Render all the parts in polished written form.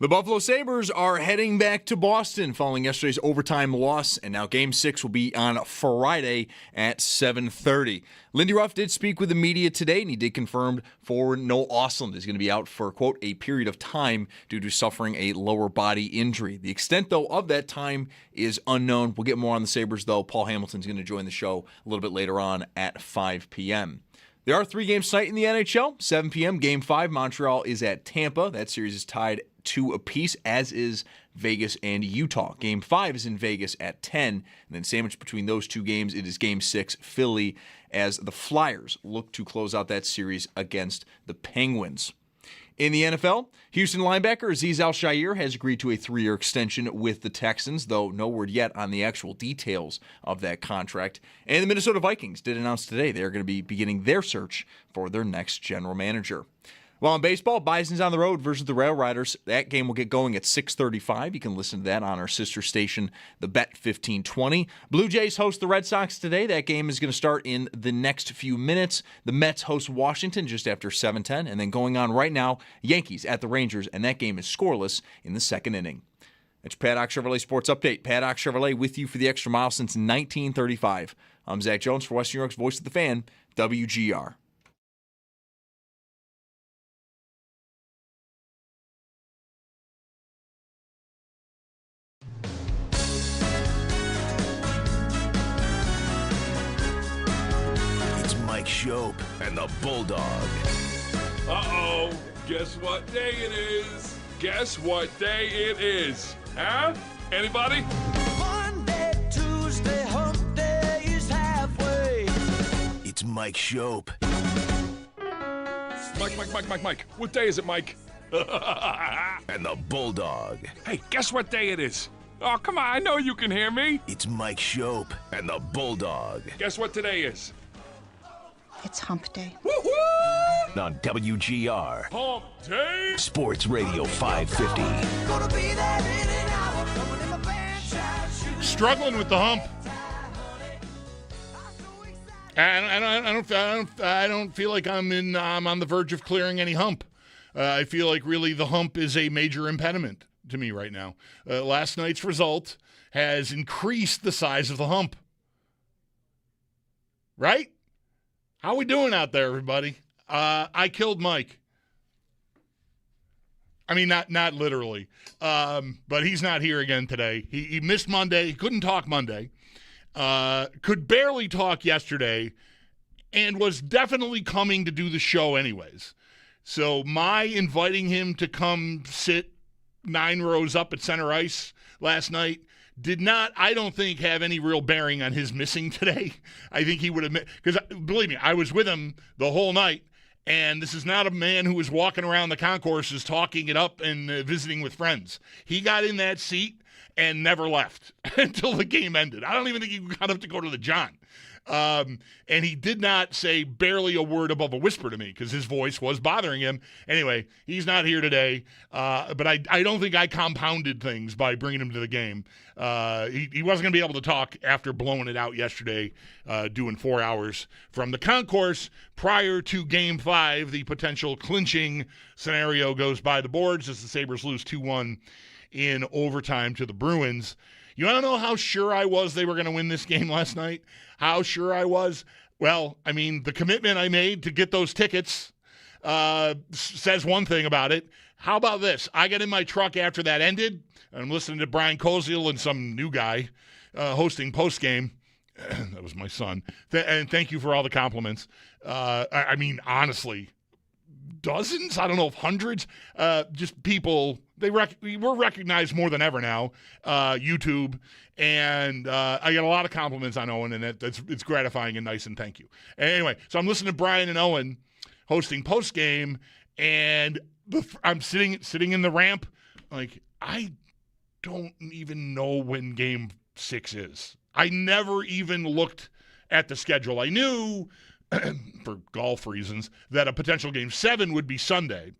The Buffalo Sabres are heading back to Boston following yesterday's overtime loss, and now Game 6 will be on Friday at 7:30. Lindy Ruff did speak with the media today, and he did confirm forward Noah Ostlund is going to be out for, quote, a period of time due to suffering a lower body injury. The extent, though, of that time is unknown. We'll get more on the Sabres, though. Paul Hamilton's going to join the show a little bit later on at 5 p.m. There are 3 games tonight in the NHL. 7 p.m., Game 5. Montreal is at Tampa. That series is tied 2 apiece, as is Vegas and Utah. Game 5 is in Vegas at 10. And then sandwiched between those 2 games, it is Game 6, Philly, as the Flyers look to close out that series against the Penguins. In the NFL, Houston linebacker Azeez Al-Shaair has agreed to a 3-year extension with the Texans, though no word yet on the actual details of that contract. And the Minnesota Vikings did announce today they're going to be beginning their search for their next general manager. While in baseball, Bison's on the road versus the Rail Riders. That game will get going at 6:35. You can listen to that on our sister station, the Bet 1520. Blue Jays host the Red Sox today. That game is going to start in the next few minutes. The Mets host Washington just after 7:10. And then going on right now, Yankees at the Rangers, and that game is scoreless in the second inning. That's your Paddock Chevrolet Sports Update. Paddock Chevrolet with you for the extra mile since 1935. I'm Zach Jones for West New York's Voice of the Fan, WGR. Schopp and the Bulldog. Uh-oh. Guess what day it is? Guess what day it is? Huh? Anybody? Monday, Tuesday, hump day is halfway. It's Mike Schopp. Mike. What day is it, Mike? And the Bulldog. Hey, guess what day it is? Oh, come on. I know you can hear me. It's Mike Schopp and the Bulldog. Guess what today is? It's Hump Day. Woo-hoo! On WGR. Hump Day! Sports Radio 550. Struggling with the hump. I don't feel like I'm on the verge of clearing any hump. I feel like really the hump is a major impediment to me right now. Last night's result has increased the size of the hump. Right? How we doing out there, everybody? I killed Mike. I mean, not literally, but he's not here again today. He missed Monday. He couldn't talk Monday. Could barely talk yesterday, and was definitely coming to do the show anyways. So my inviting him to come sit 9 rows up at center ice last night did not, I don't think, have any real bearing on his missing today. I think he would have, because believe me, I was with him the whole night, and this is not a man who was walking around the concourses talking it up and visiting with friends. He got in that seat and never left until the game ended. I don't even think he got up to go to the John. And he did not say barely a word above a whisper to me because his voice was bothering him. Anyway, he's not here today, but I don't think I compounded things by bringing him to the game. He wasn't going to be able to talk after blowing it out yesterday, doing 4 hours from the concourse prior to Game 5. The potential clinching scenario goes by the boards as the Sabres lose 2-1 in overtime to the Bruins. You want to know how sure I was they were going to win this game last night? How sure I was? Well, I mean, the commitment I made to get those tickets says one thing about it. How about this? I got in my truck after that ended, and I'm listening to Brian Koziel and some new guy hosting postgame. That was my son. And thank you for all the compliments. I mean, honestly, dozens, I don't know if hundreds, just people. We're recognized more than ever now, YouTube, and I get a lot of compliments on Owen, and it's gratifying and nice, and thank you. Anyway, so I'm listening to Brian and Owen hosting postgame, and I'm sitting in the ramp, like, I don't even know when Game 6 is. I never even looked at the schedule. I knew, for golf reasons, that a potential Game 7 would be Sunday.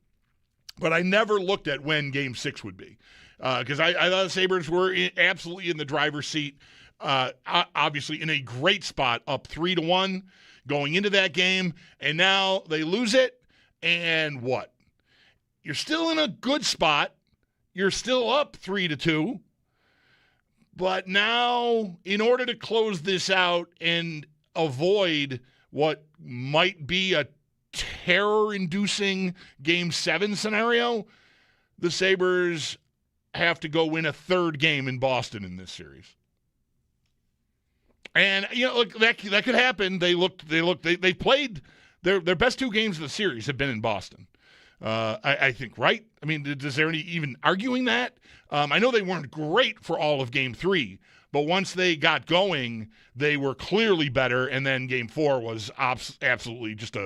But I never looked at when Game 6 would be because I thought the Sabres were absolutely in the driver's seat, obviously in a great spot, up 3-1 going into that game, and now they lose it, and what? You're still in a good spot. you're still up 3-2. But now, in order to close this out and avoid what might be a terror-inducing Game 7 scenario, the Sabres have to go win a third game in Boston in this series. And, look, that could happen. They played their best two games of the series have been in Boston. I think, right? I mean, is there any even arguing that? I know they weren't great for all of Game 3, but once they got going, they were clearly better. And then Game 4 was absolutely just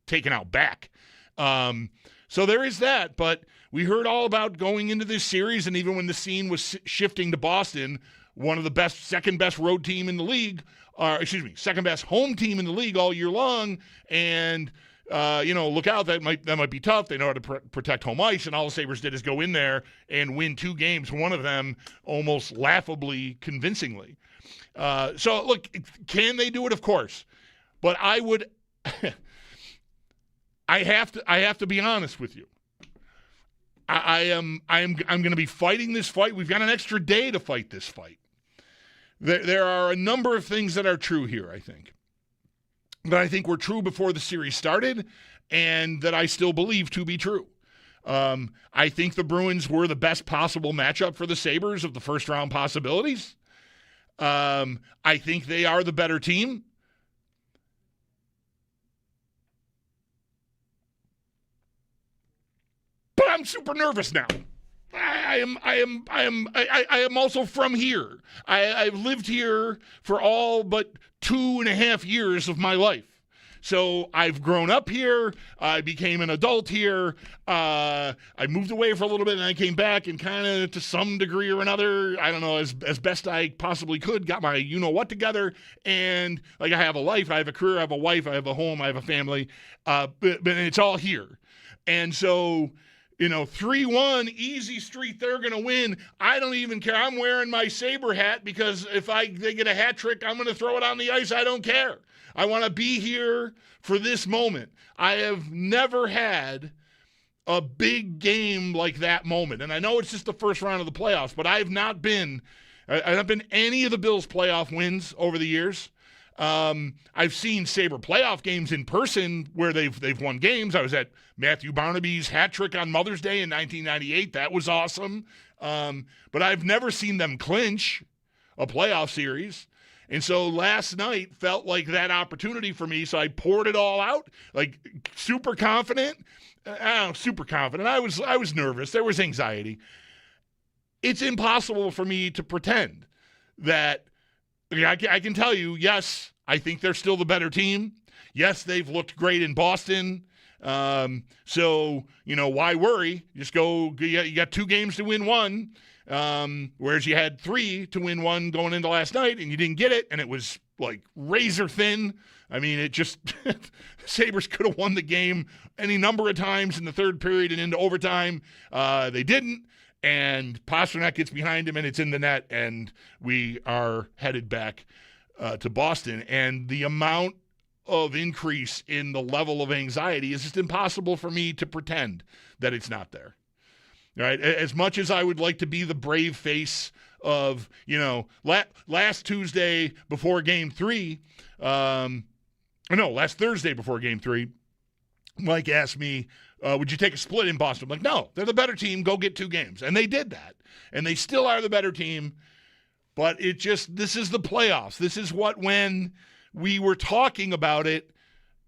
taken out back. So there is that. But we heard all about going into this series, and even when the scene was shifting to Boston, one of the second best road team in the league, second best home team in the league all year long, and look out, that might be tough. They know how to protect home ice, and all the Sabres did is go in there and win 2 games, one of them almost laughably convincingly. So, look, can they do it? Of course. But I would I have to be honest with you. I'm going to be fighting this fight. We've got an extra day to fight this fight. There are a number of things that are true here, I think. That I think were true before the series started, and that I still believe to be true. I think the Bruins were the best possible matchup for the Sabres of the first-round possibilities. I think they are the better team. But I'm super nervous now. I am also from here. I've lived here for all but 2.5 years of my life. So I've grown up here. I became an adult here. I moved away for a little bit, and I came back and kind of, to some degree or another, I don't know, as best I possibly could, got my you-know-what together. And, I have a life. I have a career. I have a wife. I have a home. I have a family. But it's all here. And so... 3-1, easy street, they're going to win. I don't even care. I'm wearing my Sabre hat because if they get a hat trick, I'm going to throw it on the ice. I don't care. I want to be here for this moment. I have never had a big game like that moment. And I know it's just the first round of the playoffs, but I've not been any of the Bills' playoff wins over the years. I've seen Sabre playoff games in person where they've won games. I was at Matthew Barnaby's hat trick on Mother's Day in 1998. That was awesome. But I've never seen them clinch a playoff series. And so last night felt like that opportunity for me. So I poured it all out, super confident. Super confident. I was nervous. There was anxiety. It's impossible for me to pretend that I can tell you, yes, I think they're still the better team. Yes, they've looked great in Boston. So, why worry? Just go. You got 2 games to win 1, whereas you had 3 to win 1 going into last night, and you didn't get it, and it was razor thin. I mean, it just Sabres could have won the game any number of times in the third period and into overtime. They didn't. And Pasternak gets behind him, and it's in the net, and we are headed back to Boston. And the amount of increase in the level of anxiety is just impossible for me to pretend that it's not there. All right? As much as I would like to be the brave face of, last Tuesday before Game 3, last Thursday before Game 3, Mike asked me, would you take a split in Boston? I'm like, no, they're the better team. Go get 2 games. And they did that. And they still are the better team. But this is the playoffs. This is when we were talking about it,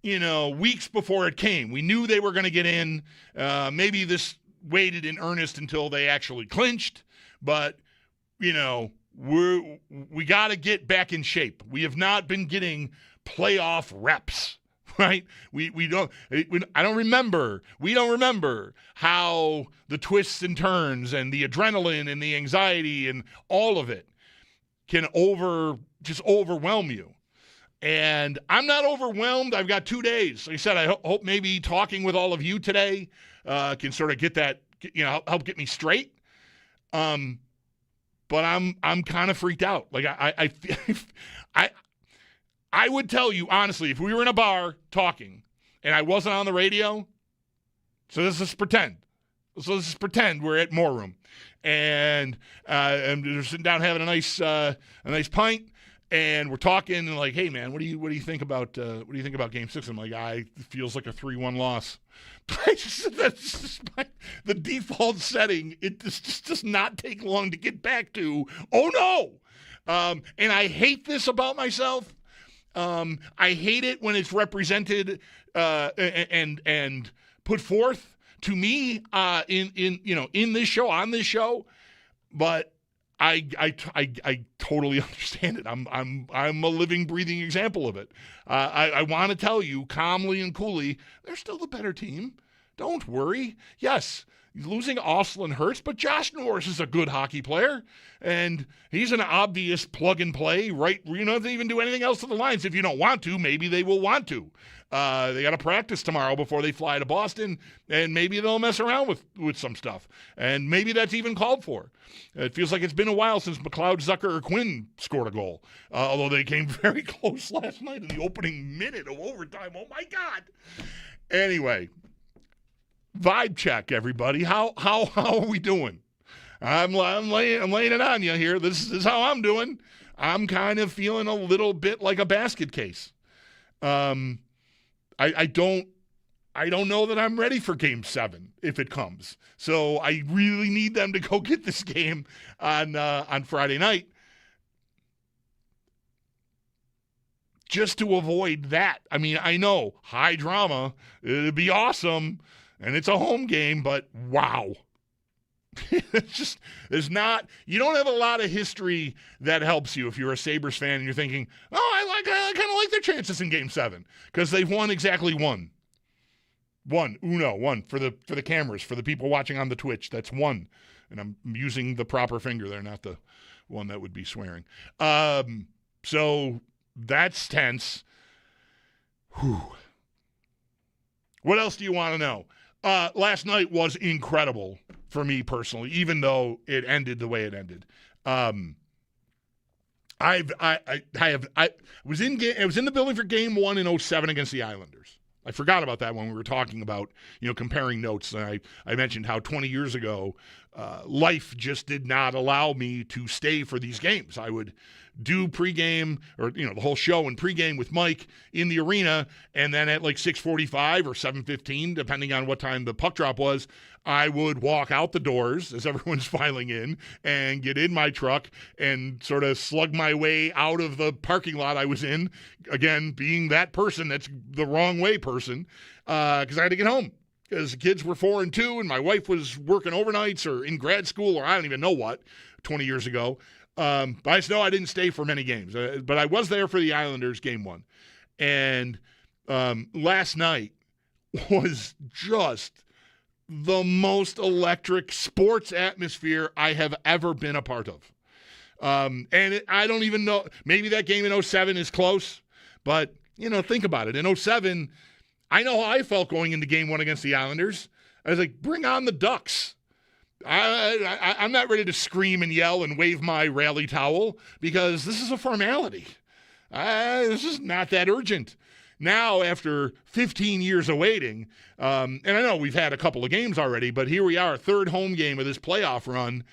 weeks before it came. We knew they were going to get in. Maybe this waited in earnest until they actually clinched. But, we got to get back in shape. We have not been getting playoff reps. Right? We don't remember how the twists and turns and the adrenaline and the anxiety and all of it can just overwhelm you. And I'm not overwhelmed. I've got 2 days. Like I said, I hope maybe talking with all of you today can sort of get that, help get me straight. But I'm kind of freaked out. I would tell you, honestly, if we were in a bar talking and I wasn't on the radio, so let's just pretend So let's just pretend we're at More Room, and we're sitting down having a nice pint, and we're talking and like, hey man, what do you think about Game 6? I'm like, it feels like a 3-1 loss. That's just the default setting. It just does not take long to get back to. Oh no, and I hate this about myself. I hate it when it's represented and put forth to me in this show, on this show, but I totally understand it. I'm a living, breathing example of it. I want to tell you calmly and coolly, they're still the better team. Don't worry. Yes, losing Oslin hurts, but Josh Norris is a good hockey player, and he's an obvious plug and play. Right, you don't have to even do anything else to the lines. If you don't want to, maybe they will want to. They got to practice tomorrow before they fly to Boston, and maybe they'll mess around with some stuff. And maybe that's even called for. It feels like it's been a while since McLeod, Zucker, or Quinn scored a goal, although they came very close last night in the opening minute of overtime. Oh, my God. Anyway, vibe check, everybody. How are we doing? I'm laying it on you here. This is how I'm doing. I'm kind of feeling a little bit like a basket case. I don't know that I'm ready for Game 7 if it comes. So I really need them to go get this game on Friday night, just to avoid that. I mean, I know high drama, it'd be awesome, and it's a home game, but wow. It's just, you don't have a lot of history that helps you if you're a Sabres fan and you're thinking, I kind of like their chances in Game 7 because they've won exactly one for the cameras, for the people watching on the Twitch. That's one, and I'm using the proper finger there, not the one that would be swearing. So that's tense. Whew. What else do you want to know? Last night was incredible for me personally, even though it ended the way it ended. I was in the building for Game 1 in 2007 against the Islanders. I forgot about that when we were talking about, comparing notes. And I mentioned how 20 years ago, life just did not allow me to stay for these games. I would do pregame or, the whole show and pregame with Mike in the arena. And then at like 6:45 or 7:15, depending on what time the puck drop was, I would walk out the doors as everyone's filing in and get in my truck and sort of slug my way out of the parking lot I was in. Again, being that person that's the wrong way person, because I had to get home because the kids were 4 and 2 and my wife was working overnights or in grad school or I don't even know what 20 years ago. But I just know I didn't stay for many games. But I was there for the Islanders Game 1. And last night was just the most electric sports atmosphere I have ever been a part of. I don't even know. Maybe that game in 2007 is close. But, think about it. In 2007, I know how I felt going into Game 1 against the Islanders. I was like, bring on the Ducks. I'm not ready to scream and yell and wave my rally towel because this is a formality. This is not that urgent. Now, after 15 years of waiting, and I know we've had a couple of games already, but here we are, third home game of this playoff run.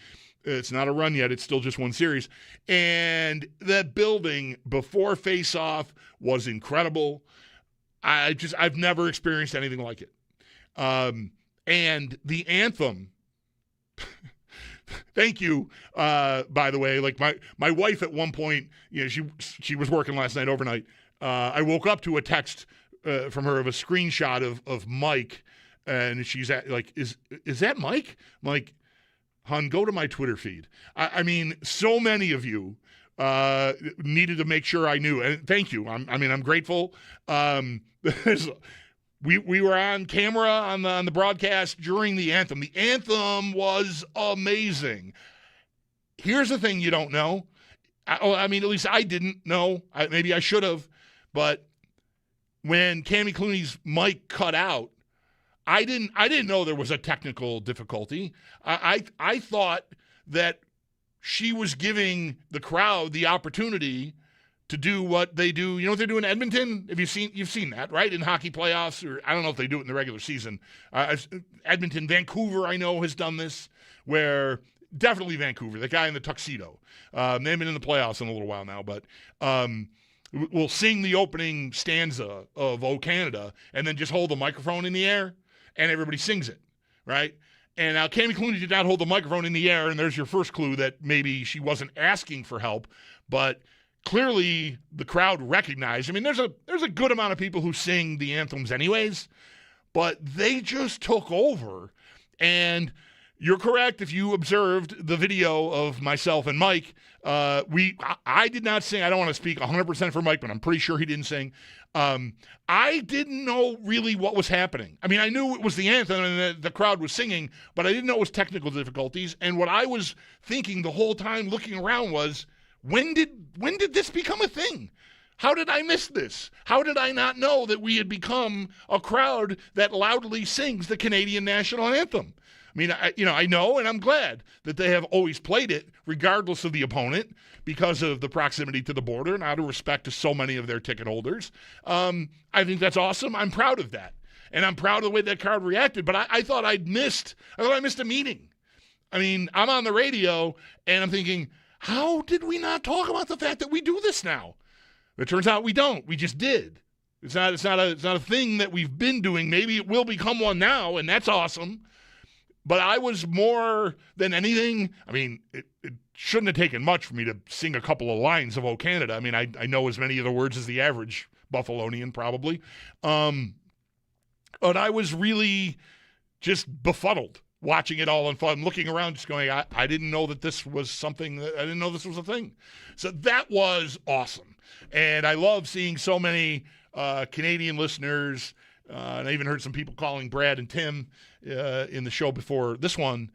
It's not a run yet. It's still just one series. And that building before Faceoff was incredible. I've never experienced anything like it. And the anthem, thank you, by the way. Like my wife at one point, she was working last night overnight. I woke up to a text from her of a screenshot of Mike, and she's like, "Is that Mike?" I'm like, "Hun, go to my Twitter feed." I mean, so many of you needed to make sure I knew, and thank you. I'm grateful. We were on camera on the broadcast during the anthem. The anthem was amazing. Here's the thing you don't know. At least I didn't know. Maybe I should have. But when Cammy Clooney's mic cut out, I didn't know there was a technical difficulty. I thought that she was giving the crowd the opportunity to do what they do. You know what they do in Edmonton? You've seen that, right? In hockey playoffs, or I don't know if they do it in the regular season. Vancouver, I know, has done this, where definitely Vancouver, the guy in the tuxedo. They haven't been in the playoffs in a little while now, but we'll sing the opening stanza of O Canada and then just hold the microphone in the air and everybody sings it, right? And now Cammie Clooney did not hold the microphone in the air, and there's your first clue that maybe she wasn't asking for help, but clearly the crowd recognized. I mean, there's a good amount of people who sing the anthems anyways, but they just took over. And you're correct if you observed the video of myself and Mike. I did not sing. I don't want to speak 100% for Mike, but I'm pretty sure he didn't sing. I didn't know really what was happening. I mean, I knew it was the anthem and the crowd was singing, but I didn't know it was technical difficulties. And what I was thinking the whole time looking around was, when did this become a thing? How did I miss this? How did I not know that we had become a crowd that loudly sings the Canadian national anthem? I mean, I know, and I'm glad that they have always played it regardless of the opponent because of the proximity to the border and out of respect to so many of their ticket holders. I think that's awesome. I'm proud of that. And I'm proud of the way that crowd reacted. But I thought I missed a meening. I mean, I'm on the radio, and I'm thinking, how did we not talk about the fact that we do this now? It turns out we don't. We just did. It's not a thing that we've been doing. Maybe it will become one now, and that's awesome. But I was more than anything, I mean, it shouldn't have taken much for me to sing a couple of lines of O Canada. I mean, I know as many of the words as the average Buffalonian probably. But I was really just befuddled watching it all unfold. I'm looking around just going, I didn't know that this was something, I didn't know this was a thing. So that was awesome. And I love seeing so many Canadian listeners. And I even heard some people calling Brad and Tim in the show before this one,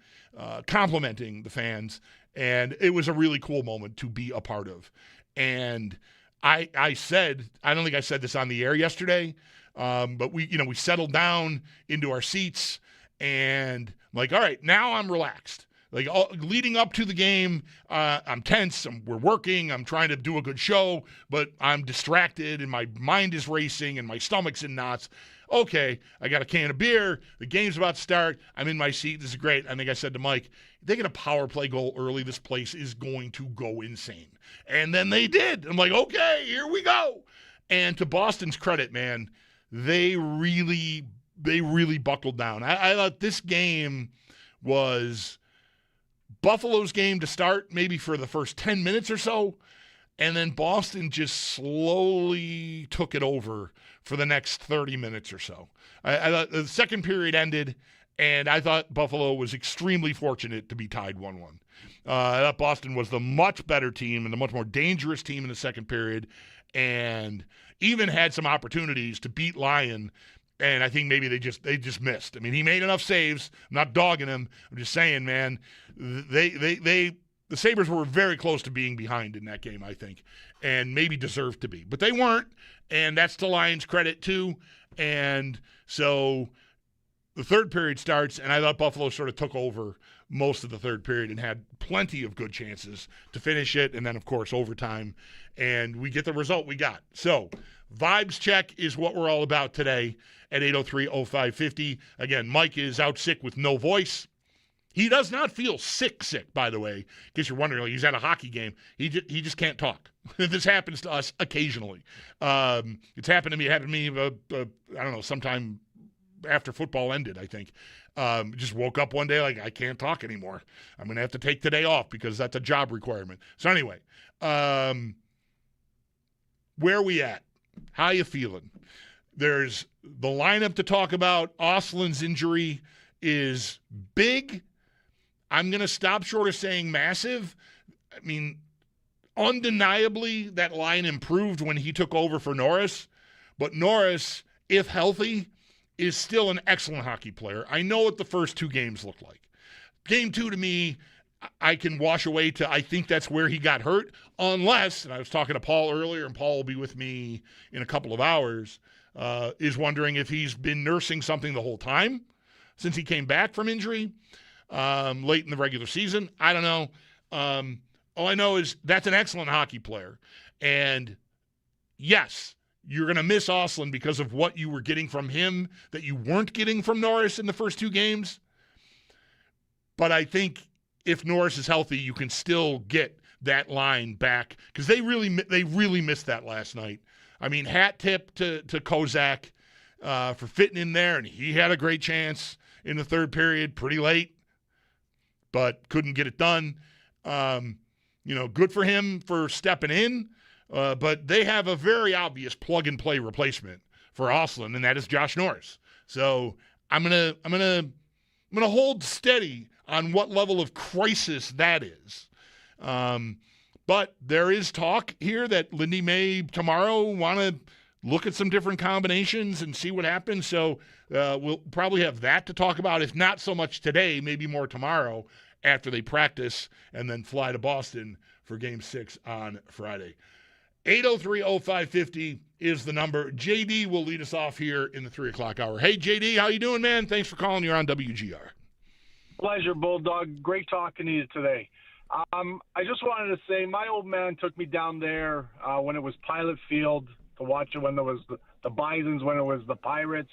complimenting the fans. And it was a really cool moment to be a part of. And I said, I don't think I said this on the air yesterday, but we settled down into our seats, and I'm like, all right, now I'm relaxed. Like leading up to the game, I'm tense. We're working. I'm trying to do a good show, but I'm distracted, and my mind is racing, and my stomach's in knots. Okay, I got a can of beer. The game's about to start. I'm in my seat. This is great. I think I said to Mike, if they get a power play goal early, this place is going to go insane. And then they did. I'm like, okay, here we go. And to Boston's credit, man, they really buckled down. I thought this game was Buffalo's game to start, maybe for the first 10 minutes or so, and then Boston just slowly took it over for the next 30 minutes or so. I thought the second period ended, and I thought Buffalo was extremely fortunate to be tied 1-1. I thought Boston was the much better team and the much more dangerous team in the second period, and even had some opportunities to beat Lyon. And I think maybe they just missed. I mean, he made enough saves. I'm not dogging him. I'm just saying, man, the Sabres were very close to being behind in that game, I think, and maybe deserved to be. But they weren't, and that's to Lions' credit too. And so the third period starts, and I thought Buffalo sort of took over most of the third period and had plenty of good chances to finish it, and then, of course, overtime. And we get the result we got. So vibes check is what we're all about today at 803-0550. Again, Mike is out sick with no voice. He does not feel sick, by the way. In case you're wondering, like, he's at a hockey game. He just can't talk. This happens to us occasionally. It's happened to me. It happened to me, I don't know, sometime after football ended, I think. Just woke up one day like, I can't talk anymore. I'm going to have to take today off because that's a job requirement. So anyway, where are we at? How you feeling? There's the lineup to talk about. Oslin's injury is big. I'm going to stop short of saying massive. I mean, undeniably, that line improved when he took over for Norris. But Norris, if healthy, is still an excellent hockey player. I know what the first two games looked like. Game 2, to me, I can wash away to I think that's where he got hurt, unless, and I was talking to Paul earlier, and Paul will be with me in a couple of hours, is wondering if he's been nursing something the whole time since he came back from injury late in the regular season. I don't know. All I know is that's an excellent hockey player. And yes, you're going to miss Oslin because of what you were getting from him that you weren't getting from Norris in the first 2 games. But I think if Norris is healthy, you can still get that line back because they really missed that last night. I mean, hat tip to Kozak for fitting in there, and he had a great chance in the third period pretty late, but couldn't get it done. Good for him for stepping in, but they have a very obvious plug-and-play replacement for Oslin, and that is Josh Norris. So I'm gonna hold steady on what level of crisis that is. But there is talk here that Lindy may tomorrow want to look at some different combinations and see what happens. So we'll probably have that to talk about, if not so much today, maybe more tomorrow after they practice and then fly to Boston for Game 6 on Friday. 803-0550 is the number. JD will lead us off here in the 3 o'clock hour. Hey, JD, how you doing, man? Thanks for calling. You're on WGR. Pleasure, Bulldog. Great talking to you today. I just wanted to say my old man took me down there when it was Pilot Field to watch it, when there was the Bisons, when it was the Pirates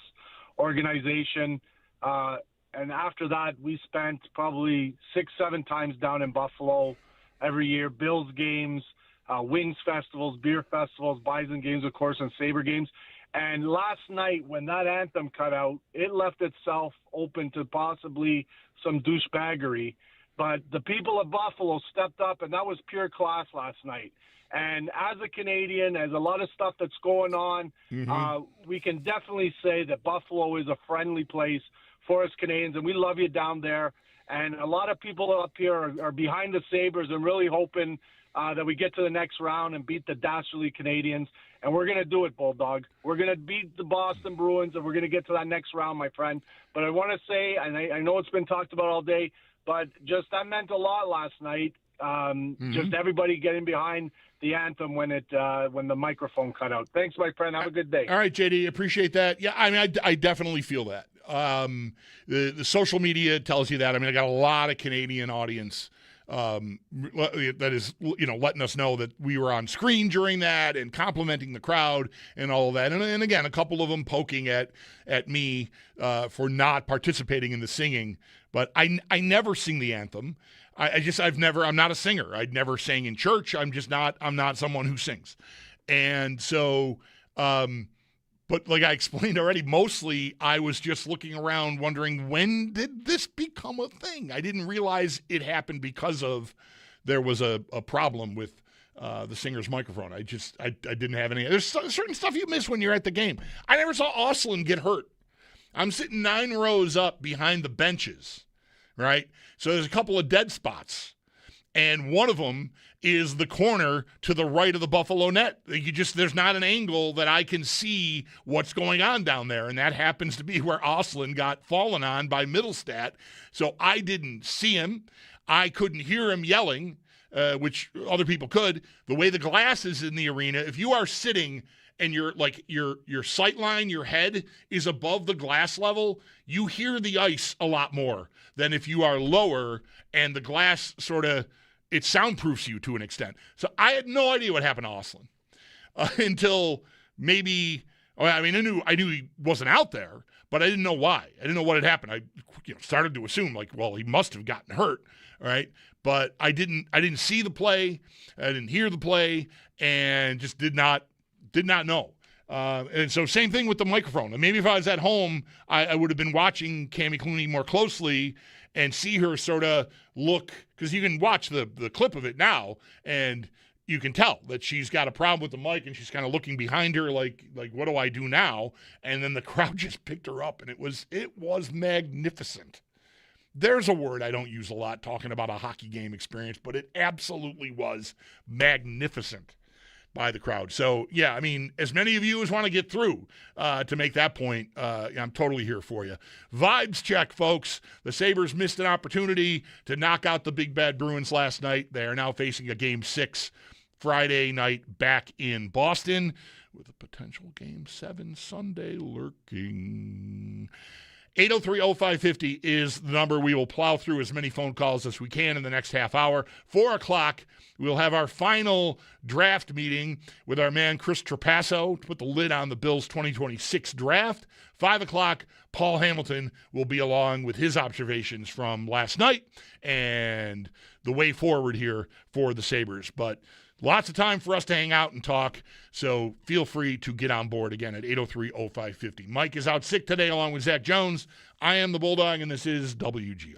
organization. And after that, we spent probably 6-7 times down in Buffalo every year. Bills games, Wings festivals, beer festivals, Bison games, of course, and Sabre games. And last night, when that anthem cut out, it left itself open to possibly some douchebaggery. But the people of Buffalo stepped up, and that was pure class last night. And as a Canadian, as a lot of stuff that's going on, we can definitely say that Buffalo is a friendly place for us Canadians, and we love you down there. And a lot of people up here are behind the Sabres and really hoping that we get to the next round and beat the dastardly Canadians. And we're going to do it, Bulldog. We're going to beat the Boston Bruins, and we're going to get to that next round, my friend. But I want to say, and I know it's been talked about all day, but just that meant a lot last night. Just everybody getting behind the anthem when the microphone cut out. Thanks, my friend. Have a good day. All right, JD, appreciate that. Yeah, I mean, I definitely feel that. The social media tells you that. I mean, I got a lot of Canadian audience that is, letting us know that we were on screen during that and complimenting the crowd and all of that. And again, a couple of them poking at me for not participating in the singing. But I never sing the anthem. I'm not a singer. I'd never sang in church. I'm not someone who sings. And so, but like I explained already, mostly I was just looking around wondering, when did this become a thing? I didn't realize it happened because there was a problem with the singer's microphone. I didn't have any. There's certain stuff you miss when you're at the game. I never saw Oslin get hurt. I'm sitting 9 rows up behind the benches, right? So there's a couple of dead spots, and one of them is the corner to the right of the Buffalo net. There's not an angle that I can see what's going on down there, and that happens to be where Oslin got fallen on by Middlestat. So I didn't see him. I couldn't hear him yelling, which other people could. The way the glass is in the arena, if you are sitting and your sight line, your head is above the glass level, you hear the ice a lot more than if you are lower and the glass it soundproofs you to an extent. So I had no idea what happened to Oslin until maybe, I knew he wasn't out there, but I didn't know why. I didn't know what had happened. I started to assume he must have gotten hurt, right? But I didn't see the play, I didn't hear the play, and just did not know. And so same thing with the microphone. And maybe if I was at home, I would have been watching Cammie Clooney more closely and see her sort of look, because you can watch the clip of it now, and you can tell that she's got a problem with the mic, and she's kind of looking behind her like what do I do now? And then the crowd just picked her up, and it was magnificent. There's a word I don't use a lot talking about a hockey game experience, but it absolutely was magnificent by the crowd. So, yeah, I mean, as many of you as want to get through to make that point, I'm totally here for you. Vibes check, folks. The Sabres missed an opportunity to knock out the big bad Bruins last night. They are now facing a Game 6 Friday night back in Boston with a potential Game 7 Sunday lurking. 803-0550 is the number. We will plow through as many phone calls as we can in the next half hour. 4 o'clock, we'll have our final draft meeting with our man Chris Trapaso to put the lid on the Bills' 2026 draft. 5 o'clock, Paul Hamilton will be along with his observations from last night and the way forward here for the Sabres. But lots of time for us to hang out and talk, so feel free to get on board again at 803-0550. Mike is out sick today along with Zach Jones. I am the Bulldog, and this is WGR.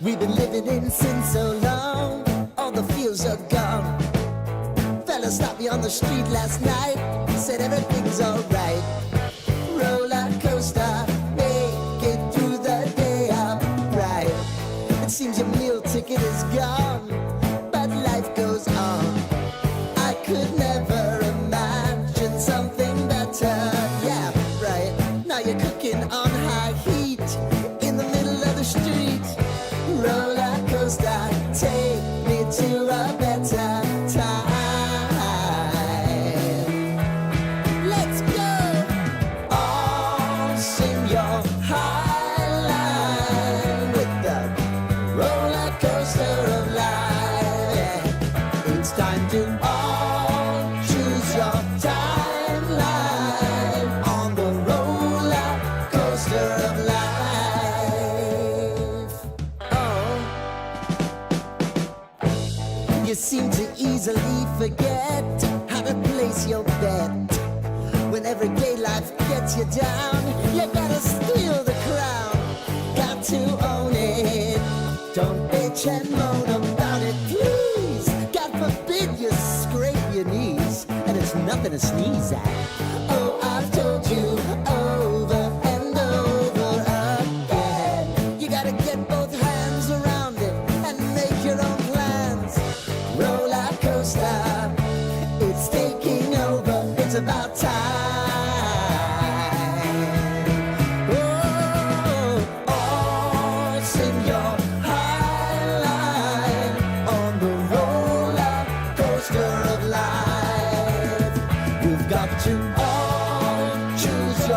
We've been living in sin so long, all the feels are gone. Fella stopped me on the street last night, said everything's alright. Roller coaster, make it through the day upright. It seems your meal ticket is gone, but life goes on. I could never imagine something better. Yeah, right. Now you're cooking on high heat in the middle of the street. Roller coaster, take me to a better time. Let's go! All sing your high line with the roller coaster of life. Yeah. It's time to all choose your timeline on the roller coaster of life. You seem to easily forget how to place your bet. When everyday life gets you down, you gotta steal the crown. Got to own it. Don't bitch and moan about it, please. God forbid you scrape your knees, and it's nothing to sneeze at. Oh, I've told you over and over again. You gotta get both hands around it and make your own plans. Roller coaster, it's taking over, it's about time. Oh, oh, sing your high line on the roller coaster of life. We've got to all choose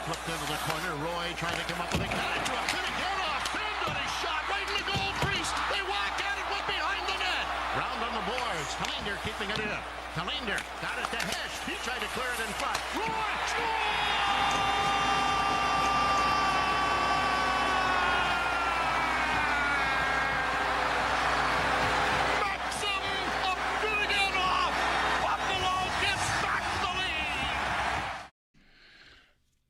flipped into the corner. Roy trying to come up with a catch. Get off. Sandon is shot right in the goal crease. They whack at it. Went behind the net. Round on the boards. Kalinder keeping it in. Kalinder got it to Hesh. He tried to clear it in front. Roy scores!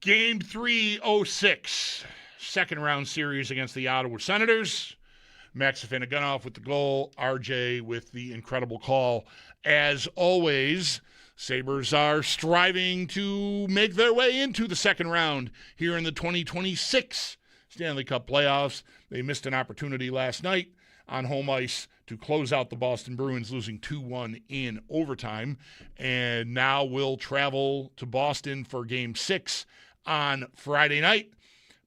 Game 306, second round series against the Ottawa Senators. Max Afinogenov with the goal, RJ with the incredible call. As always, Sabres are striving to make their way into the second round here in the 2026 Stanley Cup playoffs. They missed an opportunity last night on home ice to close out the Boston Bruins, losing 2-1 in overtime. And now will travel to Boston for Game 6 on Friday night.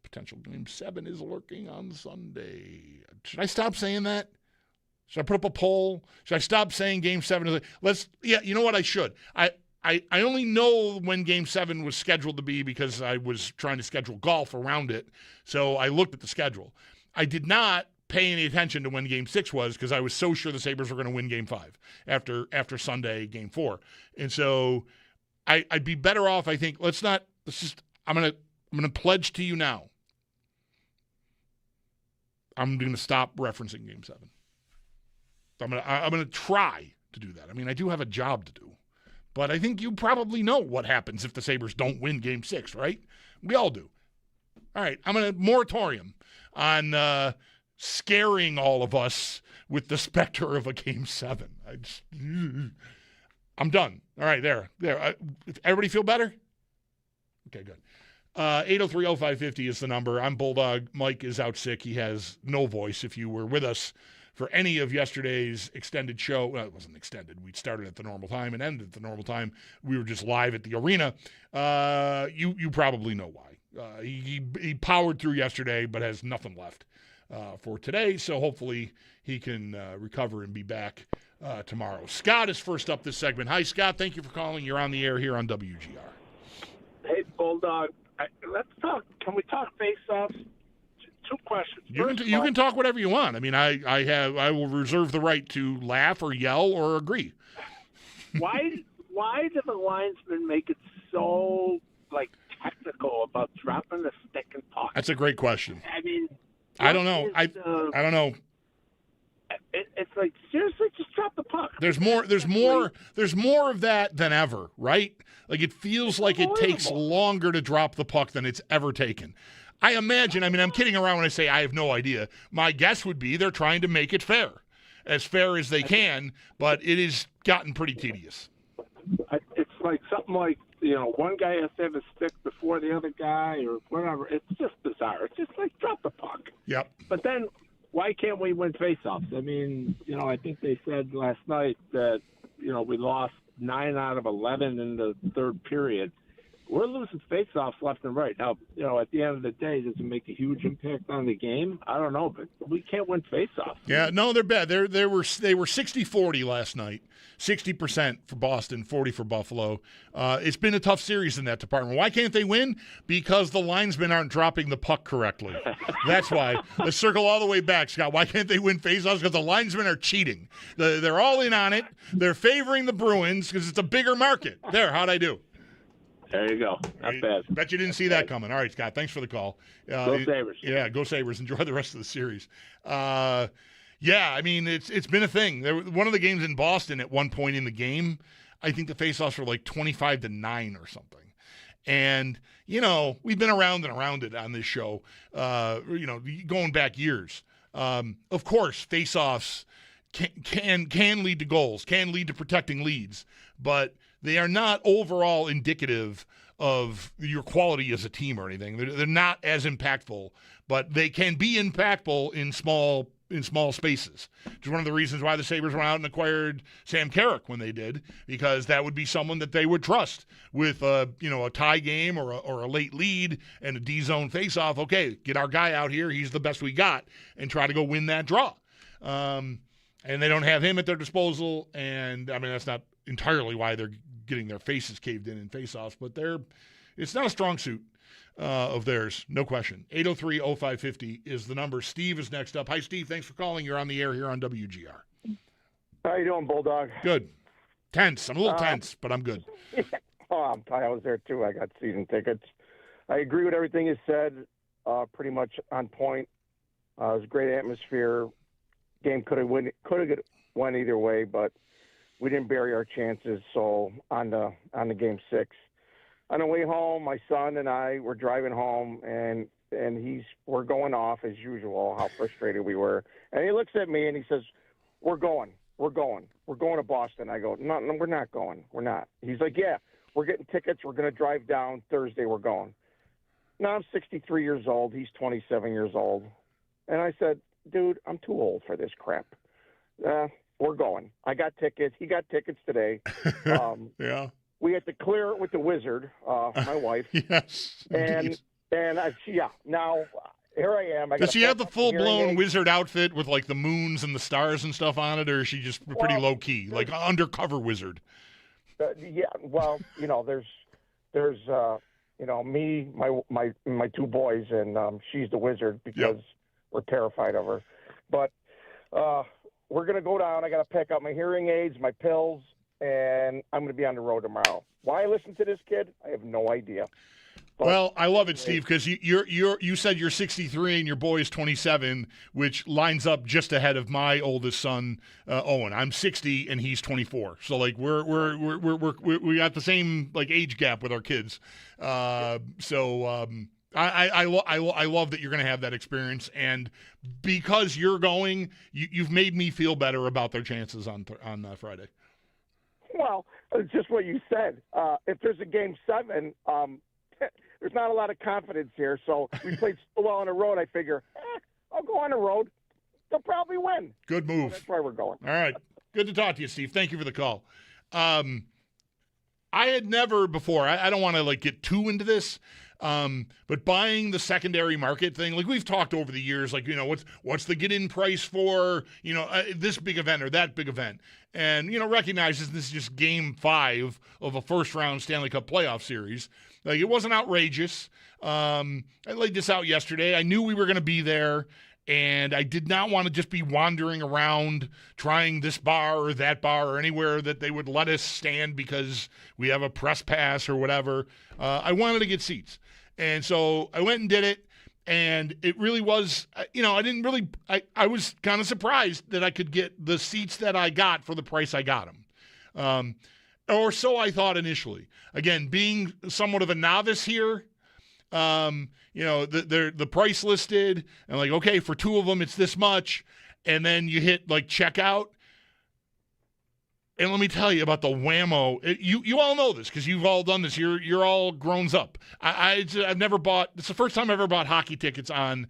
Potential Game 7 is lurking on Sunday. Should I stop saying that? Should I put up a poll? Should I stop saying Game 7? You know what? I should. I only know when Game 7 was scheduled to be because I was trying to schedule golf around it. So I looked at the schedule. I did not pay any attention to when Game 6 was because I was so sure the Sabres were going to win Game 5 after Sunday, Game 4. And so I'd be better off, I think, I'm gonna pledge to you now. I'm gonna stop referencing Game 7. I'm gonna try to do that. I mean, I do have a job to do, but I think you probably know what happens if the Sabres don't win Game 6, right? We all do. All right, I'm gonna moratorium on scaring all of us with the specter of a Game 7. I'm done. All right, there. Everybody feel better? Okay, good. 803-0550 is the number. I'm Bulldog. Mike is out sick. He has no voice. If you were with us for any of yesterday's extended show, well, it wasn't extended. We started at the normal time and ended at the normal time. We were just live at the arena. You probably know why. He powered through yesterday but has nothing left for today, so hopefully he can recover and be back tomorrow. Scott is first up this segment. Hi, Scott. Thank you for calling. You're on the air here on WGR. Hey, Bulldog. Let's talk. Can we talk face-offs? Two questions. You can talk whatever you want. I mean, I will reserve the right to laugh or yell or agree. Why do the linesmen make it so technical about dropping the stick and puck? That's a great question. I mean, I don't know. I don't know. It's like, seriously, just drop the puck. There's more of that than ever, right? Like, it feels like it takes longer to drop the puck than it's ever taken. I imagine, I'm kidding around when I say I have no idea. My guess would be they're trying to make it fair as they can, but it has gotten pretty tedious. It's like something like, one guy has to have a stick before the other guy or whatever. It's just bizarre. It's just like, drop the puck. Yep. But then, why can't we win faceoffs? I mean, I think they said last night that, we lost 9 out of 11 in the third period. We're losing faceoffs left and right. Now, at the end of the day, does it make a huge impact on the game? I don't know, but we can't win faceoffs. Yeah, no, they're bad. They were 60-40 last night. 60% for Boston, 40 for Buffalo. It's been a tough series in that department. Why can't they win? Because the linesmen aren't dropping the puck correctly. That's why. Let's circle all the way back, Scott. Why can't they win faceoffs? Because the linesmen are cheating. They're all in on it. They're favoring the Bruins because it's a bigger market. There, how'd I do? There you go. Not bad. Bet you didn't see that coming. All right, Scott, thanks for the call. Go Sabres. Yeah, go Sabres. Enjoy the rest of the series. It's been a thing. One of the games in Boston at one point in the game, I think the faceoffs were like 25-9 or something. And, we've been around and around it on this show, going back years. Of course, faceoffs can lead to goals, can lead to protecting leads, but they are not overall indicative of your quality as a team or anything. They're not as impactful, but they can be impactful in small spaces. Which is one of the reasons why the Sabres went out and acquired Sam Carrick when they did, because that would be someone that they would trust with a tie game or a late lead and a D-zone faceoff. Okay, get our guy out here. He's the best we got, and try to go win that draw. And they don't have him at their disposal, and that's not entirely why they're getting their faces caved in faceoffs, but it's not a strong suit. of theirs, no question. 803-0550 is the number. Steve is next up. Hi, Steve. Thanks for calling. You're on the air here on WGR. How you doing, Bulldog? Good. Tense. I'm a little tense, but I'm good. Oh, I'm tired. I was there, too. I got season tickets. I agree with everything you said, pretty much on point. It was a great atmosphere. Game could have went either way, but we didn't bury our chances. So on the game 6, on the way home, my son and I were driving home, and we're going off as usual. How frustrated we were, and he looks at me and he says, "We're going to Boston." I go, "No, we're not going. We're not." He's like, "Yeah, we're getting tickets. We're going to drive down Thursday. We're going." Now I'm 63 years old. He's 27 years old, and I said, "Dude, I'm too old for this crap." We're going. I got tickets. He got tickets today. Yeah. We had to clear it with the wizard, my wife. Yes. And now here I am. Does she have the full-blown wizard outfit with like the moons and the stars and stuff on it, or is she just pretty low-key, like undercover wizard? Yeah. Well, there's me, my 2 boys, and she's the wizard because we're terrified of her. But we're gonna go down. I got to pack up my hearing aids, my pills, and I'm going to be on the road tomorrow. Why I listen to this kid, I have no idea. But, well, I love it, Steve, because you said you're 63 and your boy is 27, which lines up just ahead of my oldest son, Owen. I'm 60 and he's 24, so like we got the same like age gap with our kids. I love that you're going to have that experience, and because you're going, you've made me feel better about their chances on Friday. Well, it's just what you said. If there's a game 7, there's not a lot of confidence here. So we played so well on the road. I figure, I'll go on the road. They'll probably win. Good move. So that's why we're going. All right. Good to talk to you, Steve. Thank you for the call. I had never before. I don't want to like get too into this. But buying the secondary market thing, like we've talked over the years, like, what's the get in price for, this big event or that big event. And, recognizes this is just game 5 of a first round Stanley Cup playoff series. Like it wasn't outrageous. I laid this out yesterday. I knew we were going to be there, and I did not want to just be wandering around trying this bar or that bar or anywhere that they would let us stand because we have a press pass or whatever. I wanted to get seats. And so I went and did it, and it really was, I was kind of surprised that I could get the seats that I got for the price I got them. Or so I thought initially. Again, being somewhat of a novice here, the price listed, and like, okay, for 2 of them, it's this much. And then you hit like checkout. And let me tell you about the whammo. You all know this because you've all done this. You're all grown up. I've never bought. It's the first time I ever bought hockey tickets on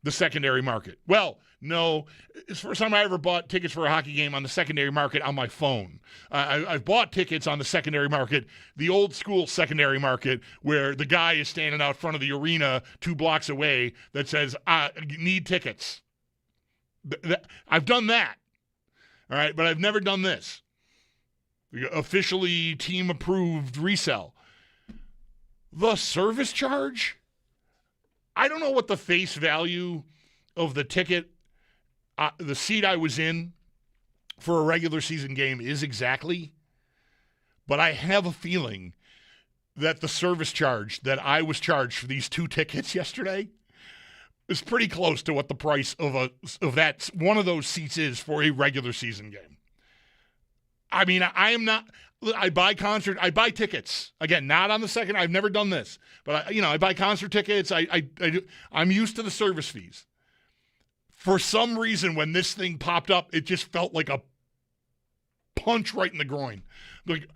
the secondary market. Well, no, it's the first time I ever bought tickets for a hockey game on the secondary market on my phone. I've bought tickets on the secondary market, the old school secondary market, where the guy is standing out front of the arena 2 blocks away that says, "Need tickets." I've done that. All right, but I've never done this. Officially team-approved resell. The service charge? I don't know what the face value of the ticket, the seat I was in for a regular season game is exactly, but I have a feeling that the service charge that I was charged for these 2 tickets yesterday is pretty close to what the price of that one of those seats is for a regular season game. I mean, I buy tickets. Again, not on the second. I've never done this, but I buy concert tickets. I'm used to the service fees. For some reason, when this thing popped up, it just felt like a punch right in the groin. Like,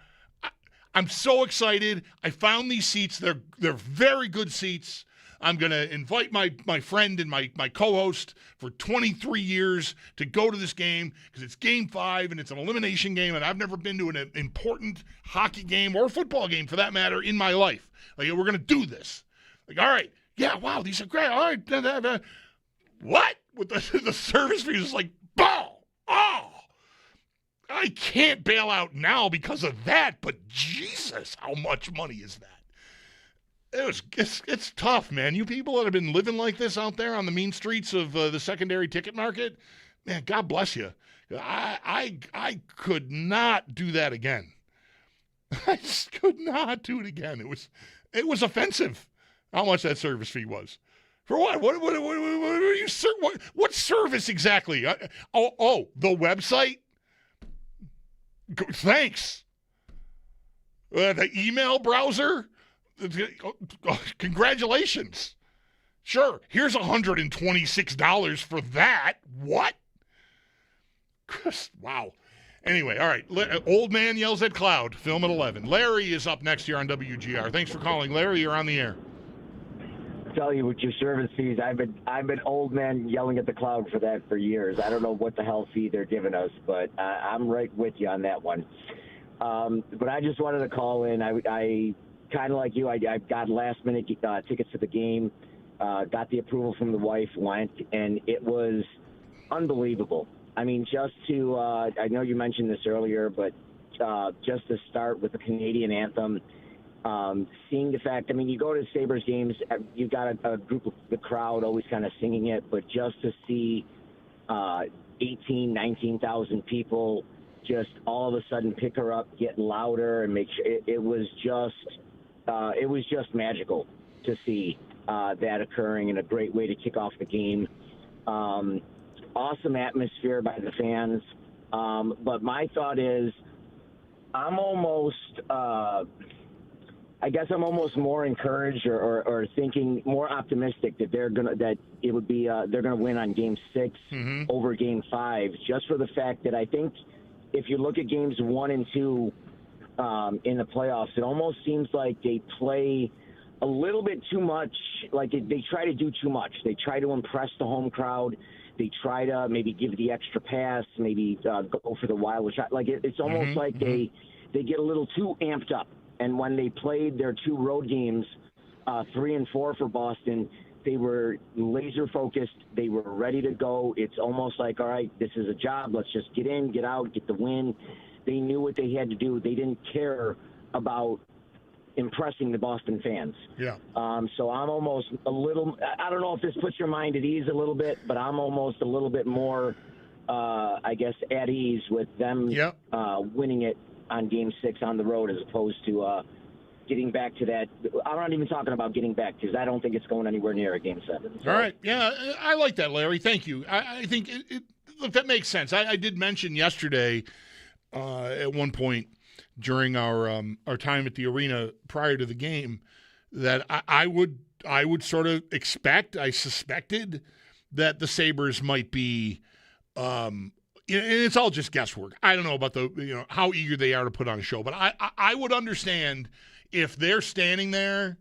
I'm so excited. I found these seats. They're very good seats. I'm going to invite my friend and my co-host for 23 years to go to this game because it's game 5 and it's an elimination game, and I've never been to an important hockey game or football game for that matter in my life. Like, we're going to do this. Like, all right, yeah, wow, these are great. All right, what? With the service fees, it's like, I can't bail out now because of that, but Jesus, how much money is that? It's tough, man. You people that have been living like this out there on the mean streets of the secondary ticket market, man, God bless you. I could not do that again. I just could not do it again. It was offensive how much that service fee was. For what? What are you? What service exactly? The website. Thanks. The email browser. Congratulations. Sure. Here's $126 for that. What? Wow. Anyway, all right. Old man yells at cloud. Film at 11. Larry is up next here on WGR. Thanks for calling, Larry. You're on the air. Tell you with your service fees, I've been old man yelling at the cloud for that for years. I don't know what the hell fee they're giving us, but I'm right with you on that one. But I just wanted to call in. I kind of like you. I got last minute tickets to the game. Got the approval from the wife. Went, and it was unbelievable. I mean, just to I know you mentioned this earlier, but just to start with the Canadian anthem. Seeing the fact, I mean, you go to Sabres games, you've got a group of the crowd always kind of singing it, but just to see 18, 19,000 people just all of a sudden pick her up, get louder, and make sure it was just magical to see that occurring, and a great way to kick off the game. Awesome atmosphere by the fans. But my thought is, I'm almost more encouraged or thinking more optimistic that they're gonna win on Game 6 over Game 5, just for the fact that I think if you look at Games 1 and 2 in the playoffs, it almost seems like they play a little bit too much. Like they try to do too much. They try to impress the home crowd. They try to maybe give the extra pass, maybe go for the wild shot. Like it's almost like they get a little too amped up. And when they played their 2 road games, 3 and 4 for Boston, they were laser focused. They were ready to go. It's almost like, all right, this is a job. Let's just get in, get out, get the win. They knew what they had to do. They didn't care about impressing the Boston fans. Yeah. So I'm almost a little, I don't know if this puts your mind at ease a little bit, but I'm almost a little bit more, I guess, at ease with them winning it on Game 6 on the road, as opposed to getting back to that. I'm not even talking about getting back, because I don't think it's going anywhere near a Game 7. So. All right. Yeah, I like that, Larry. Thank you. I think look, that makes sense. I did mention yesterday at one point during our time at the arena prior to the game that I would sort of I suspected that the Sabres might be and it's all just guesswork. I don't know about how eager they are to put on a show, but I would understand if they're standing there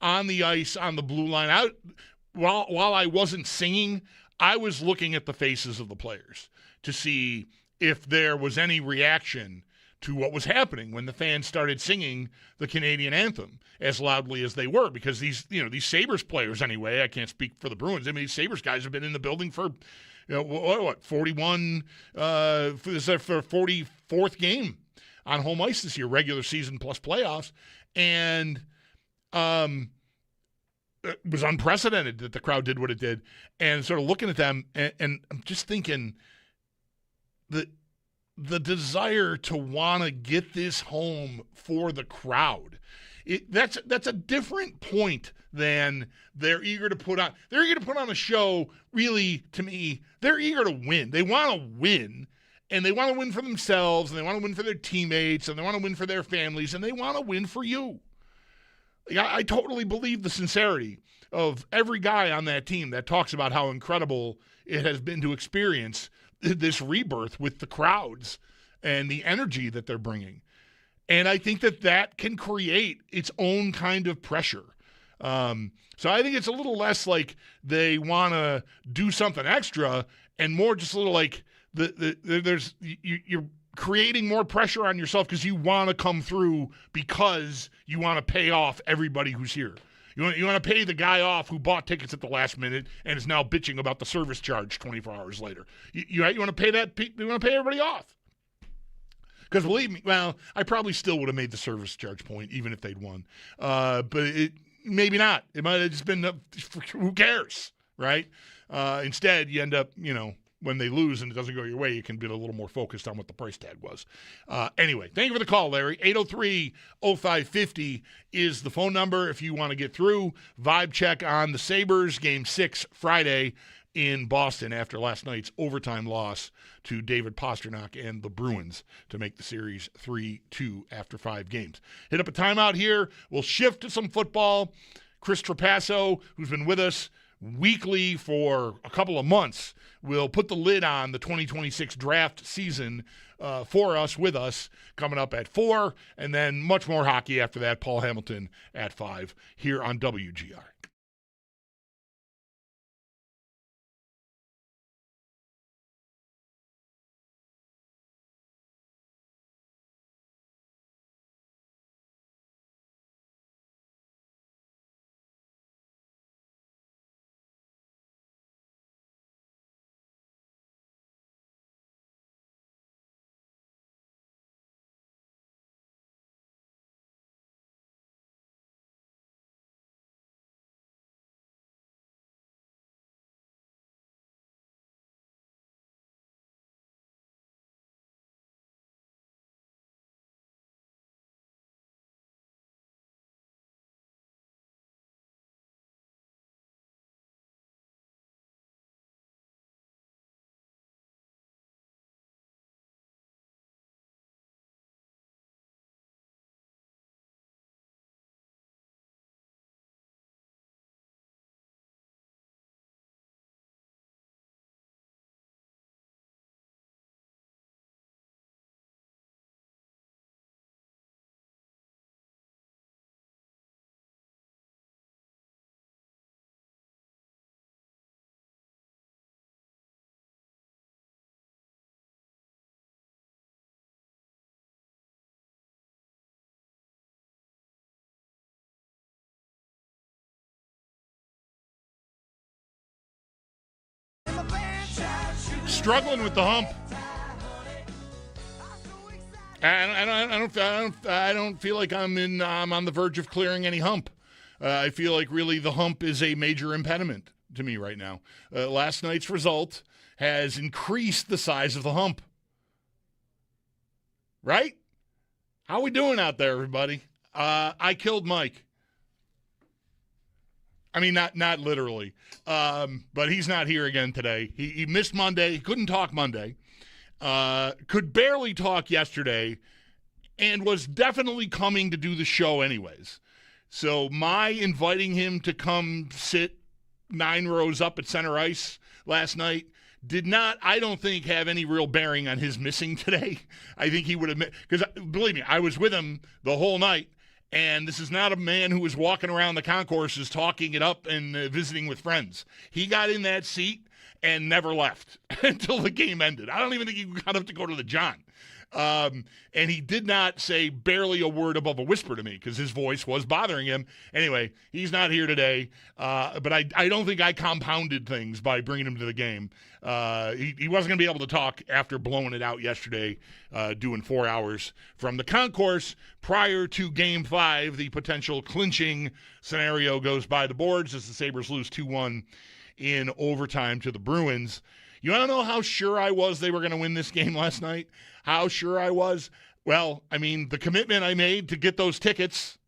on the ice on the blue line. While I wasn't singing, I was looking at the faces of the players to see if there was any reaction to what was happening when the fans started singing the Canadian anthem as loudly as they were, because these Sabres players, anyway, I can't speak for the Bruins. I mean, these Sabres guys have been in the building for 41, this is their 44th game on home ice this year, regular season plus playoffs. And it was unprecedented that the crowd did what it did. And sort of looking at them, and I'm just thinking the desire to want to get this home for the crowd, that's a different point than they're eager to put on. They're eager to put on a show. Really, to me, they're eager to win. They want to win, and they want to win for themselves, and they want to win for their teammates, and they want to win for their families, and they want to win for you. I totally believe the sincerity of every guy on that team that talks about how incredible it has been to experience this rebirth with the crowds and the energy that they're bringing. And I think that can create its own kind of pressure. So I think it's a little less like they want to do something extra and more just a little like you're creating more pressure on yourself because you want to come through, because you want to pay off everybody who's here. You want to pay the guy off who bought tickets at the last minute and is now bitching about the service charge 24 hours later. You want to pay that? You want to pay everybody off? Because believe me, well, I probably still would have made the service charge point even if they'd won. But maybe not. It might have just been, who cares, right? Instead, you end up, when they lose and it doesn't go your way, you can be a little more focused on what the price tag was. Anyway, thank you for the call, Larry. 803-0550 is the phone number if you want to get through. Vibe check on the Sabres, Game 6 Friday in Boston after last night's overtime loss to David Pastrnak and the Bruins to make the series 3-2 after 5 games. Hit up a timeout here. We'll shift to some football. Chris Trapaso, who's been with us weekly for a couple of months, will put the lid on the 2026 draft season for us, with us, coming up at 4, and then much more hockey after that. Paul Hamilton at 5 here on WGR. Struggling with the hump. I don't feel like I'm on the verge of clearing any hump. I feel like really the hump is a major impediment to me right now. Last night's result has increased the size of the hump. Right? How we doing out there, everybody? I killed Mike. I mean, not literally, but he's not here again today. He missed Monday. He couldn't talk Monday. Could barely talk yesterday, and was definitely coming to do the show anyways. So my inviting him to come sit 9 rows up at center ice last night did not, I don't think, have any real bearing on his missing today. I think he would admit, because believe me, I was with him the whole night. And this is not a man who was walking around the concourses talking it up and visiting with friends. He got in that seat and never left until the game ended. I don't even think he got up to go to the John. And he did not say barely a word above a whisper to me because his voice was bothering him. Anyway, he's not here today. But I don't think I compounded things by bringing him to the game. He wasn't going to be able to talk after blowing it out yesterday, doing 4 hours from the concourse prior to Game 5. The potential clinching scenario goes by the boards as the Sabres lose 2-1 in overtime to the Bruins. You want to know how sure I was they were going to win this game last night? How sure I was? Well, I mean, the commitment I made to get those tickets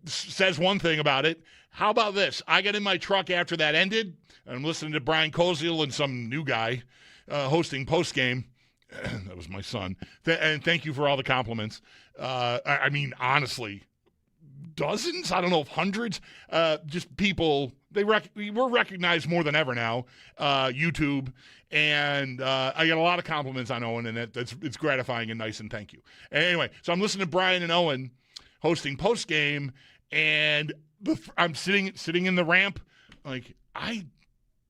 says one thing about it. How about this? I got in my truck after that ended. I'm listening to Brian Koziel and some new guy hosting postgame. That was my son. And thank you for all the compliments. I mean, honestly, dozens? I don't know if hundreds. Just people. We're recognized more than ever now. YouTube. And I got a lot of compliments on Owen, and it's gratifying and nice, and thank you. Anyway, so I'm listening to Brian and Owen hosting postgame, and I'm sitting in the ramp. Like, I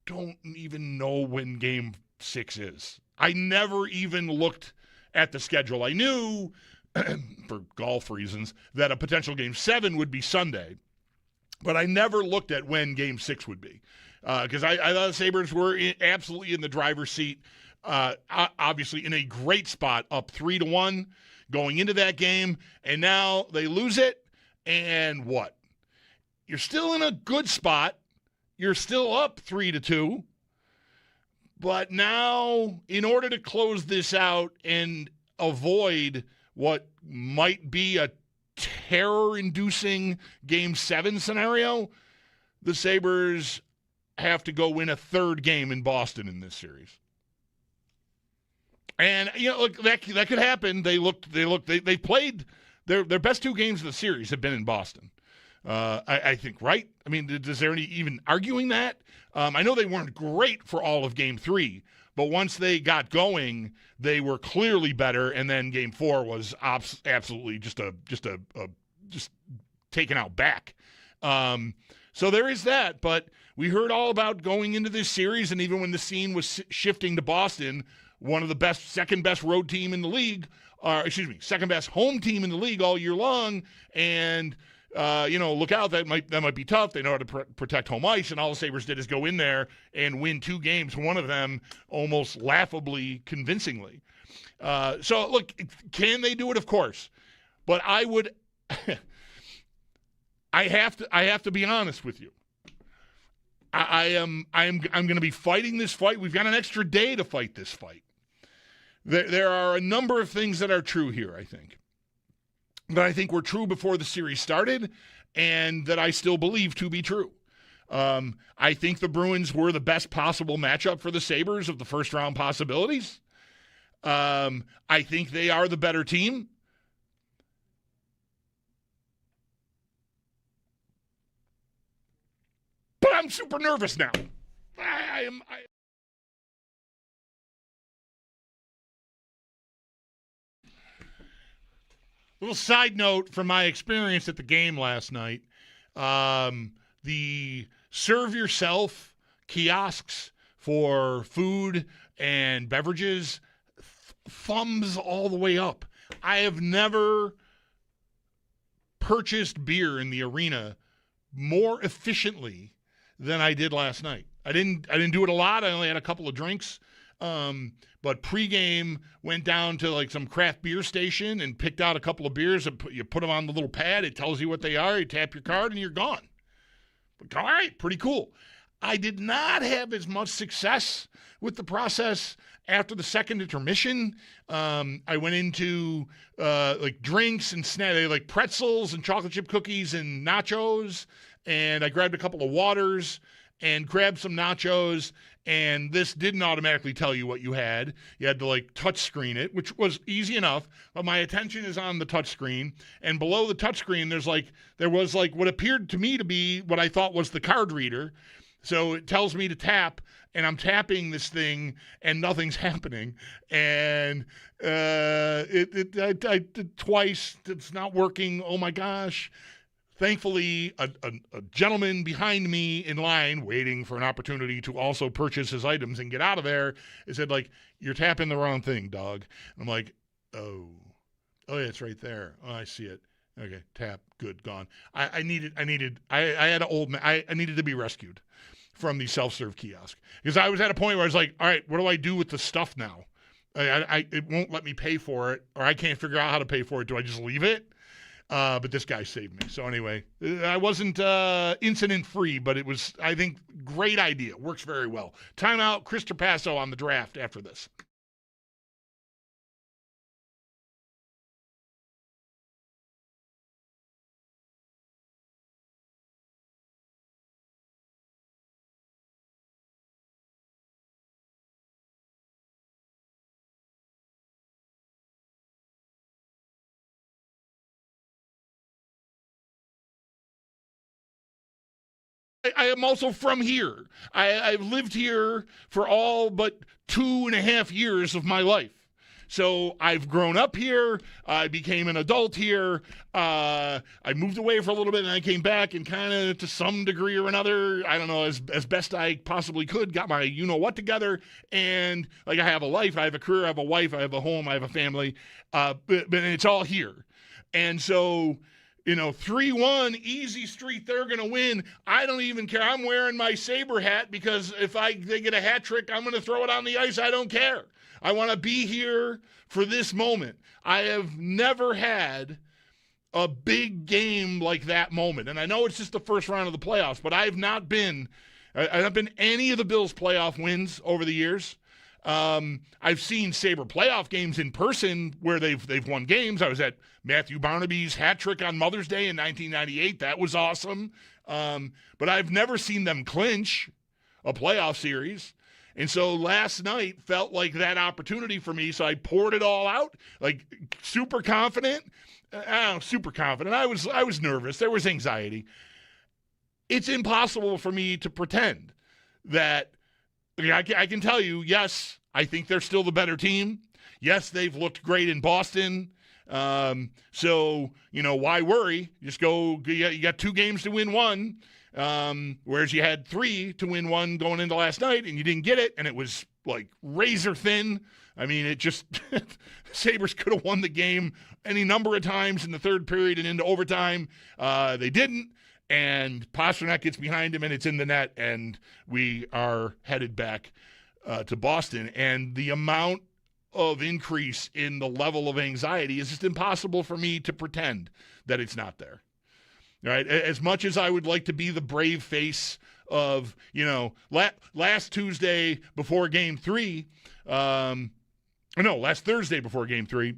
don't even know when Game 6 is. I never even looked at the schedule. I knew, for golf reasons, that a potential Game 7 would be Sunday, but I never looked at when Game 6 would be. Because I thought the Sabres were absolutely in the driver's seat, obviously in a great spot, up 3-1 going into that game, and now they lose it, and what? you're still in a good spot. You're still up 3-2. But now, in order to close this out and avoid what might be a terror-inducing Game 7 scenario, the Sabres have to go win a third game in Boston in this series. And, look, that could happen. They played their best two games of the series have been in Boston. I think, right? I mean, is there any even arguing that? I know they weren't great for all of Game 3, but once they got going, they were clearly better. And then Game 4 was absolutely just taken out back. So there is that. But we heard all about going into this series, and even when the scene was shifting to Boston, one of the second best road team in the league, second best home team in the league all year long, and look out, that might be tough. They know how to protect home ice, and all the Sabres did is go in there and win 2 games, one of them almost laughably convincingly. So, look, can they do it? Of course. But I would I have to be honest with you. I'm going to be fighting this fight. We've got an extra day to fight this fight. There are a number of things that are true here, I think. That I think were true before the series started, and that I still believe to be true. I think the Bruins were the best possible matchup for the Sabres of the first-round possibilities. I think they are the better team. But I'm super nervous now. I am... Little side note from my experience at the game last night. The serve yourself kiosks for food and beverages, thumbs all the way up. I have never purchased beer in the arena more efficiently than I did last night. I didn't do it a lot. I only had a couple of drinks. But pregame went down to like some craft beer station and picked out a couple of beers and you put them on the little pad. It tells you what they are. You tap your card and you're gone. All right, pretty cool. I did not have as much success with the process after the second intermission. I went into like drinks and snacks, like pretzels and chocolate chip cookies and nachos, and I grabbed a couple of waters and grabbed some nachos, and this didn't automatically tell you what you had. You had to like touch screen it, which was easy enough, but my attention is on the touch screen, and below the touch screen there was what appeared to me to be what I thought was the card reader. So it tells me to tap, and I'm tapping this thing, and nothing's happening. And I did twice. It's not working. Oh my gosh. Thankfully, a gentleman behind me in line, waiting for an opportunity to also purchase his items and get out of there, said, you're tapping the wrong thing, dog. And I'm like, oh yeah, it's right there. Oh, I see it. Okay, tap, good, gone. I needed to be rescued from the self-serve kiosk, because I was at a point where I was like, all right, what do I do with the stuff now? It won't let me pay for it, or I can't figure out how to pay for it. Do I just leave it? But this guy saved me. So anyway, I wasn't incident-free, but it was, I think, great idea. Works very well. Timeout, Chris Trapaso on the draft after this. I am also from here. I've lived here for all but 2.5 years of my life. So I've grown up here. I became an adult here. I moved away for a little bit, and I came back and kind of, to some degree or another, I don't know, as best I possibly could, got my you-know-what together. And, I have a life. I have a career. I have a wife. I have a home. I have a family. But it's all here. And so... 3-1, easy street, they're going to win. I don't even care. I'm wearing my Sabre hat because if they get a hat trick, I'm going to throw it on the ice. I don't care. I want to be here for this moment. I have never had a big game like that moment. And I know it's just the first round of the playoffs, but I've not been any of the Bills' playoff wins over the years. I've seen Sabre playoff games in person where they've won games. I was at Matthew Barnaby's hat trick on Mother's Day in 1998. That was awesome. But I've never seen them clinch a playoff series. And so last night felt like that opportunity for me. So I poured it all out, like super confident. Super confident. I was nervous. There was anxiety. It's impossible for me to pretend that I can tell you, yes, I think they're still the better team. Yes, they've looked great in Boston. So, why worry? Just go. You got 2 games to win one, whereas you had 3 to win one going into last night, and you didn't get it, and it was like razor thin. I mean, it just Sabres could have won the game any number of times in the third period and into overtime. They didn't. And Pasternak gets behind him, and it's in the net, and we are headed back to Boston. And the amount of increase in the level of anxiety is just impossible for me to pretend that it's not there. All right? As much as I would like to be the brave face of, last Tuesday before Game 3, last Thursday before Game 3,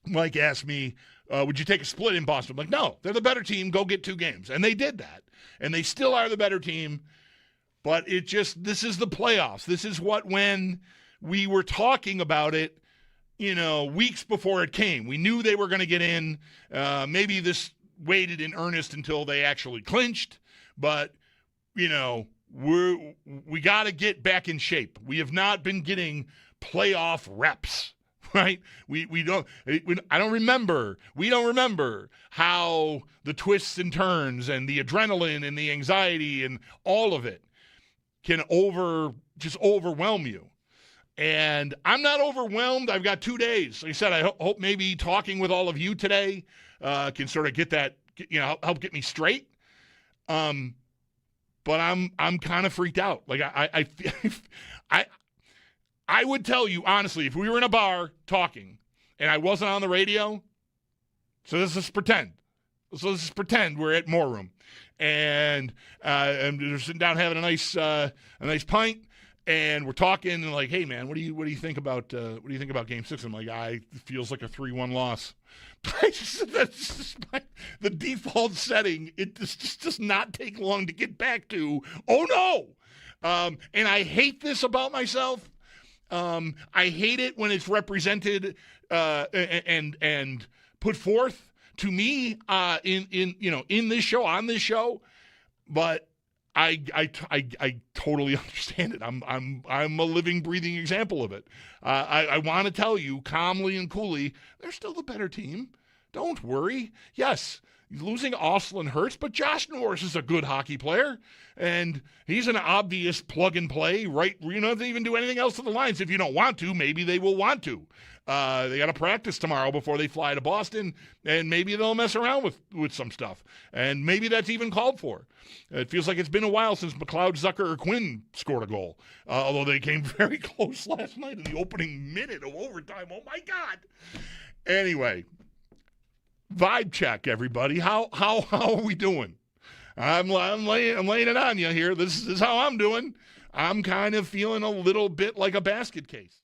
Mike asked me, would you take a split in Boston? I'm like, no, they're the better team. Go get 2 games. And they did that. And they still are the better team. But this is the playoffs. This is when we were talking about it, weeks before it came. We knew they were going to get in. Maybe this waited in earnest until they actually clinched. But, we got to get back in shape. We have not been getting playoff reps. Right? We don't remember how the twists and turns and the adrenaline and the anxiety and all of it can just overwhelm you. And I'm not overwhelmed. I've got 2 days. Like I said, I hope maybe talking with all of you today can sort of get that, help get me straight. But I'm kind of freaked out. Like I would tell you, honestly, if we were in a bar talking and I wasn't on the radio, so let's just pretend. So let's just pretend we're at More Room and we're sitting down having a nice pint, and we're talking and like, hey man, what do you think about Game 6? I'm like, it feels like a 3-1 loss. That's just the default setting. It just does not take long to get back to. Oh no, and I hate this about myself. I hate it when it's represented and put forth to me in this show, on this show, but I totally understand it. I'm a living, breathing example of it. I want to tell you calmly and coolly, they're still the better team. Don't worry. Yes, losing Oslin hurts, but Josh Norris is a good hockey player, and he's an obvious plug-and-play, right? You don't have to even do anything else to the lines. If you don't want to, maybe they will want to. They got to practice tomorrow before they fly to Boston, and maybe they'll mess around with some stuff, and maybe that's even called for. It feels like it's been a while since McLeod, Zucker, or Quinn scored a goal, although they came very close last night in the opening minute of overtime. Oh, my God. Anyway, vibe check, everybody. How are we doing? I'm laying it on you here. This is how I'm doing. I'm kind of feeling a little bit like a basket case.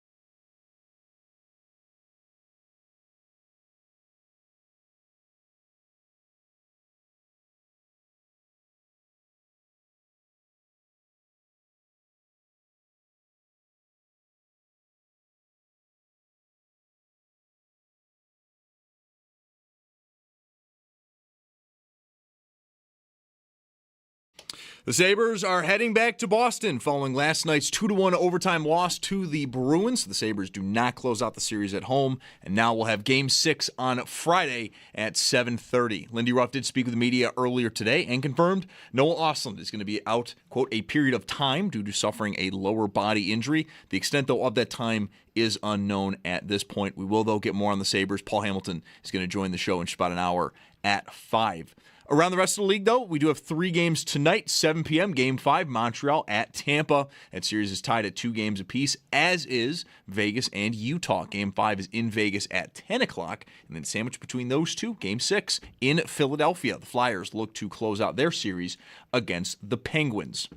The Sabres are heading back to Boston following last night's 2-1 overtime loss to the Bruins. The Sabres do not close out the series at home, and now we'll have Game 6 on Friday at 7:30. Lindy Ruff did speak with the media earlier today and confirmed Noah Oslin is going to be out, quote, a period of time due to suffering a lower body injury. The extent, though, of that time is unknown at this point. We will, though, get more on the Sabres. Paul Hamilton is going to join the show in just about an hour at 5. Around the rest of the league, though, we do have 3 games tonight, 7 p.m., Game 5, Montreal at Tampa. That series is tied at 2 games apiece, as is Vegas and Utah. Game 5 is in Vegas at 10 o'clock, and then sandwiched between those two, Game 6 in Philadelphia. The Flyers look to close out their series against the Penguins.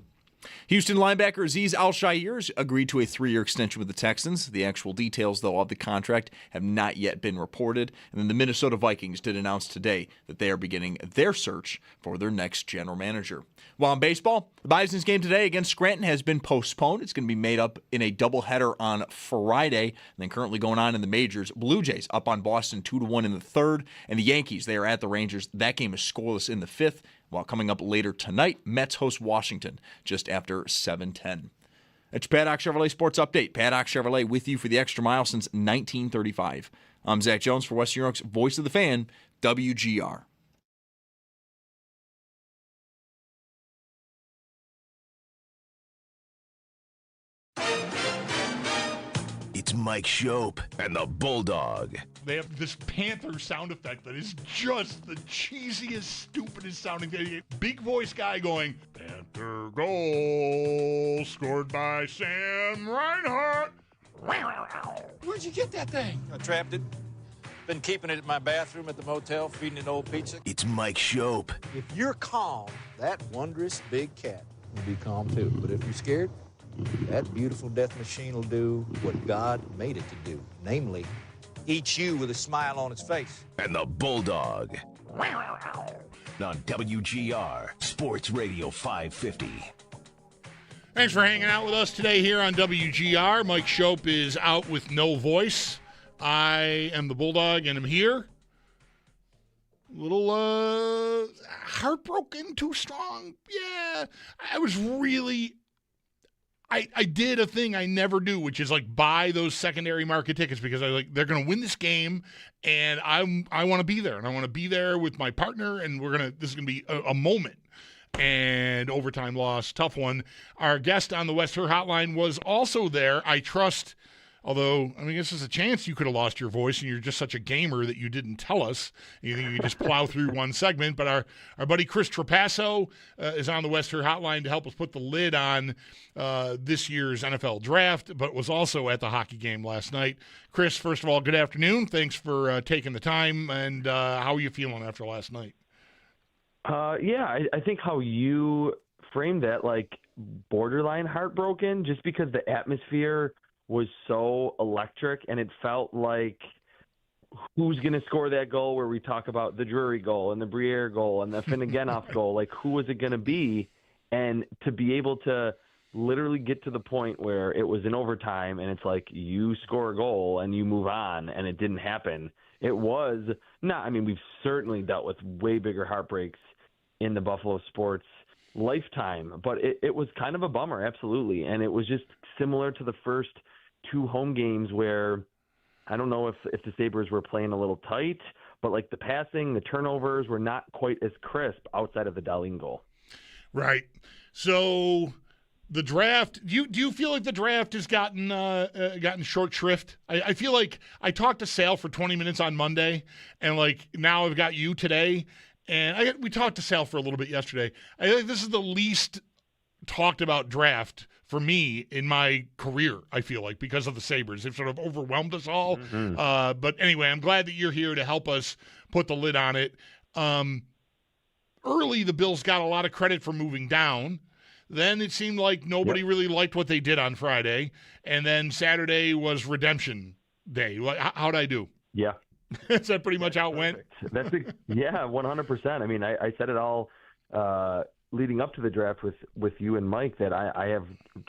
Houston linebacker Azeez Al-Shaair agreed to a 3-year extension with the Texans. The actual details, though, of the contract have not yet been reported. And then the Minnesota Vikings did announce today that they are beginning their search for their next general manager. While in baseball, the Bison's game today against Scranton has been postponed. It's going to be made up in a doubleheader on Friday. And then currently going on in the majors, Blue Jays up on Boston 2-1 in the 3rd. And the Yankees, they are at the Rangers. That game is scoreless in the 5th. While coming up later tonight, Mets host Washington just after 7:10. That's your Paddock Chevrolet Sports Update. Paddock Chevrolet with you for the extra mile since 1935. I'm Zach Jones for Western New York's Voice of the Fan, WGR. It's Mike Schopp and the Bulldog. They have this Panther sound effect that is just the cheesiest, stupidest sounding thing. Big voice guy going, Panther goal scored by Sam Reinhart. Where'd you get that thing? I trapped it. Been keeping it in my bathroom at the motel, feeding it old pizza. It's Mike Schopp. If you're calm, that wondrous big cat will be calm too. But if you're scared, that beautiful death machine will do what God made it to do. Namely, eat you with a smile on its face. And the Bulldog. On WGR, Sports Radio 550. Thanks for hanging out with us today here on WGR. Mike Schopp is out with no voice. I am the Bulldog, and I'm here. A little heartbroken, too strong. Yeah, I was really... I did a thing I never do, which is like buy those secondary market tickets because they're going to win this game, and I want to be there, and I want to be there with my partner, and this is going to be a moment. And overtime loss, tough one. Our guest on the West Her Hotline was also there. I trust, although I mean, this is a chance you could have lost your voice, and you're just such a gamer that you didn't tell us. You think you could just plow through one segment. But our buddy Chris Trapaso is on the West Her Hotline to help us put the lid on this year's NFL draft, but was also at the hockey game last night. Chris, first of all, good afternoon. Thanks for taking the time. And how are you feeling after last night? I think how you framed that, like borderline heartbroken, just because the atmosphere was so electric, and it felt like who's going to score that goal where we talk about the Drury goal and the Briere goal and the Finneganoff goal, like who was it going to be? And to be able to literally get to the point where it was in overtime and it's like you score a goal and you move on, and it didn't happen. It was not, I mean, we've certainly dealt with way bigger heartbreaks in the Buffalo sports lifetime, but it was kind of a bummer, absolutely. And it was just similar to the first 2 home games where I don't know if the Sabres were playing a little tight, but like the passing, the turnovers were not quite as crisp outside of the Dahlin goal. Right. So the draft, do you feel like the draft has gotten short shrift? I feel like I talked to Sal for 20 minutes on Monday, and like now I've got you today, and we talked to Sal for a little bit yesterday. I think this is the least talked about draft for me in my career, I feel like, because of the Sabres. They've sort of overwhelmed us all. Mm-hmm. But anyway, I'm glad that you're here to help us put the lid on it. Early, the Bills got a lot of credit for moving down. Then it seemed like nobody really liked what they did on Friday. And then Saturday was redemption day. How'd I do? Yeah. Is that pretty much how it went? That's 100%. I mean, I said it all leading up to the draft with you and Mike that I have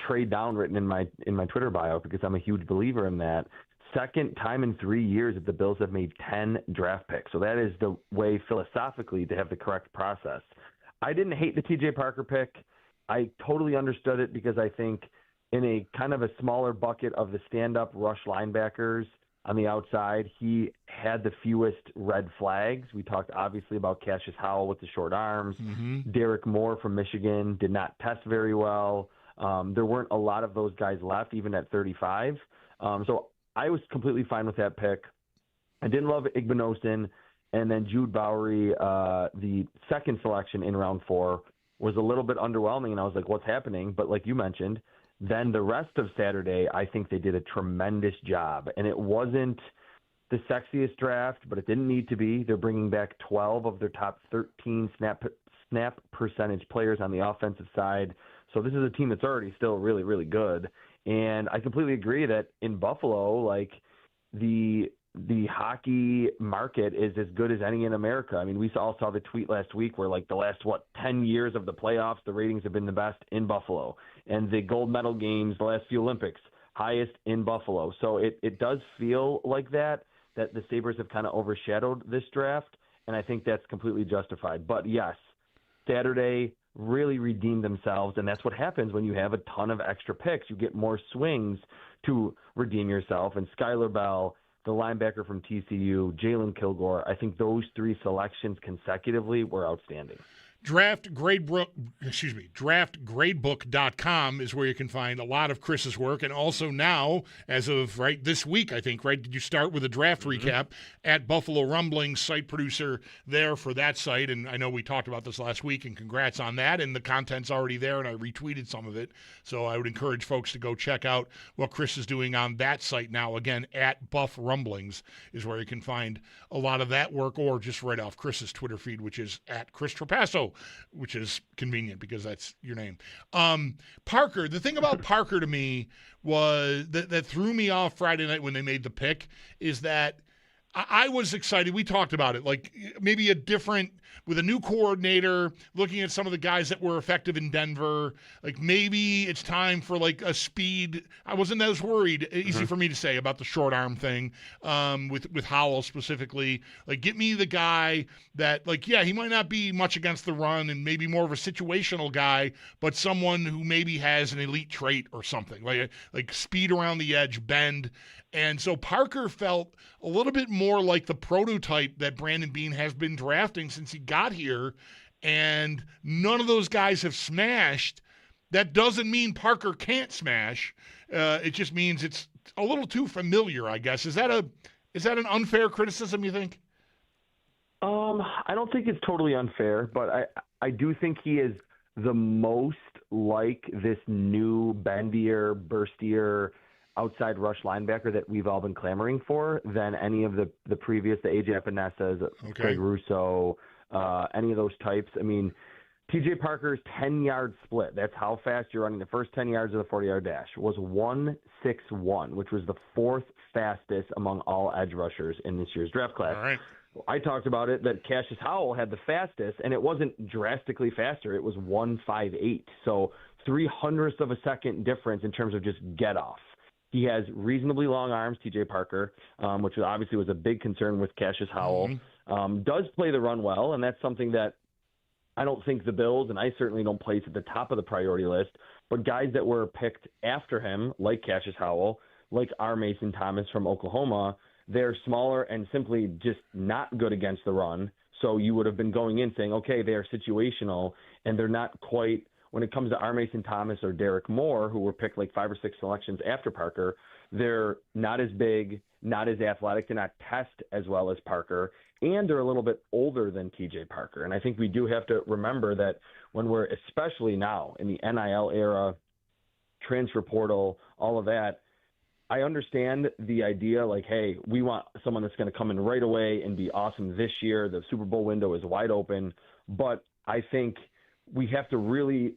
trade down written in my Twitter bio because I'm a huge believer in that. Second time in 3 years that the Bills have made 10 draft picks. So that is the way philosophically to have the correct process. I didn't hate the TJ Parker pick. I totally understood it because I think in a kind of a smaller bucket of the stand-up rush linebackers on the outside, he had the fewest red flags. We talked obviously about Cassius Howell with the short arms. Mm-hmm. Derek Moore from Michigan did not test very well. There weren't a lot of those guys left, even at 35. So I was completely fine with that pick. I didn't love Igbinosin. And then Jude Bowery, the second selection in round 4, was a little bit underwhelming, and I was like, what's happening? But like you mentioned, then the rest of Saturday, I think they did a tremendous job. And it wasn't the sexiest draft, but it didn't need to be. They're bringing back 12 of their top 13 snap percentage players on the offensive side. So this is a team that's already still really, really good. And I completely agree that in Buffalo, like the hockey market is as good as any in America. I mean, we all saw the tweet last week where like the last, 10 years of the playoffs, the ratings have been the best in Buffalo. And the gold medal games, the last few Olympics, highest in Buffalo. So it does feel like that the Sabres have kind of overshadowed this draft. And I think that's completely justified. But yes, Saturday really redeemed themselves, and that's what happens when you have a ton of extra picks. You get more swings to redeem yourself, and Skylar Bell, the linebacker from TCU, Jalen Kilgore, I think those 3 selections consecutively were outstanding. Draftgradebook.com is where you can find a lot of Chris's work. And also now, as of this week, I think, did you start with a draft recap at Buffalo Rumblings, site producer there for that site. And I know we talked about this last week, and congrats on that. And the content's already there, and I retweeted some of it. So I would encourage folks to go check out what Chris is doing on that site now. Again, at Buff Rumblings is where you can find a lot of that work, or just right off Chris's Twitter feed, which is at Chris Trapaso, which is convenient because that's your name. Parker, the thing about Parker to me was that threw me off Friday night when they made the pick is that I was excited. We talked about it, like maybe a different, with a new coordinator, looking at some of the guys that were effective in Denver, like maybe it's time for like a speed. I wasn't as worried, easy for me to say, about the short arm thing with Howell specifically. Like, get me the guy that, like, yeah, he might not be much against the run and maybe more of a situational guy, but someone who maybe has an elite trait or something, like speed around the edge, bend. And so Parker felt a little bit more like the prototype that Brandon Beane has been drafting since he got here, and none of those guys have smashed. That doesn't mean Parker can't smash. It just means it's a little too familiar, I guess. Is that an unfair criticism, you think? I don't think it's totally unfair, but I do think he is the most like this new bendier, burstier, outside rush linebacker that we've all been clamoring for than any of the previous, the AJ Epinezas, Craig Russo, any of those types. I mean, TJ Parker's 10-yard split, that's how fast you're running the first 10 yards of the 40-yard dash, was 1.61, which was the 4th fastest among all edge rushers in this year's draft class. All right. I talked about it that Cassius Howell had the fastest, and it wasn't drastically faster. It was 1.58, so 0.03 of a second difference in terms of just get off. He has reasonably long arms, TJ Parker, which obviously was a big concern with Cassius Howell. Does play the run well, and that's something that I don't think the Bills, and I certainly don't place at the top of the priority list, but guys that were picked after him, like Cassius Howell, like R. Mason Thomas from Oklahoma, they're smaller and simply just not good against the run. So you would have been going in saying, okay, they are situational, and they're not quite. When it comes to R. Mason Thomas or Derek Moore, who were picked like 5 or 6 selections after Parker, they're not as big, not as athletic, to not test as well as Parker, and they're a little bit older than TJ Parker. And I think we do have to remember that when we're, especially now in the NIL era, transfer portal, all of that, I understand the idea, like, hey, we want someone that's going to come in right away and be awesome this year. The Super Bowl window is wide open. But I think we have to really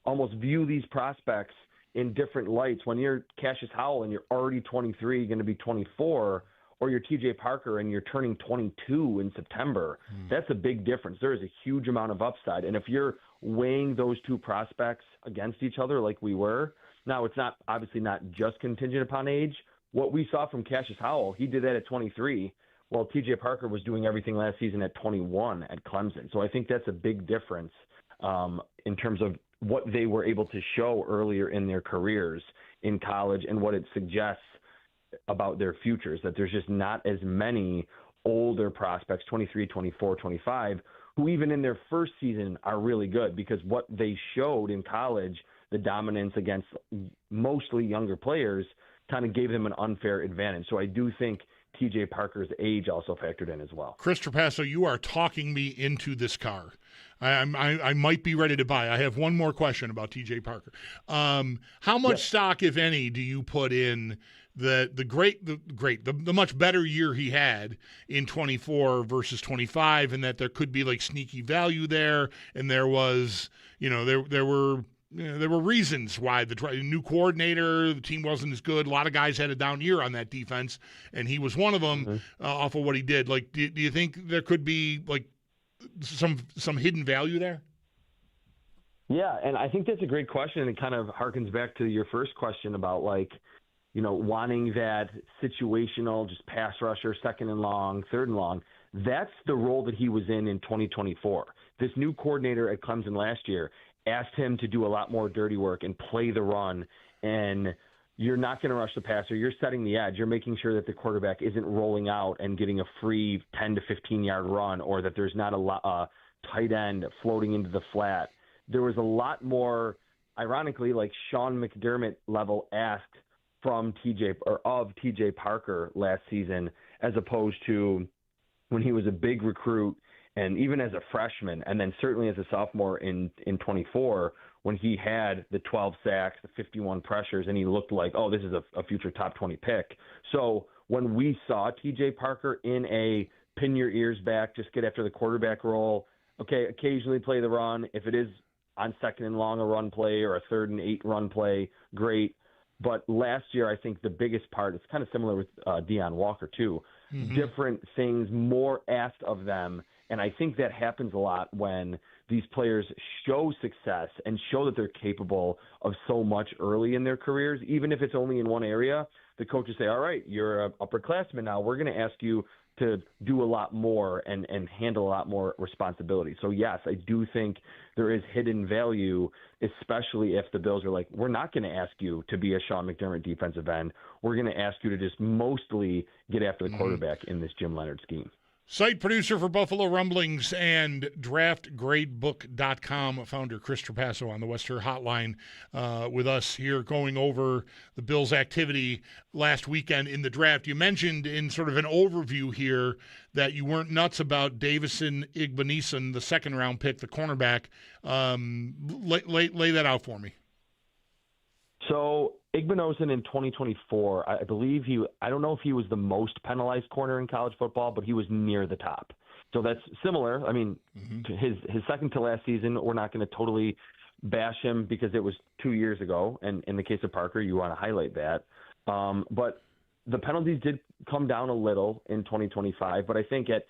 almost view these prospects in different lights. When you're Cassius Howell and you're already 23, going to be 24, or you're TJ Parker and you're turning 22 in September, that's a big difference. There is a huge amount of upside. And if you're weighing those two prospects against each other like we were, now it's not obviously not just contingent upon age. What we saw from Cassius Howell, he did that at 23, while TJ Parker was doing everything last season at 21 at Clemson. So I think that's a big difference in terms of what they were able to show earlier in their careers in college and what it suggests about their futures, that there's just not as many older prospects, 23, 24, 25, who even in their first season are really good, because what they showed in college, the dominance against mostly younger players, kind of gave them an unfair advantage. So I do think T.J. Parker's age also factored in as well. Chris Trapaso, you are talking me into this car. I might be ready to buy. I have one more question about T.J. Parker. How much stock, if any, do you put in the much better year he had in 24 versus 25, and that there could be like sneaky value there, and there was, there were reasons why the new coordinator, the team wasn't as good. A lot of guys had a down year on that defense, and he was one of them off of what he did. Like, do you think there could be like some hidden value there? Yeah, and I think that's a great question, and it kind of harkens back to your first question about wanting that situational, just pass rusher, second and long, third and long. That's the role that he was in 2024. This new coordinator at Clemson last year asked him to do a lot more dirty work and play the run, and you're not going to rush the passer. You're setting the edge. You're making sure that the quarterback isn't rolling out and getting a free 10 to 15-yard run, or that there's not a tight end floating into the flat. There was a lot more, ironically, like Sean McDermott level asked from TJ Parker last season, as opposed to when he was a big recruit and even as a freshman, and then certainly as a sophomore in 24, when he had the 12 sacks, the 51 pressures, and he looked like, oh, this is a future top 20 pick. So when we saw TJ Parker in a pin your ears back, just get after the quarterback role, okay, occasionally play the run. If it is on second and long a run play or a 3rd and 8 run play, great. But last year, I think the biggest part, it's kind of similar with Deion Walker too, different things, more asked of them. And I think that happens a lot when these players show success and show that they're capable of so much early in their careers, even if it's only in one area. The coaches say, all right, you're an upperclassman now. We're going to ask you to do a lot more and handle a lot more responsibility. So, yes, I do think there is hidden value, especially if the Bills are like, we're not going to ask you to be a Sean McDermott defensive end. We're going to ask you to just mostly get after the quarterback in this Jim Leonhard scheme. Site producer for Buffalo Rumblings and DraftGradebook.com founder Chris Trapaso on the Western Hotline with us here, going over the Bills' activity last weekend in the draft. You mentioned in sort of an overview here that you weren't nuts about Davison Igbenogson, the second-round pick, the cornerback. Lay that out for me. So Igbenogson in 2024, I believe I don't know if he was the most penalized corner in college football, but he was near the top. So that's similar. I mean, to his second to last season, we're not going to totally bash him because it was 2 years ago. And in the case of Parker, you want to highlight that. But the penalties did come down a little in 2025. But I think at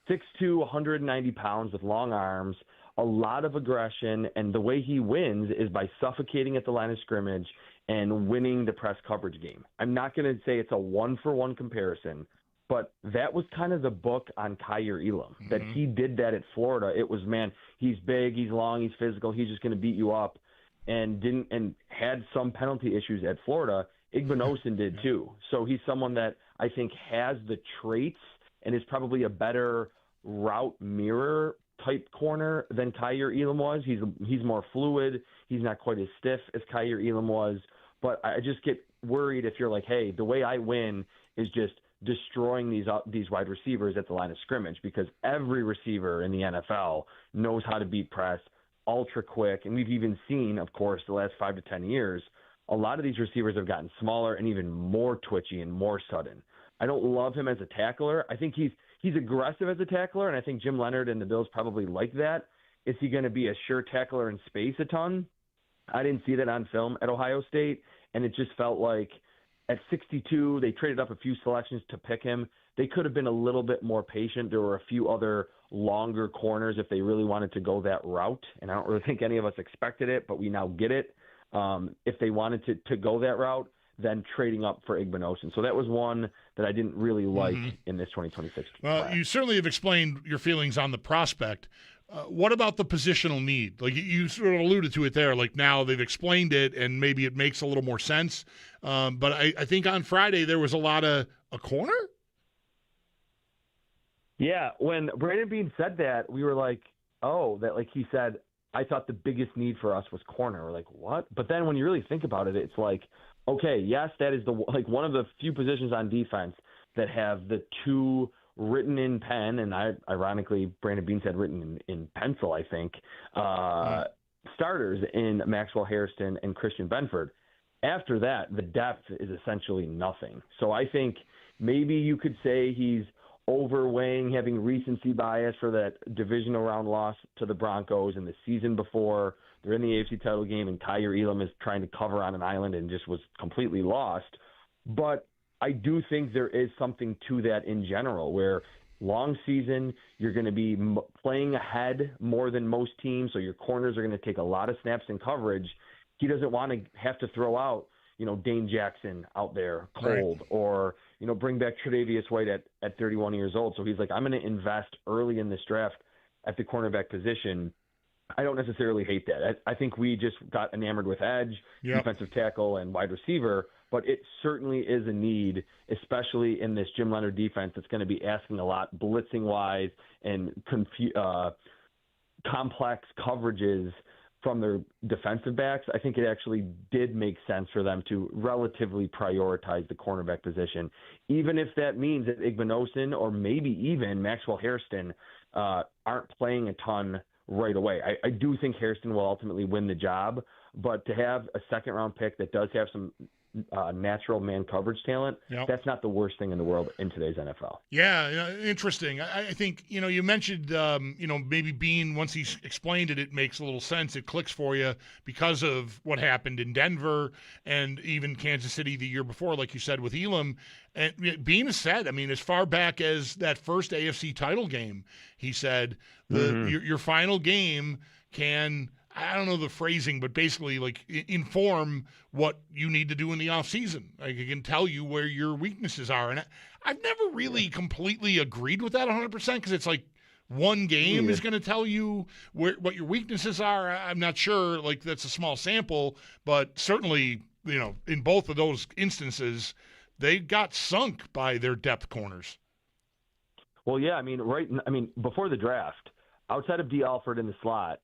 6'2", 190 pounds with long arms, a lot of aggression, and the way he wins is by suffocating at the line of scrimmage and winning the press coverage game. I'm not going to say it's a one-for-one comparison, but that was kind of the book on Kaiir Elam, that he did that at Florida. It was, man, he's big, he's long, he's physical, he's just going to beat you up, and had some penalty issues at Florida. Igbenogson did too. So he's someone that I think has the traits and is probably a better route mirror type corner than Kaiir Elam was. He's more fluid. He's not quite as stiff as Kaiir Elam was. But I just get worried if you're like, hey, the way I win is just destroying these wide receivers at the line of scrimmage, because every receiver in the NFL knows how to beat press, ultra quick. And we've even seen, of course, the last 5 to 10 years, a lot of these receivers have gotten smaller and even more twitchy and more sudden. I don't love him as a tackler. I think he's aggressive as a tackler, and I think Jim Leonhard and the Bills probably like that. Is he going to be a sure tackler in space a ton? I didn't see that on film at Ohio State, and it just felt like at 62, they traded up a few selections to pick him. They could have been a little bit more patient. There were a few other longer corners if they really wanted to go that route, and I don't really think any of us expected it, but we now get it. If they wanted to go that route, then trading up for Igbenogson. So that was one that I didn't really like in this 2026 Well, class. You certainly have explained your feelings on the prospect. What about the positional need? Like you sort of alluded to it there. Like now they've explained it, and maybe it makes a little more sense. But I think on Friday there was a lot of a corner. Yeah, when Brandon Beane said that, we were like, oh, that like he said, I thought the biggest need for us was corner. We're like, what? But then when you really think about it, it's like, okay, yes, that is one of the few positions on defense that have the two written in pen, and ironically, Brandon Beane said written in pencil, I think, starters in Maxwell Hairston and Christian Benford. After that, the depth is essentially nothing. So I think maybe you could say he's overweighing, having recency bias for that divisional round loss to the Broncos in the season before. They're in the AFC title game, and Kyer Elam is trying to cover on an island and just was completely lost. But I do think there is something to that in general, where long season, you're going to be playing ahead more than most teams, so your corners are going to take a lot of snaps in coverage. He doesn't want to have to throw out, Dane Jackson out there cold, right, or, bring back Tre'Davious White at 31 years old. So he's like, I'm going to invest early in this draft at the cornerback position. I don't necessarily hate that. I think we just got enamored with edge, defensive tackle, and wide receiver, but it certainly is a need, especially in this Jim Leonhard defense that's going to be asking a lot blitzing-wise and complex coverages from their defensive backs. I think it actually did make sense for them to relatively prioritize the cornerback position, even if that means that Igbinosun or maybe even Maxwell Hairston aren't playing a ton right away. I do think Hairston will ultimately win the job, but to have a second-round pick that does have some natural man coverage talent, that's not the worst thing in the world in today's NFL. Yeah, interesting. I think, you mentioned, maybe Beane, once he's explained it, it makes a little sense. It clicks for you because of what happened in Denver and even Kansas City the year before, like you said, with Elam. And Beane has said, as far back as that first AFC title game, he said, your final game can, I don't know the phrasing, but basically inform what you need to do in the offseason. Like, it can tell you where your weaknesses are. And I've never really completely agreed with that 100% because it's like one game is going to tell you what your weaknesses are. I'm not sure. That's a small sample, but certainly, in both of those instances, they got sunk by their depth corners. Well, yeah, before the draft, outside of D. Alford in the slot,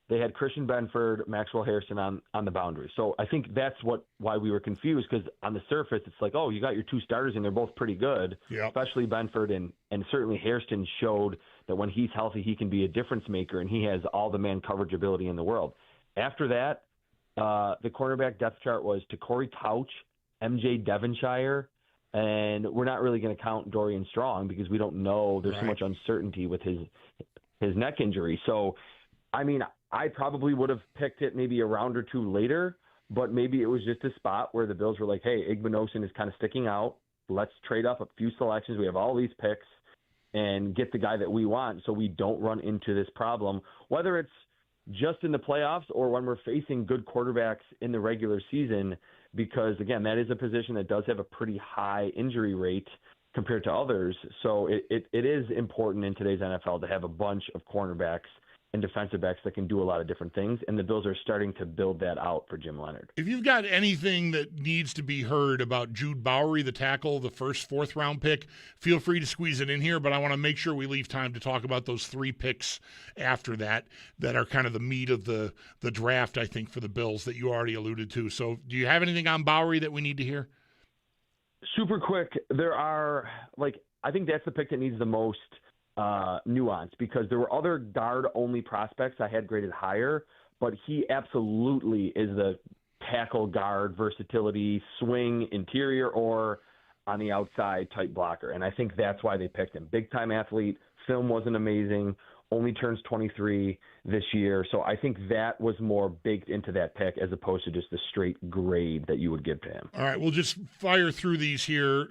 they had Christian Benford, Maxwell Hairston on the boundary. So I think that's why we were confused, because on the surface, it's like, oh, you got your two starters, and they're both pretty good, especially Benford. And certainly Hairston showed that when he's healthy, he can be a difference maker, and he has all the man coverage ability in the world. After that, the cornerback depth chart was Torrey Couch, MJ Devonshire, and we're not really going to count Dorian Strong because we don't know. There's so much uncertainty with his neck injury. So, I probably would have picked it maybe a round or two later, but maybe it was just a spot where the Bills were like, hey, Igbinosun is kind of sticking out. Let's trade up a few selections. We have all these picks and get the guy that we want so we don't run into this problem, whether it's just in the playoffs or when we're facing good quarterbacks in the regular season, because, again, that is a position that does have a pretty high injury rate compared to others. So it is important in today's NFL to have a bunch of cornerbacks and defensive backs that can do a lot of different things, and the Bills are starting to build that out for Jim Leonhard. If you've got anything that needs to be heard about Jude Bowery, the tackle, the first fourth-round pick, feel free to squeeze it in here, but I want to make sure we leave time to talk about those three picks after that are kind of the meat of the draft, I think, for the Bills that you already alluded to. So do you have anything on Bowery that we need to hear? Super quick, there are, I think that's the pick that needs the most nuance, because there were other guard-only prospects I had graded higher, but he absolutely is the tackle guard versatility, swing interior or on the outside type blocker, and I think that's why they picked him. Big-time athlete, film wasn't amazing, only turns 23 this year, so I think that was more baked into that pick as opposed to just the straight grade that you would give to him. All right, we'll just fire through these here.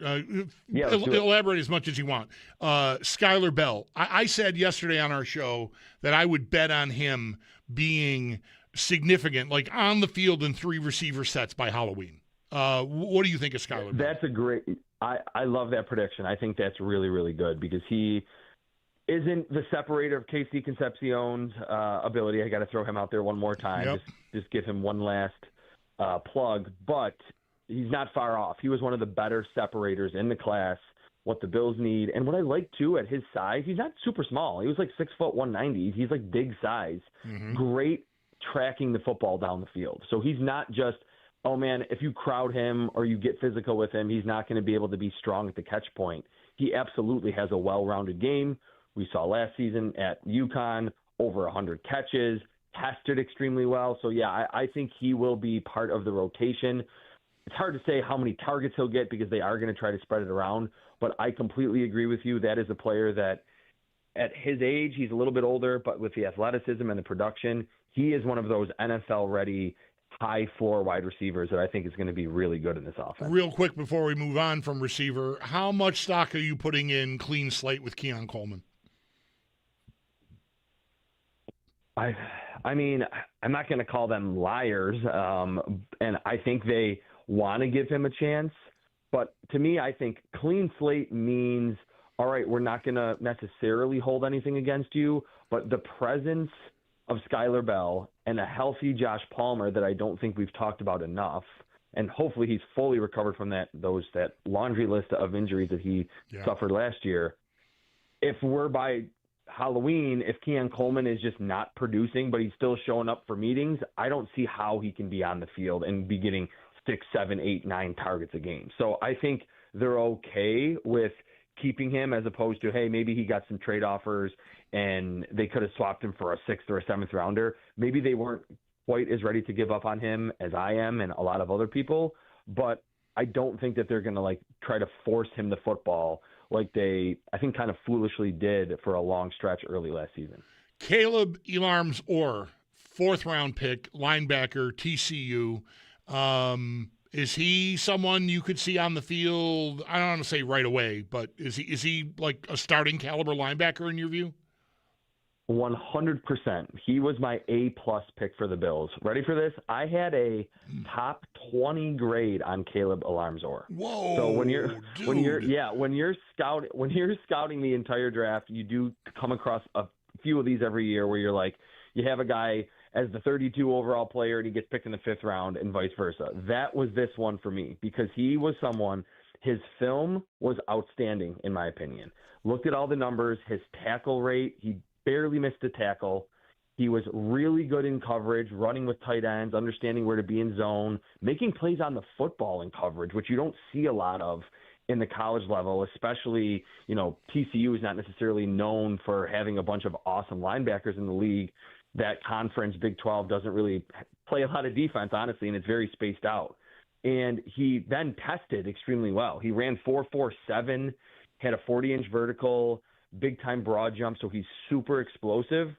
Elaborate as much as you want. Skylar Bell. I said yesterday on our show that I would bet on him being significant, like on the field in 3 receiver sets by Halloween. What do you think of Skylar Bell? That's a great – I love that prediction. I think that's really, really good because he – isn't the separator of Casey Concepcion's ability. I got to throw him out there one more time. Just give him one last plug. But he's not far off. He was one of the better separators in the class, what the Bills need. And what I like, too, at his size, he's not super small. He was like 6 foot 190. He's big size. Great tracking the football down the field. So he's not just oh, man, if you crowd him or you get physical with him, he's not going to be able to be strong at the catch point. He absolutely has a well-rounded game. We saw last season at UConn, over 100 catches, tested extremely well. So, yeah, I think he will be part of the rotation. It's hard to say how many targets he'll get because they are going to try to spread it around. But I completely agree with you. That is a player that at his age, he's a little bit older, but with the athleticism and the production, he is one of those NFL-ready, high-floor wide receivers that I think is going to be really good in this offense. Real quick before we move on from receiver, how much stock are you putting in clean slate with Keon Coleman? I mean, I'm not going to call them liars, and I think they want to give him a chance. But to me, I think clean slate means, all right, we're not going to necessarily hold anything against you, but the presence of Skylar Bell and a healthy Josh Palmer that I don't think we've talked about enough, and hopefully he's fully recovered from that laundry list of injuries that he suffered last year. If we're by Halloween, if Keon Coleman is just not producing, but he's still showing up for meetings, I don't see how he can be on the field and be getting 6, 7, 8, 9 targets a game. So I think they're okay with keeping him as opposed to, hey, maybe he got some trade offers and they could have swapped him for a 6th or a 7th rounder. Maybe they weren't quite as ready to give up on him as I am and a lot of other people, but I don't think that they're going to try to force him the football like they, I think, kind of foolishly did for a long stretch early last season. Caleb Elarms-Orr, 4th-round pick, linebacker, TCU. Is he someone you could see on the field? I don't want to say right away, but is he like a starting caliber linebacker in your view? 100%. He was my A-plus pick for the Bills. Ready for this? I had a top 20 grade on Caleb Elarms-Orr. Whoa! So when you're scouting the entire draft, you do come across a few of these every year where you're like, you have a guy as the 32 overall player and he gets picked in the 5th round and vice versa. That was this one for me because he was someone, his film was outstanding in my opinion. Looked at all the numbers, his tackle rate, he barely missed a tackle. He was really good in coverage, running with tight ends, understanding where to be in zone, making plays on the football in coverage, which you don't see a lot of in the college level, especially, TCU is not necessarily known for having a bunch of awesome linebackers in the league. That conference, Big 12, doesn't really play a lot of defense, honestly, and it's very spaced out. And he then tested extremely well. He ran 4.47, had a 40-inch vertical, big-time broad jump, so he's super explosive.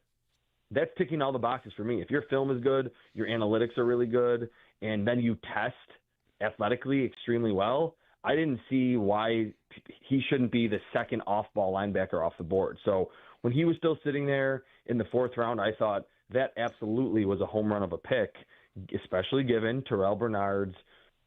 That's ticking all the boxes for me. If your film is good, your analytics are really good, and then you test athletically extremely well, I didn't see why he shouldn't be the second off-ball linebacker off the board. So when he was still sitting there in the 4th round, I thought that absolutely was a home run of a pick, especially given Terrell Bernard's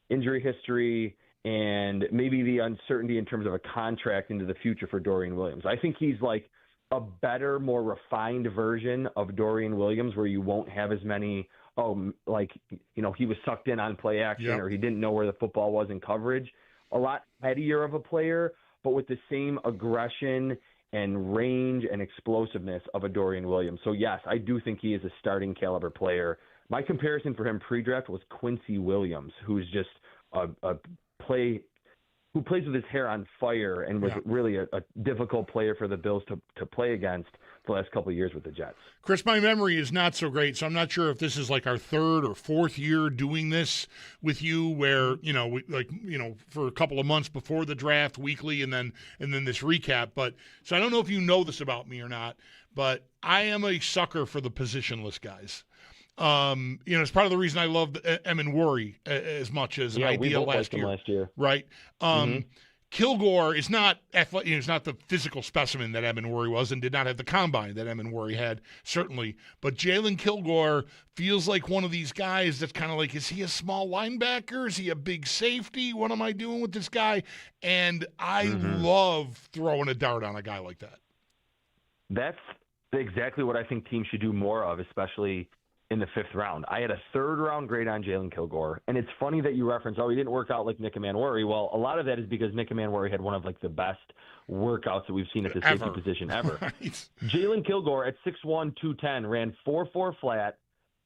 injury history and maybe the uncertainty in terms of a contract into the future for Dorian Williams. I think he's like a better, more refined version of Dorian Williams where you won't have as many, he was sucked in on play action or he didn't know where the football was in coverage. A lot headier of a player, but with the same aggression and range and explosiveness of a Dorian Williams. So, yes, I do think he is a starting caliber player. My comparison for him pre-draft was Quincy Williams, who's just who plays with his hair on fire and was really a difficult player for the Bills to play against the last couple of years with the Jets. Chris, my memory is not so great, so I'm not sure if this is like our 3rd or 4th year doing this with you where, for a couple of months before the draft weekly and then this recap. But so I don't know if you know this about me or not, but I am a sucker for the positionless guys. It's part of the reason I loved Emin Worry as much as an idea last year. Right. Kilgore is not he's not the physical specimen that Emin Worry was and did not have the combine that Emin Worry had, certainly. But Jalen Kilgore feels like one of these guys that's kind of like, is he a small linebacker? Is he a big safety? What am I doing with this guy? And I love throwing a dart on a guy like that. That's exactly what I think teams should do more of, especially in the 5th round. I had a 3rd round grade on Jalen Kilgore. And it's funny that you reference, he didn't work out like Nick Emanwari. Well, a lot of that is because Nick Emanwari had one of the best workouts that we've seen at the safety position ever. Right. Jalen Kilgore at 6'1", 210 ran 4.4 flat,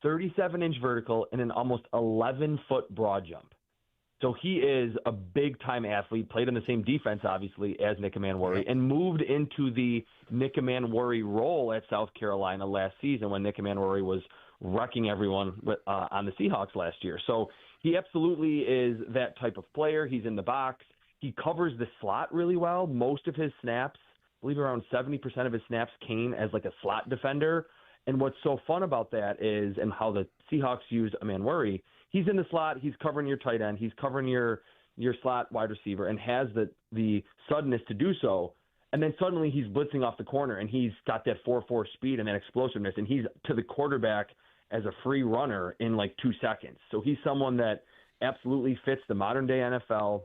37-inch vertical, and an almost 11-foot broad jump. So he is a big-time athlete, played in the same defense, obviously, as Nick Emanwari, and moved into the Nick Emanwari role at South Carolina last season when Nick Emanwari was wrecking everyone on the Seahawks last year. So he absolutely is that type of player. He's in the box. He covers the slot really well. Most of his snaps, I believe around 70% of his snaps came as like a slot defender. And what's so fun about that is, and how the Seahawks use Emanwari, he's in the slot, he's covering your tight end, he's covering your slot wide receiver, and has the suddenness to do so. And then suddenly he's blitzing off the corner, and he's got that 4.4 speed and that explosiveness, and he's to the quarterback as a free runner in like 2 seconds. So he's someone that absolutely fits the modern-day NFL,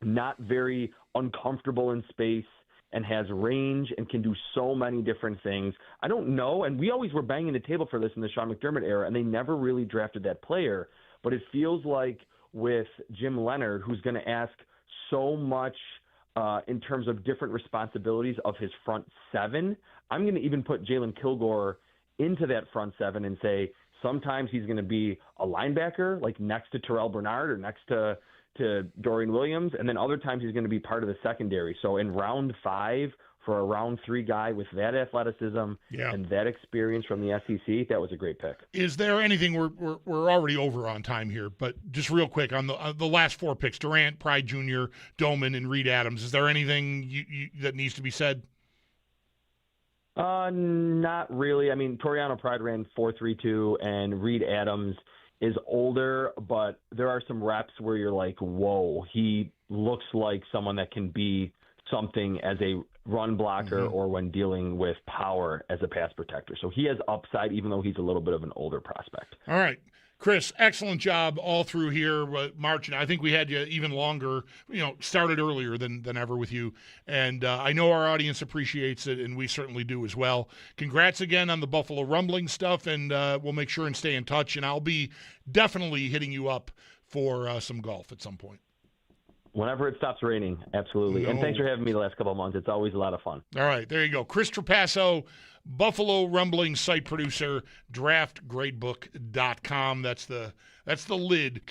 not very uncomfortable in space, and has range and can do so many different things. I don't know, and we always were banging the table for this in the Sean McDermott era, and they never really drafted that player. But it feels like with Jim Leonard, who's going to ask so much in terms of different responsibilities of his front seven, I'm going to even put Jalen Kilgore into that front seven and say sometimes he's going to be a linebacker, like next to Terrell Bernard or next to Dorian Williams, and then other times he's going to be part of the secondary. So in round 5, for a round 3 guy with that athleticism and that experience from the SEC, that was a great pick. Is there anything, we're already over on time here, but just real quick on the last 4 picks, Durant, Pride Jr., Doman, and Reed Adams, is there anything that needs to be said? Not really. I mean, Toriano Pride ran 4.32, and Reed Adams is older, but there are some reps where you're like, whoa, he looks like someone that can be something as a run blocker or when dealing with power as a pass protector. So he has upside, even though he's a little bit of an older prospect. All right. Chris, excellent job all through here, March. And I think we had you even longer, started earlier than ever with you. And I know our audience appreciates it, and we certainly do as well. Congrats again on the Buffalo Rumbling stuff, and we'll make sure and stay in touch. And I'll be definitely hitting you up for some golf at some point. Whenever it stops raining, absolutely. No. And thanks for having me the last couple of months. It's always a lot of fun. All right, there you go. Chris Trapaso, Buffalo Rumbling site producer, draftgradebook.com. That's the lid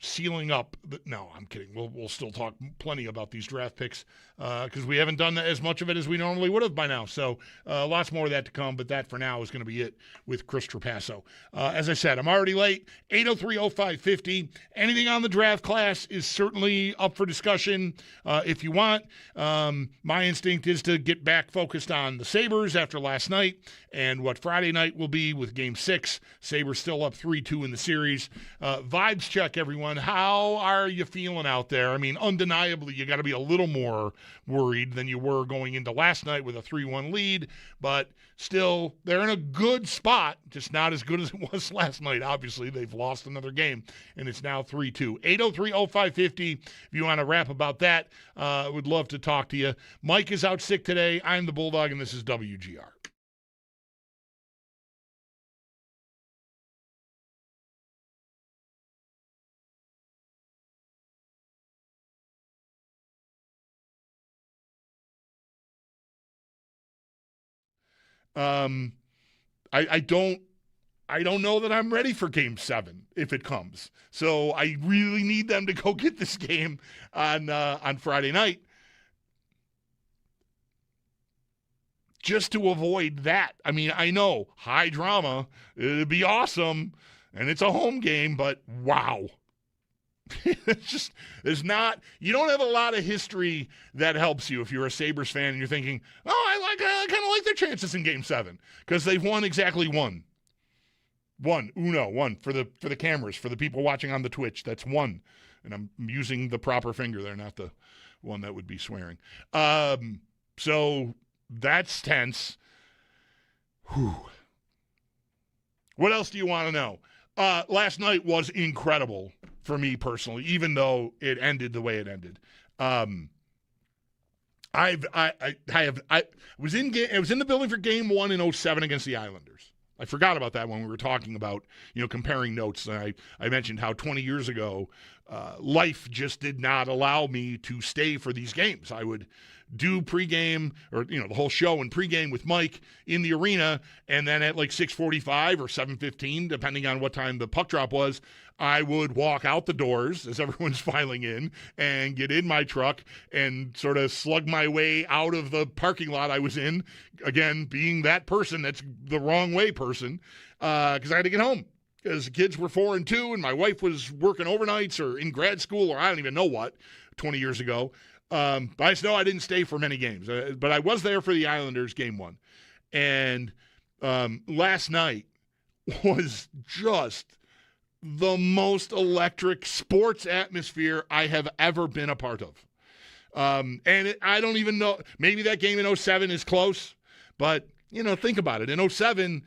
sealing up. No, I'm kidding. We'll still talk plenty about these draft picks because we haven't done as much of it as we normally would have by now. So lots more of that to come, but that for now is going to be it with Chris Trapaso. As I said, I'm already late. 803-0550. Anything on the draft class is certainly up for discussion if you want. My instinct is to get back focused on the Sabres after last night and what Friday night will be with Game 6. Sabres still up 3-2 in the series. Vibes check, everyone. How are you feeling out there? I mean, undeniably, you got to be a little more worried than you were going into last night with a 3-1 lead, but still, they're in a good spot, just not as good as it was last night. Obviously, they've lost another game, and it's now 3-2. 803-0550, if you want to rap about that, would love to talk to you. Mike is out sick today. I'm the Bulldog, and this is WGR. I don't know that I'm ready for Game 7 if it comes. So I really need them to go get this game on Friday night just to avoid that. I mean, I know high drama, it'd be awesome, and it's a home game, but wow. It's just, you don't have a lot of history that helps you if you're a Sabres fan and you're thinking, I kind of like their chances in Game 7 because they've won exactly one for the cameras, for the people watching on the Twitch. That's one, and I'm using the proper finger there, not the one that would be swearing. So that's tense. Whew. What else do you want to know? Last night was incredible for me personally, even though it ended the way it ended. I was in the building for Game 1 in 2007 against the Islanders. I forgot about that when we were talking about comparing notes. I mentioned how 20 years ago, life just did not allow me to stay for these games. I would do pregame or, the whole show and pregame with Mike in the arena. And then at like 6:45 or 7:15, depending on what time the puck drop was, I would walk out the doors as everyone's filing in and get in my truck and sort of slug my way out of the parking lot I was in. Again, being that person that's the wrong way person, because I had to get home. Because the kids were 4 and 2, and my wife was working overnights or in grad school, or I don't even know what, 20 years ago. But I just know I didn't stay for many games. But I was there for the Islanders game 1. And last night was just the most electric sports atmosphere I have ever been a part of. I don't even know. Maybe that game in 07 is close. But, think about it. In 07,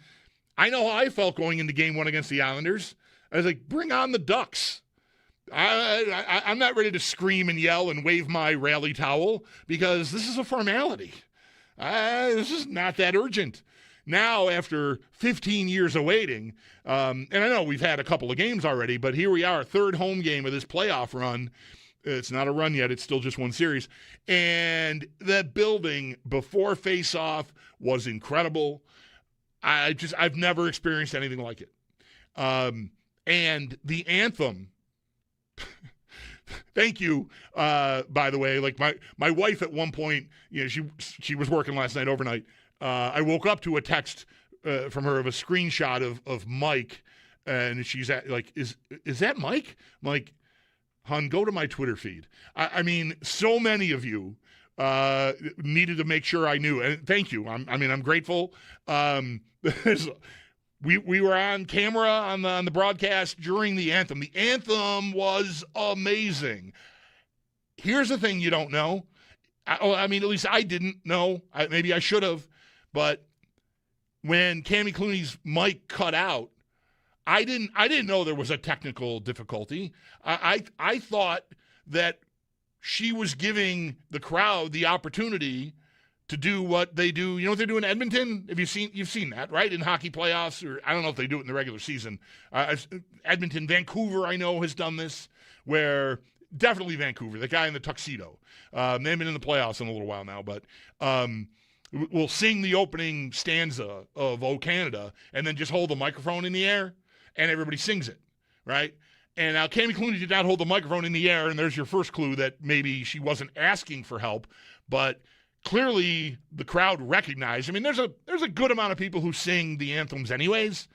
I know how I felt going into game 1 against the Islanders. I was like, bring on the Ducks. I'm not ready to scream and yell and wave my rally towel because this is a formality. This is not that urgent. Now, after 15 years of waiting, and I know we've had a couple of games already, but here we are, third home game of this playoff run. It's not a run yet. It's still just one series. And that building before Faceoff was incredible. I've never experienced anything like it. And the anthem, thank you, by the way. Like my wife at one point, she was working last night overnight. I woke up to a text from her of a screenshot of Mike, and she's is that Mike? I'm like, hon, go to my Twitter feed. I mean, so many of you needed to make sure I knew, and thank you. I'm grateful. We were on camera on the broadcast during the anthem. The anthem was amazing. Here's the thing you don't know. At least I didn't know. Maybe I should have. But when Cammy Clooney's mic cut out, I didn't know there was a technical difficulty. I thought that she was giving the crowd the opportunity to do what they do. You know what they do in Edmonton? You've seen that, right? In hockey playoffs, or I don't know if they do it in the regular season. Edmonton, Vancouver, I know has done this, where definitely Vancouver, the guy in the tuxedo. They haven't been in the playoffs in a little while now, but we'll sing the opening stanza of O Canada and then just hold the microphone in the air and everybody sings it, right? And now Cammy Clooney did not hold the microphone in the air, and there's your first clue that maybe she wasn't asking for help, but clearly the crowd recognized. There's a good amount of people who sing the anthems anyways,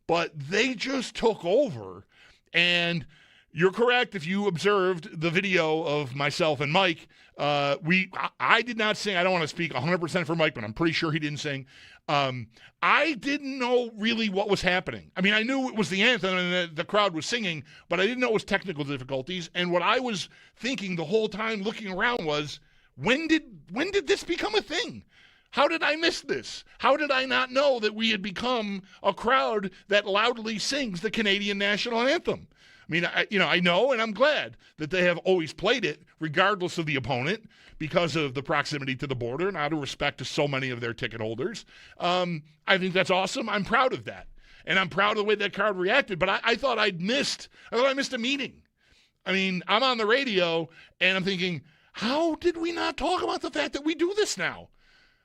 but they just took over. And you're correct if you observed the video of myself and Mike. I did not sing. I don't want to speak 100% for Mike, but I'm pretty sure he didn't sing. I didn't know really what was happening. I knew it was the anthem and the crowd was singing, but I didn't know it was technical difficulties. And what I was thinking the whole time looking around was, when did this become a thing? How did I miss this? How did I not know that we had become a crowd that loudly sings the Canadian national anthem? I know, and I'm glad that they have always played it regardless of the opponent because of the proximity to the border and out of respect to so many of their ticket holders. I think that's awesome. I'm proud of that. And I'm proud of the way that crowd reacted, but I thought I missed a meeting. I'm on the radio, and I'm thinking, how did we not talk about the fact that we do this now?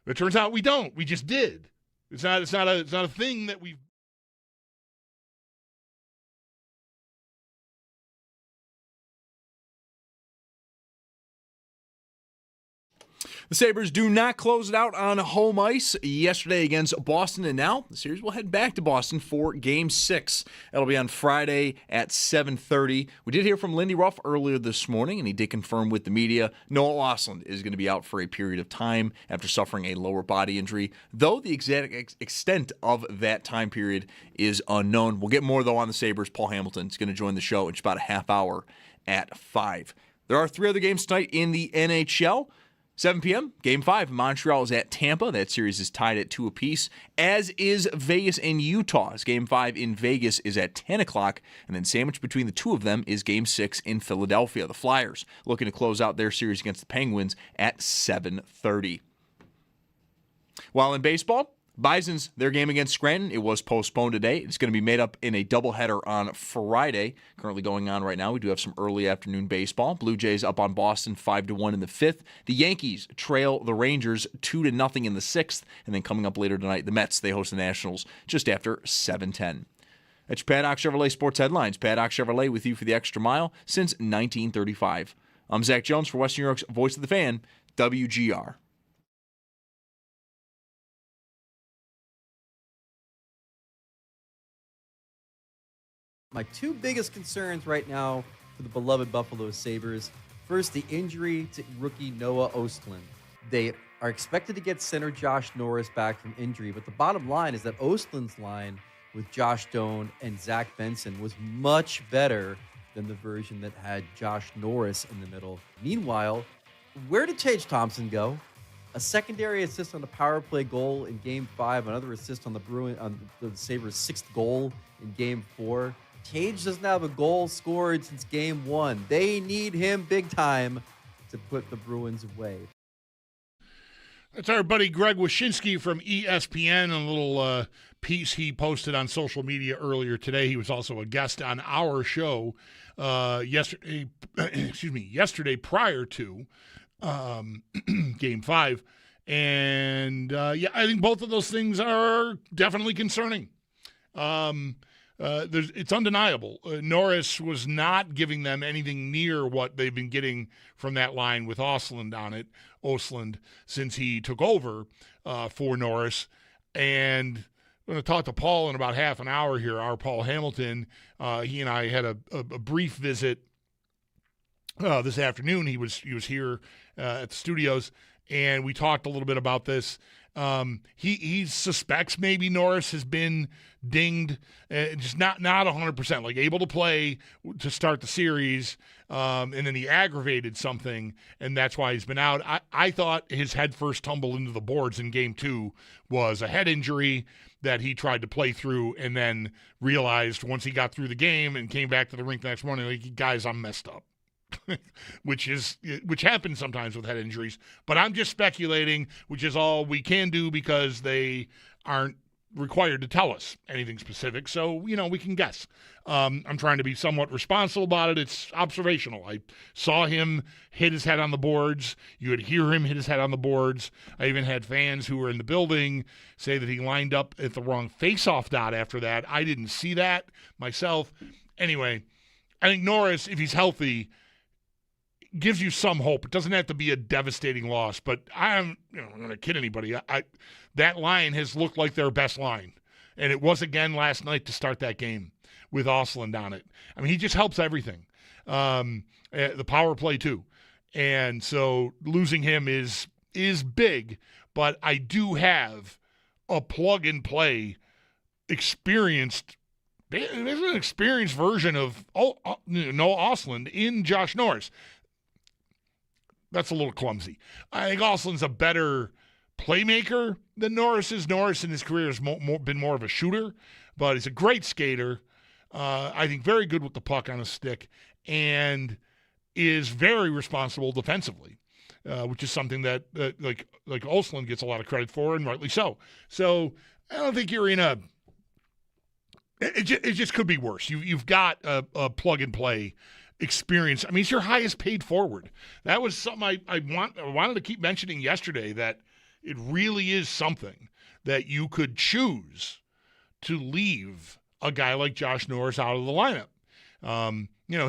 It turns out we don't. We just did. It's not a thing that we've. The Sabres do not close it out on home ice yesterday against Boston, and now the series will head back to Boston for Game 6. That'll be on Friday at 7:30. We did hear from Lindy Ruff earlier this morning, and he did confirm with the media Noah Ostlund is going to be out for a period of time after suffering a lower body injury, though the exact extent of that time period is unknown. We'll get more, though, on the Sabres. Paul Hamilton is going to join the show in just about a half hour at 5. There are 3 other games tonight in the NHL. 7 p.m., Game 5. Montreal is at Tampa. That series is tied at 2 apiece, as is Vegas and Utah. Game 5 in Vegas is at 10 o'clock, and then sandwiched between the two of them is Game 6 in Philadelphia. The Flyers looking to close out their series against the Penguins at 7:30. While in baseball, Bisons, their game against Scranton, it was postponed today. It's going to be made up in a doubleheader on Friday, currently going on right now. We do have some early afternoon baseball. Blue Jays up on Boston 5-1 in the 5th. The Yankees trail the Rangers 2-0 in the 6th. And then coming up later tonight, the Mets, they host the Nationals just after 7:10. That's your Paddock Chevrolet Sports Headlines. Paddock Chevrolet with you for the extra mile since 1935. I'm Zach Jones for Western New York's Voice of the Fan, WGR. My two biggest concerns right now for the beloved Buffalo Sabres. First, the injury to rookie Noah Ostlund. They are expected to get center Josh Norris back from injury, but the bottom line is that Ostlund's line with Josh Doan and Zach Benson was much better than the version that had Josh Norris in the middle. Meanwhile, where did Tage Thompson go? A secondary assist on the power play goal in Game 5, another assist on the Sabres' 6th goal in Game 4. Tage doesn't have a goal scored since Game 1. They need him big time to put the Bruins away. That's our buddy Greg Wyshynski from ESPN, a little piece he posted on social media earlier today. He was also a guest on our show yesterday prior to Game 5. And, I think both of those things are definitely concerning. It's undeniable. Norris was not giving them anything near what they've been getting from that line with Ostlund since he took over for Norris. And I'm going to talk to Paul in about half an hour here, our Paul Hamilton. He and I had a brief visit this afternoon. He was here at the studios, and we talked a little bit about this. He suspects maybe Norris has been dinged, just not 100%, like able to play to start the series, and then he aggravated something, and that's why he's been out. I thought his head first tumble into the boards in Game 2 was a head injury that he tried to play through, and then realized once he got through the game and came back to the rink the next morning, like, guys, I'm messed up. which happens sometimes with head injuries. But I'm just speculating, which is all we can do because they aren't required to tell us anything specific. So, we can guess. I'm trying to be somewhat responsible about it. It's observational. I saw him hit his head on the boards. You would hear him hit his head on the boards. I even had fans who were in the building say that he lined up at the wrong face-off dot after that. I didn't see that myself. Anyway, I think Norris, if he's healthy, gives you some hope. It doesn't have to be a devastating loss, but I'm not going to kid anybody. That line has looked like their best line, and it was again last night to start that game with Ostlund on it. I mean, he just helps everything. The power play too, and so losing him is big. But I do have a plug and play experienced. There's an experienced version of Noah Ostlund in Josh Norris. That's a little clumsy. I think Ostlund's a better playmaker than Norris is. Norris in his career has been more of a shooter, but he's a great skater. I think very good with the puck on his stick, and is very responsible defensively, which is something that like Ostlund gets a lot of credit for, and rightly so. So I don't think you're in a. It just could be worse. You've got a plug and play experience. I mean, he's your highest paid forward. That was something I wanted to keep mentioning yesterday, that it really is something that you could choose to leave a guy like Josh Norris out of the lineup.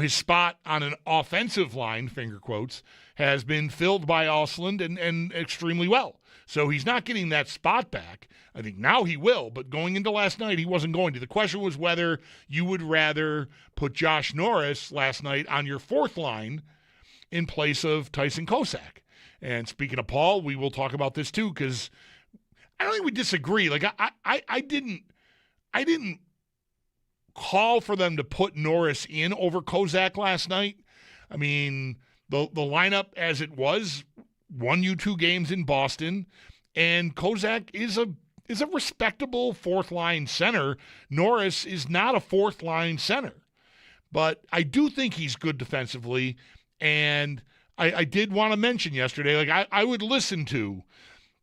His spot on an offensive line, finger quotes, has been filled by Ostlund and extremely well. So he's not getting that spot back. I think now he will, but going into last night, he wasn't going to. The question was whether you would rather put Josh Norris last night on your fourth line in place of Tyson Kosak. And speaking of Paul, we will talk about this too, because I don't think we disagree. Like I didn't call for them to put Norris in over Kosak last night. I mean, the lineup as it was won you 2 games in Boston, and Kosak is a respectable fourth-line center. Norris is not a fourth-line center. But I do think he's good defensively, and I did want to mention yesterday, like I would listen to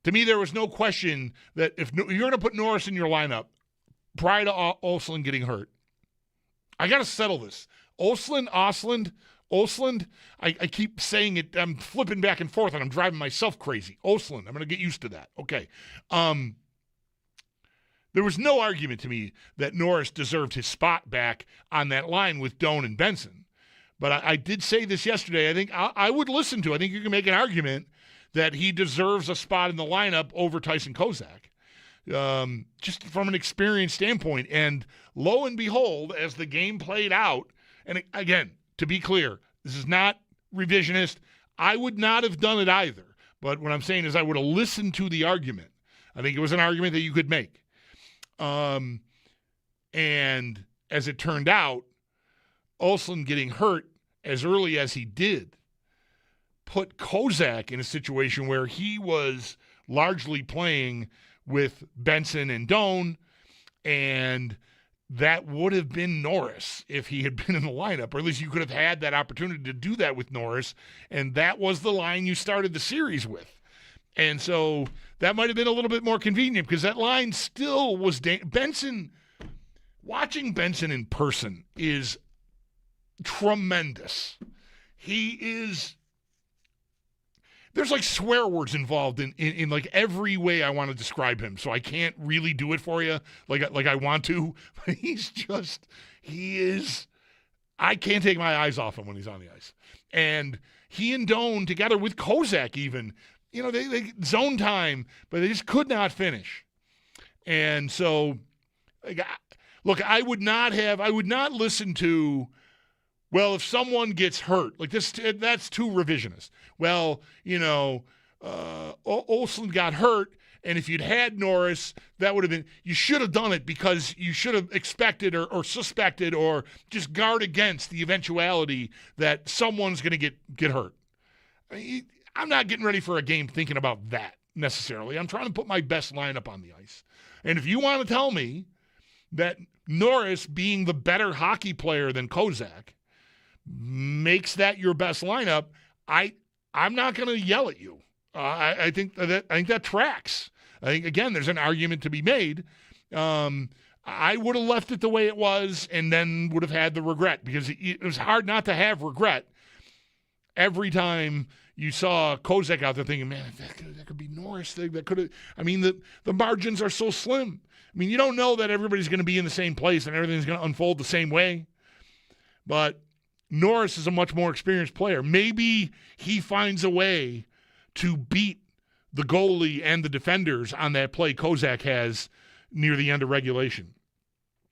To me, there was no question that if you're going to put Norris in your lineup prior to Ostlund getting hurt, I got to settle this. Ostlund, I keep saying it. I'm flipping back and forth, and I'm driving myself crazy. Ostlund, I'm going to get used to that. Okay. There was no argument to me that Norris deserved his spot back on that line with Doan and Benson. But I did say this yesterday. I think I would listen to. I think you can make an argument that he deserves a spot in the lineup over Tyson Kozak, just from an experience standpoint. And lo and behold, as the game played out, and again, to be clear, this is not revisionist. I would not have done it either. But what I'm saying is I would have listened to the argument. I think it was an argument that you could make. And as it turned out, Ostlund getting hurt as early as he did put Kozak in a situation where he was largely playing with Benson and Doan, and that would have been Norris if he had been in the lineup, or at least you could have had that opportunity to do that with Norris, and that was the line you started the series with. And so that might have been a little bit more convenient because that line still was Benson. Watching Benson in person is tremendous. He is. There's like swear words involved in like every way I want to describe him, so I can't really do it for you like I want to. But he is. I can't take my eyes off him when he's on the ice. And he and Doan together with Kozak even, they zone time, but they just could not finish. And so, look, I would not listen to, well, if someone gets hurt, like this, that's too revisionist. Well, Ostlund got hurt, and if you'd had Norris, that would have been, you should have done it because you should have expected or suspected or just guard against the eventuality that someone's going to get hurt. I'm not getting ready for a game thinking about that necessarily. I'm trying to put my best lineup on the ice. And if you want to tell me that Norris, being the better hockey player than Kozak, makes that your best lineup, I'm not going to yell at you. I think that tracks. I think, again, there's an argument to be made. I would have left it the way it was and then would have had the regret, because it was hard not to have regret every time you saw Kozak out there thinking, man, that could be Norris. That could have. I mean, the margins are so slim. I mean, you don't know that everybody's going to be in the same place and everything's going to unfold the same way. But Norris is a much more experienced player. Maybe he finds a way to beat the goalie and the defenders on that play Kozak has near the end of regulation,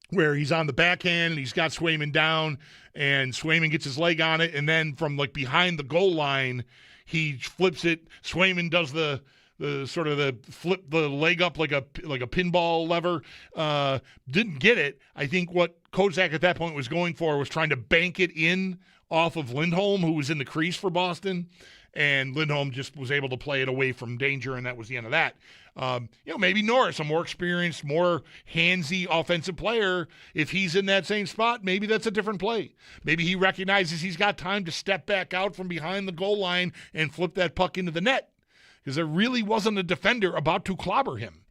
where he's on the backhand and he's got Swayman down, and Swayman gets his leg on it, and then from like behind the goal line, he flips it. Swayman does the sort of the flip the leg up like a pinball lever. Didn't get it. I think what Kozak at that point was going for was trying to bank it in off of Lindholm, who was in the crease for Boston, and Lindholm just was able to play it away from danger, and that was the end of that. Maybe Norris, a more experienced, more handsy offensive player, if he's in that same spot, maybe that's a different play. Maybe he recognizes he's got time to step back out from behind the goal line and flip that puck into the net, because there really wasn't a defender about to clobber him.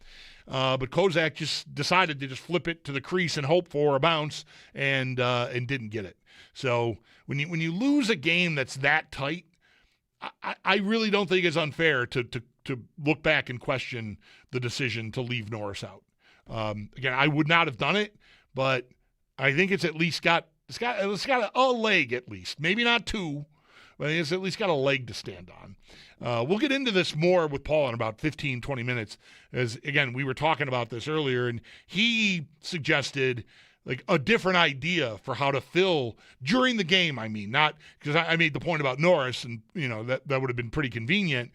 But Kozak just decided to just flip it to the crease and hope for a bounce, and didn't get it. So when you lose a game that's that tight, I really don't think it's unfair to look back and question the decision to leave Norris out. Again, I would not have done it, but I think it's at least got a leg, at least. Maybe not two, but it's at least got a leg to stand on. We'll get into this more with Paul in about 15, 20 minutes. As, again, we were talking about this earlier, and he suggested like a different idea for how to fill during the game. I mean, not because I made the point about Norris, and that would have been pretty convenient.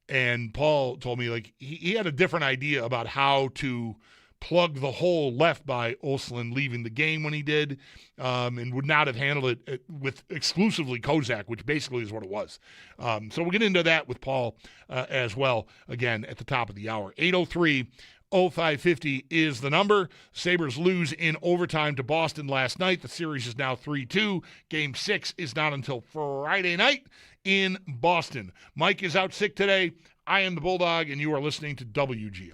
And Paul told me like he had a different idea about how to plug the hole left by Ostlund leaving the game when he did, and would not have handled it with exclusively Kozak, which basically is what it was. So we'll get into that with Paul as well, again, at the top of the hour. 803-0550 is the number. Sabres lose in overtime to Boston last night. The series is now 3-2. Game 6 is not until Friday night in Boston. Mike is out sick today. I am the Bulldog, and you are listening to WGR.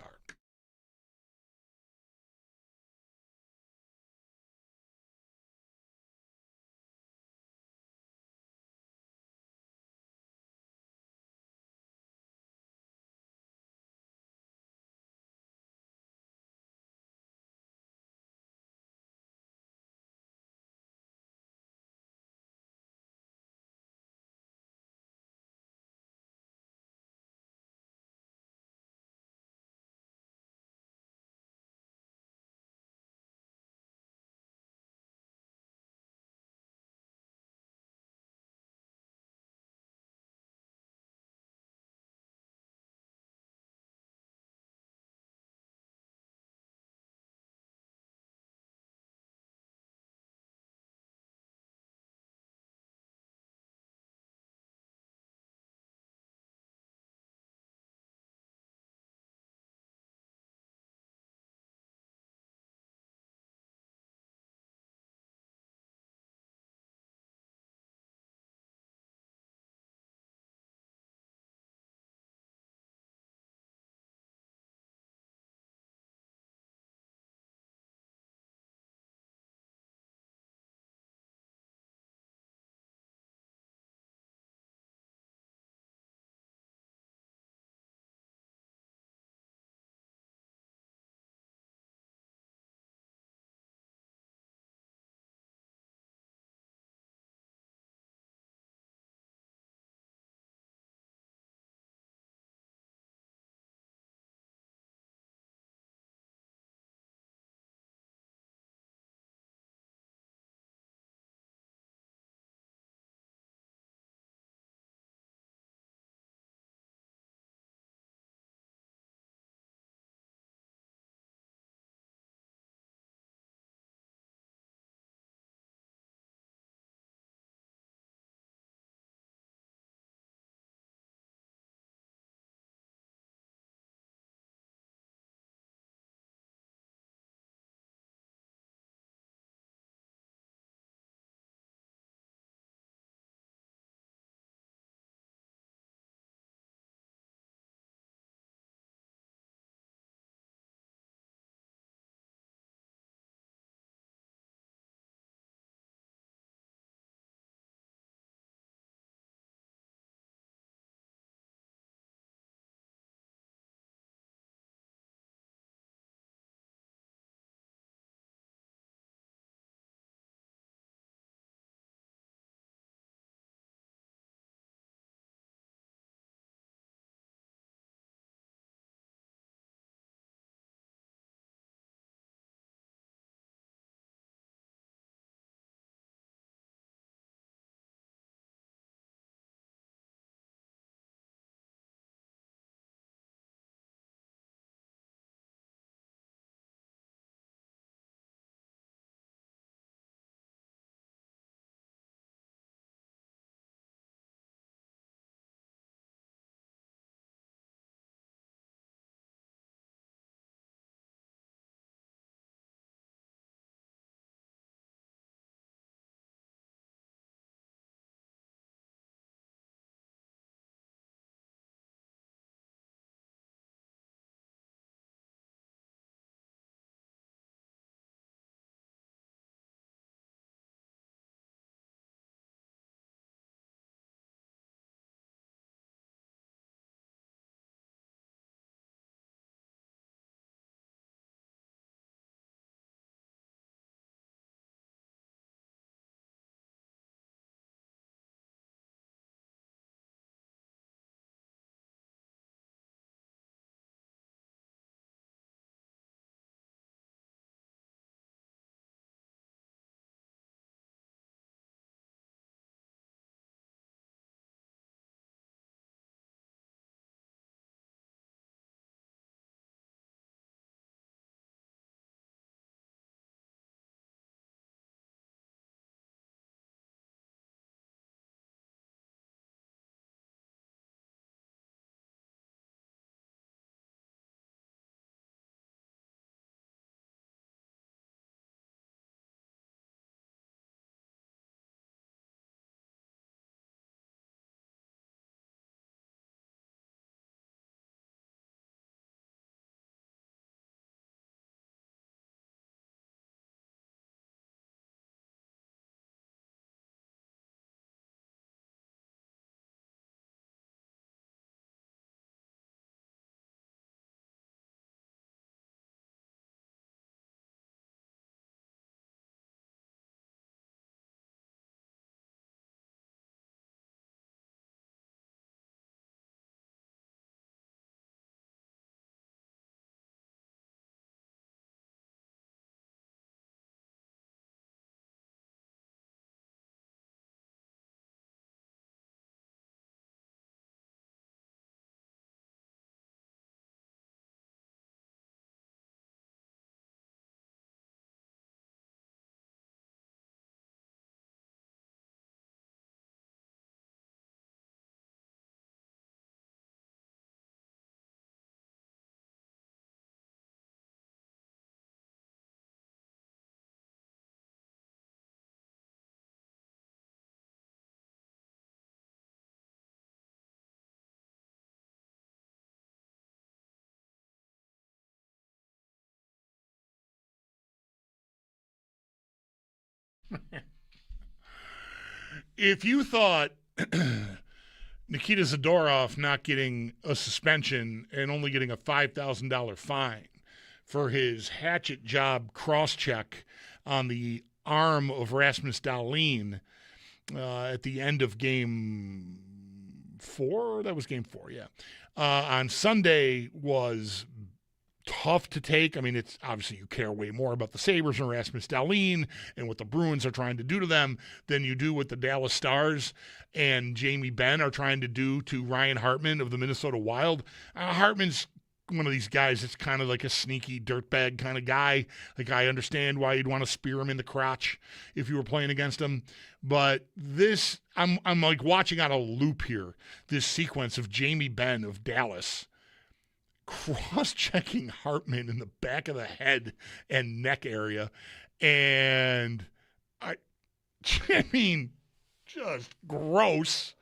If you thought Nikita Zadorov not getting a suspension and only getting a $5,000 fine for his hatchet job cross-check on the arm of Rasmus Dahlin at the end of Game 4, that was Game 4, yeah, on Sunday was tough to take. I mean, it's obviously you care way more about the Sabres and Rasmus Dahlin and what the Bruins are trying to do to them than you do what the Dallas Stars and Jamie Benn are trying to do to Ryan Hartman of the Minnesota Wild. Hartman's one of these guys that's kind of like a sneaky dirtbag kind of guy. Like, I understand why you'd want to spear him in the crotch if you were playing against him. But this, I'm like watching on a loop here, this sequence of Jamie Benn of Dallas cross-checking Hartman in the back of the head and neck area. And I mean, just gross.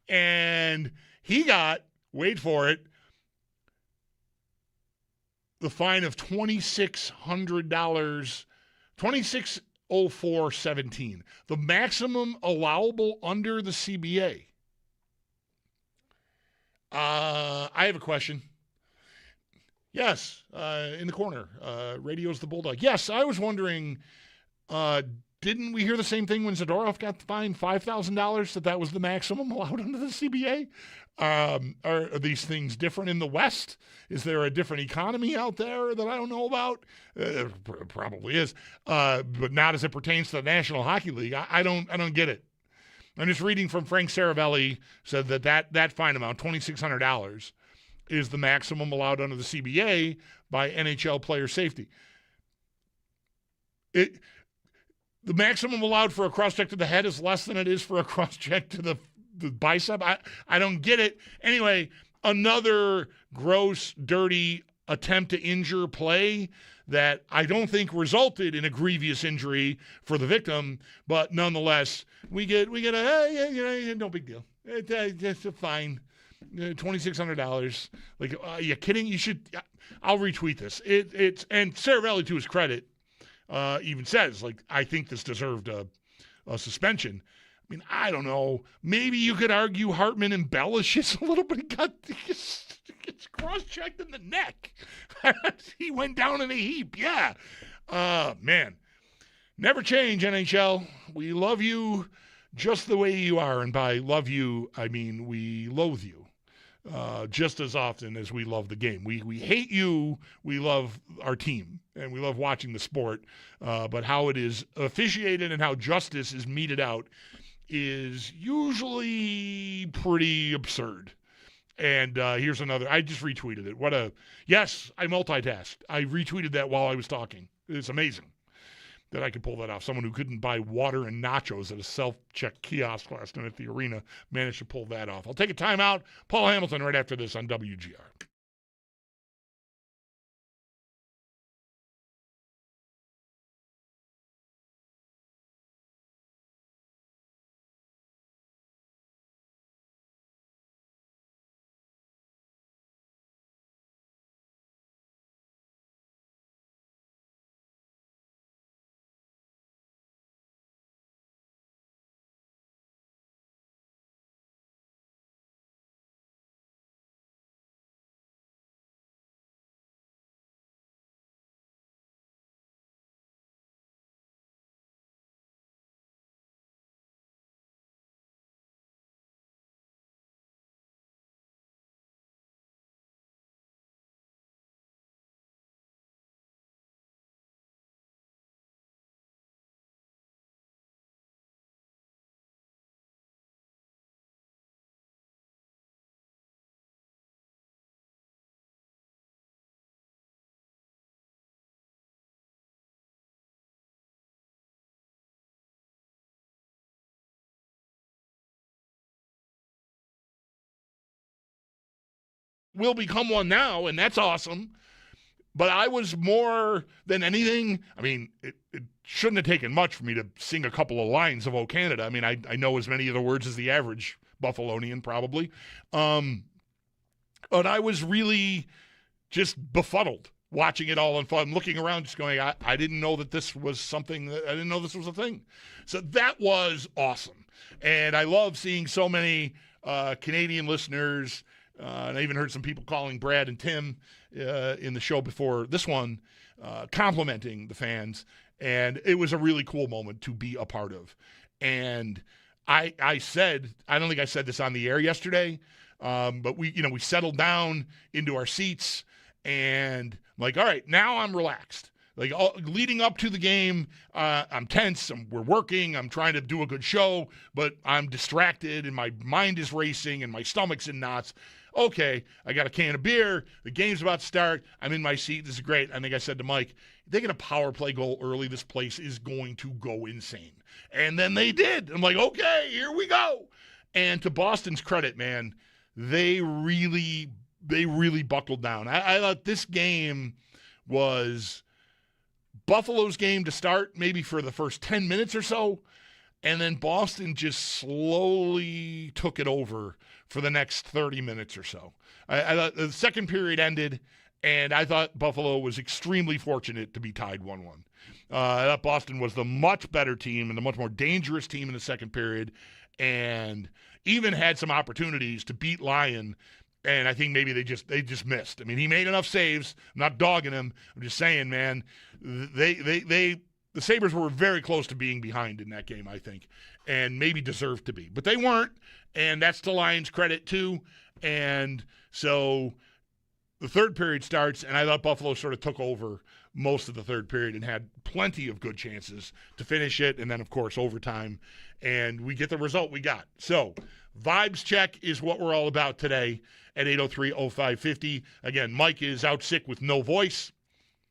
And he got, wait for it, the fine of $2,600, $26,0417, the maximum allowable under the CBA. I have a question. Yes, in the corner. Radio's the Bulldog. Yes, I was wondering, didn't we hear the same thing when Zadorov got fined $5,000, that was the maximum allowed under the CBA? Are these things different in the West? Is there a different economy out there that I don't know about? Probably is, but not as it pertains to the National Hockey League. I don't get it. I'm just reading from Frank Saravelli, said that fine amount, $2,600, is the maximum allowed under the CBA by NHL player safety. The maximum allowed for a cross-check to the head is less than it is for a cross-check to the bicep. I don't get it. Anyway, another gross, dirty attempt to injure play that I don't think resulted in a grievous injury for the victim, but nonetheless, we get a no big deal. It's a fine. $2,600. Like, are you kidding? You should. I'll retweet this. It's and Saravelli, to his credit, even says, like, I think this deserved a suspension. I mean, I don't know. Maybe you could argue Hartman embellishes a little bit. He gets cross-checked in the neck. He went down in a heap. Yeah. Man. Never change, NHL. We love you just the way you are. And by love you, I mean we loathe you. Just as often as we love the game. We hate you, we love our team, and we love watching the sport. But how it is officiated and how justice is meted out is usually pretty absurd. And here's another. I just retweeted it. Yes, I multitasked. I retweeted that while I was talking. It's amazing that I could pull that off. Someone who couldn't buy water and nachos at a self-check kiosk last night at the arena managed to pull that off. I'll take a timeout. Paul Hamilton right after this on WGR. Will become one now, and that's awesome. But I was more than anything, I mean, it shouldn't have taken much for me to sing a couple of lines of O Canada. I mean, I know as many of the words as the average Buffalonian probably. But I was really just befuddled watching it all unfold. I'm looking around just going, I didn't know that this was something, I didn't know this was a thing. So that was awesome. And I love seeing so many Canadian listeners, and I even heard some people calling Brad and Tim in the show before this one, complimenting the fans. And it was a really cool moment to be a part of. And I said, I don't think I said this on the air yesterday, but we settled down into our seats, and I'm like, all right, now I'm relaxed. Like leading up to the game, I'm tense. We're working. I'm trying to do a good show, but I'm distracted, and my mind is racing, and my stomach's in knots. Okay, I got a can of beer. The game's about to start. I'm in my seat. This is great. I think I said to Mike, if they get a power play goal early, this place is going to go insane. And then they did. I'm like, okay, here we go. And to Boston's credit, man, they really buckled down. I thought this game was Buffalo's game to start, maybe for the first 10 minutes or so, and then Boston just slowly took it over for the next 30 minutes or so. I thought the second period ended, and I thought Buffalo was extremely fortunate to be tied 1-1. I thought Boston was the much better team and the much more dangerous team in the second period, and even had some opportunities to beat Lyon. And I think maybe they just missed. I mean, he made enough saves. I'm not dogging him. I'm just saying, man, the Sabres were very close to being behind in that game, I think, and maybe deserved to be. But they weren't, and that's to Lions' credit too. And so the third period starts, and I thought Buffalo sort of took over most of the third period and had plenty of good chances to finish it, and then, of course, overtime. And we get the result we got. So vibes check is what we're all about today at 803-0550. Again, Mike is out sick with no voice.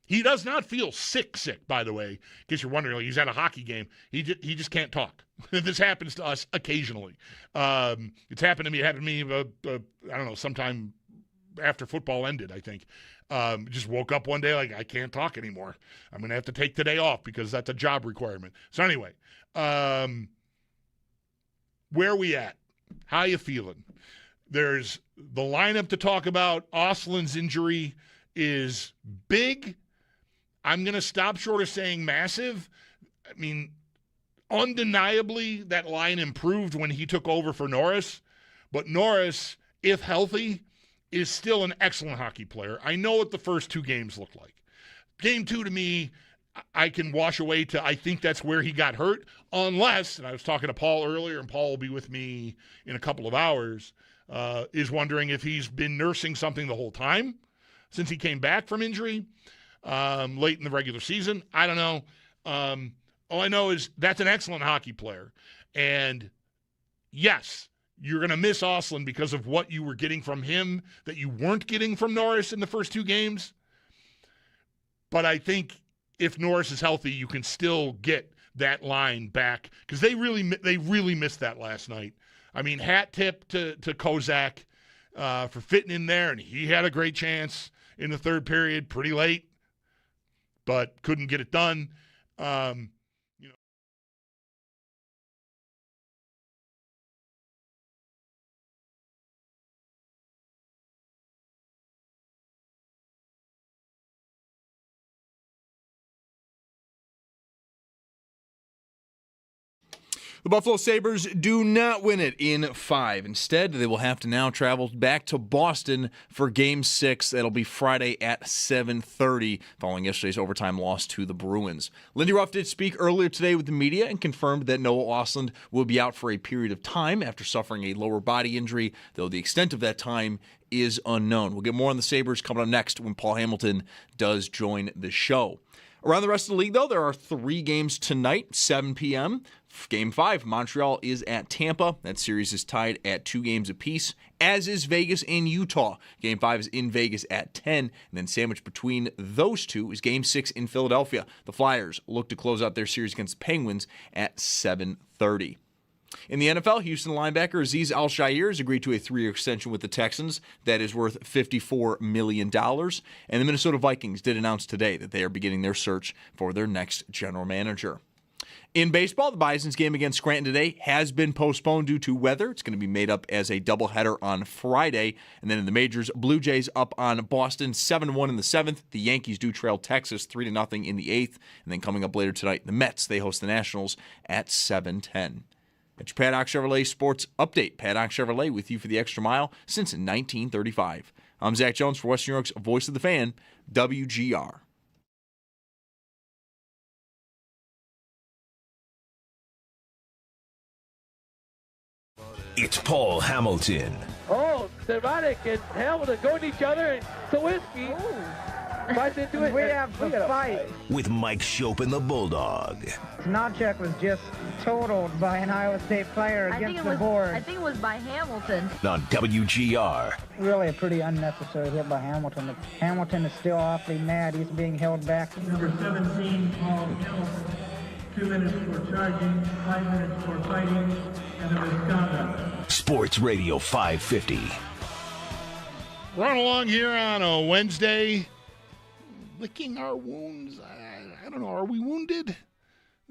He does not feel sick, by the way, in case you're wondering. Like, he's at a hockey game. He just can't talk. This happens to us occasionally. It's happened to me. It happened to me, I don't know, sometime after football ended, I think. Just woke up one day like, I can't talk anymore. I'm going to have to take today off because that's a job requirement. So anyway, where are we at? How you feeling? There's the lineup to talk about. Oslin's injury is big. I'm going to stop short of saying massive. I mean, undeniably, that line improved when he took over for Norris. But Norris, if healthy, is still an excellent hockey player. I know what the first two games looked like. Game 2, to me, I can wash away to I think that's where he got hurt, unless, and I was talking to Paul earlier, and Paul will be with me in a couple of hours, is wondering if he's been nursing something the whole time since he came back from injury late in the regular season. I don't know. All I know is that's an excellent hockey player. And yes, you're going to miss Oslin because of what you were getting from him that you weren't getting from Norris in the first two games. But I think if Norris is healthy, you can still get that line back because they really missed that last night. I mean, hat tip to Kozak for fitting in there, and he had a great chance in the third period pretty late, but couldn't get it done. The Buffalo Sabres do not win it in 5. Instead, they will have to now travel back to Boston for Game 6. That'll be Friday at 7:30, following yesterday's overtime loss to the Bruins. Lindy Ruff did speak earlier today with the media and confirmed that Noah Ostlund will be out for a period of time after suffering a lower body injury, though the extent of that time is unknown. We'll get more on the Sabres coming up next when Paul Hamilton does join the show. Around the rest of the league, though, there are 3 games tonight, 7 p.m. Game 5, Montreal is at Tampa. That series is tied at 2 games apiece, as is Vegas and Utah. Game 5 is in Vegas at 10, and then sandwiched between those two is Game 6 in Philadelphia. The Flyers look to close out their series against the Penguins at 7:30. In the NFL, Houston linebacker Azeez Al-Shaair has agreed to a 3-year extension with the Texans that is worth $54 million. And the Minnesota Vikings did announce today that they are beginning their search for their next general manager. In baseball, the Bison's game against Scranton today has been postponed due to weather. It's going to be made up as a doubleheader on Friday. And then in the majors, Blue Jays up on Boston 7-1 in the 7th. The Yankees do trail Texas 3-0 in the 8th. And then coming up later tonight, the Mets, they host the Nationals at 7:10. That's your Paddock Chevrolet Sports Update. Paddock Chevrolet with you for the extra mile since 1935. I'm Zach Jones for Western New York's Voice of the Fan, WGR. It's Paul Hamilton. Oh, Ceronic and Hamilton go at each other and Sawinski. Fights into it. We have to fight. With Mike Schopp and the Bulldog. Snodcheck was just totaled by an Iowa State player against the board. I think it was by Hamilton. On WGR. Really a pretty unnecessary hit by Hamilton. Hamilton is still awfully mad. He's being held back. Number 17, Paul Hamilton. 2 minutes for charging, 5 minutes for fighting, and a misconduct. Sports Radio 550. Run along here on a Wednesday. Licking our wounds. I don't know. Are we wounded?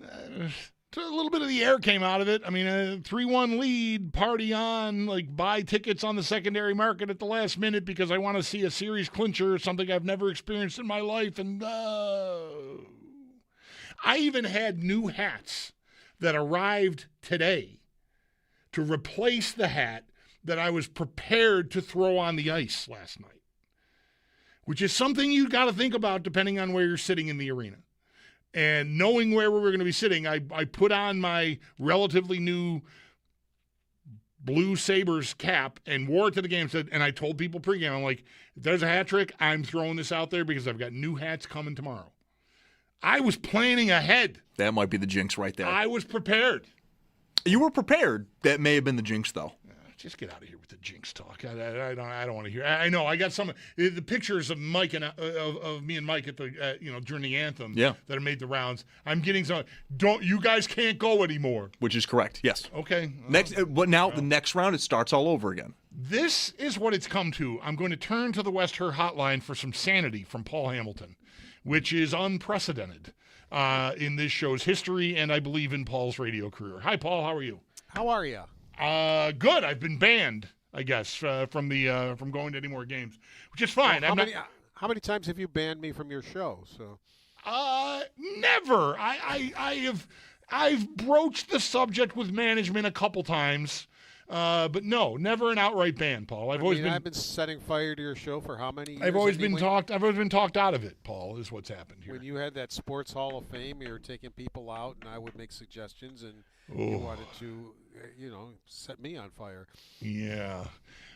A little bit of the air came out of it. I mean, a 3-1 lead, party on, like buy tickets on the secondary market at the last minute because I want to see a series clincher, something I've never experienced in my life. And I even had new hats that arrived today to replace the hat that I was prepared to throw on the ice last night, which is something you got to think about depending on where you're sitting in the arena. And knowing where we were going to be sitting, I put on my relatively new blue Sabres cap and wore it to the game. And I told people pregame, I'm like, if there's a hat trick, I'm throwing this out there because I've got new hats coming tomorrow. I was planning ahead. That might be the jinx right there. I was prepared. You were prepared. That may have been the jinx, though. Just get out of here with the jinx talk. I don't want to hear. I know I got some the pictures of Mike and of me and Mike at the during the anthem that have made the rounds. I'm getting some. You guys can't go anymore. Which is correct. Yes. Okay. But now the next round it starts all over again. This is what it's come to. I'm going to turn to the West Her hotline for some sanity from Paul Hamilton, which is unprecedented in this show's history, and I believe in Paul's radio career. Hi, Paul. How are you? How are you? Good. I've been banned, I guess, from going to any more games, which is fine. Well, how many times have you banned me from your show? So, never. I've broached the subject with management a couple times, but no, never an outright ban, Paul. I've been setting fire to your show for how many years? I've always been talked out of it, Paul. Is what's happened here. When you had that Sports Hall of Fame, you were taking people out, and I would make suggestions, and you wanted to, set me on fire. Yeah.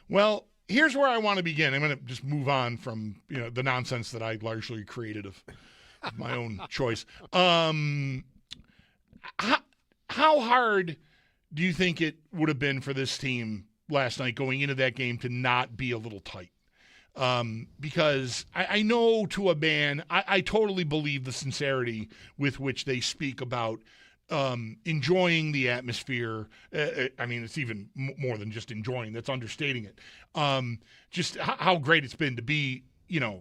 Well, here's where I want to begin. I'm going to just move on from the nonsense that I largely created of my own choice. How hard do you think it would have been for this team last night going into that game to not be a little tight? Because I know to a man, I totally believe the sincerity with which they speak about enjoying the atmosphere. I mean, it's even more than just enjoying. That's understating it. Just how great it's been to be,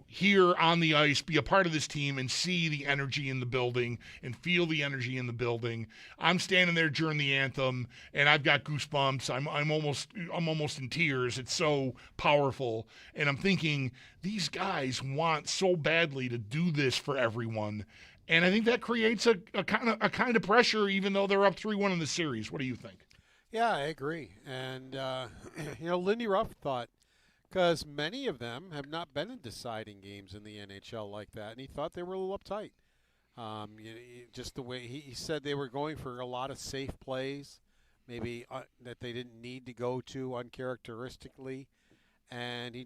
here on the ice, be a part of this team and see the energy in the building and feel the energy in the building. I'm standing there during the anthem and I've got goosebumps. I'm almost in tears. It's so powerful. And I'm thinking these guys want so badly to do this for everyone. And I think that creates a kind of pressure, even though they're up 3-1 in the series. What do you think? Yeah, I agree. And Lindy Ruff thought, because many of them have not been in deciding games in the NHL like that, and he thought they were a little uptight. Just the way he said they were going for a lot of safe plays, maybe that they didn't need to go to uncharacteristically, and he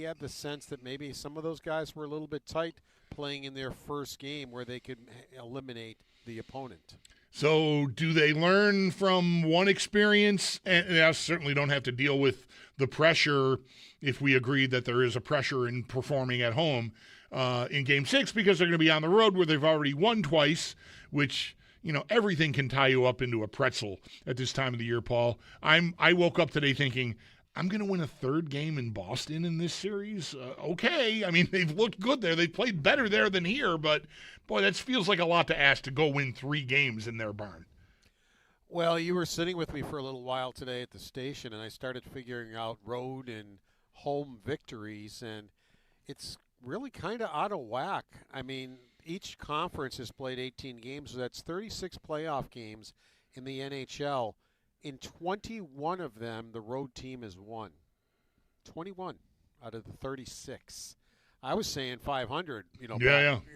had the sense that maybe some of those guys were a little bit tight playing in their first game where they could eliminate the opponent. So do they learn from one experience? And they certainly don't have to deal with the pressure if we agree that there is a pressure in performing at home in Game 6 because they're going to be on the road where they've already won twice, which, everything can tie you up into a pretzel at this time of the year, Paul. I woke up today thinking I'm going to win a third game in Boston in this series. Okay. I mean, they've looked good there. They played better there than here, but boy, that feels like a lot to ask to go win 3 games in their barn. Well, you were sitting with me for a little while today at the station, and I started figuring out road and home victories, and it's really kind of out of whack. I mean, each conference has played 18 games, so that's 36 playoff games in the NHL. In 21 of them, the road team has won. 21 out of the 36. I was saying 500,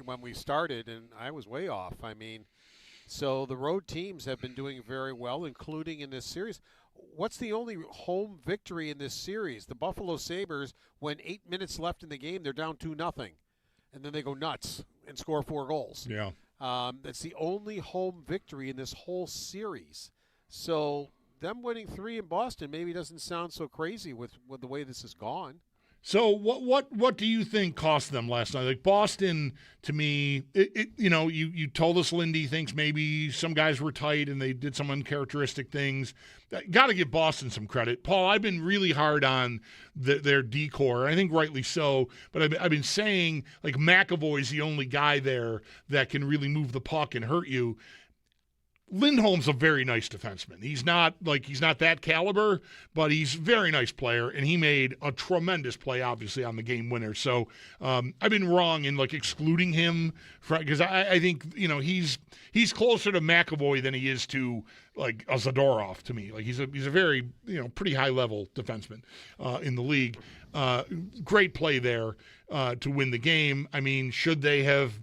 when we started, and I was way off. I mean, so the road teams have been doing very well, including in this series. What's the only home victory in this series? The Buffalo Sabres, when 8 minutes left in the game, they're down 2-0. And then they go nuts and score 4 goals. Yeah. That's the only home victory in this whole series. So them winning 3 in Boston maybe doesn't sound so crazy with the way this has gone. So what do you think cost them last night? Like Boston, to me, you told us Lindy thinks maybe some guys were tight and they did some uncharacteristic things. Got to give Boston some credit. Paul, I've been really hard on their decor. I think rightly so, but I've been saying like McAvoy's the only guy there that can really move the puck and hurt you. Lindholm's a very nice defenseman. He's not that caliber, but he's a very nice player, and he made a tremendous play, obviously, on the game winner. So I've been wrong in excluding him because I think he's closer to McAvoy than he is to a Zadorov to me. He's a very pretty high level defenseman in the league. Great play there to win the game. I mean, should they have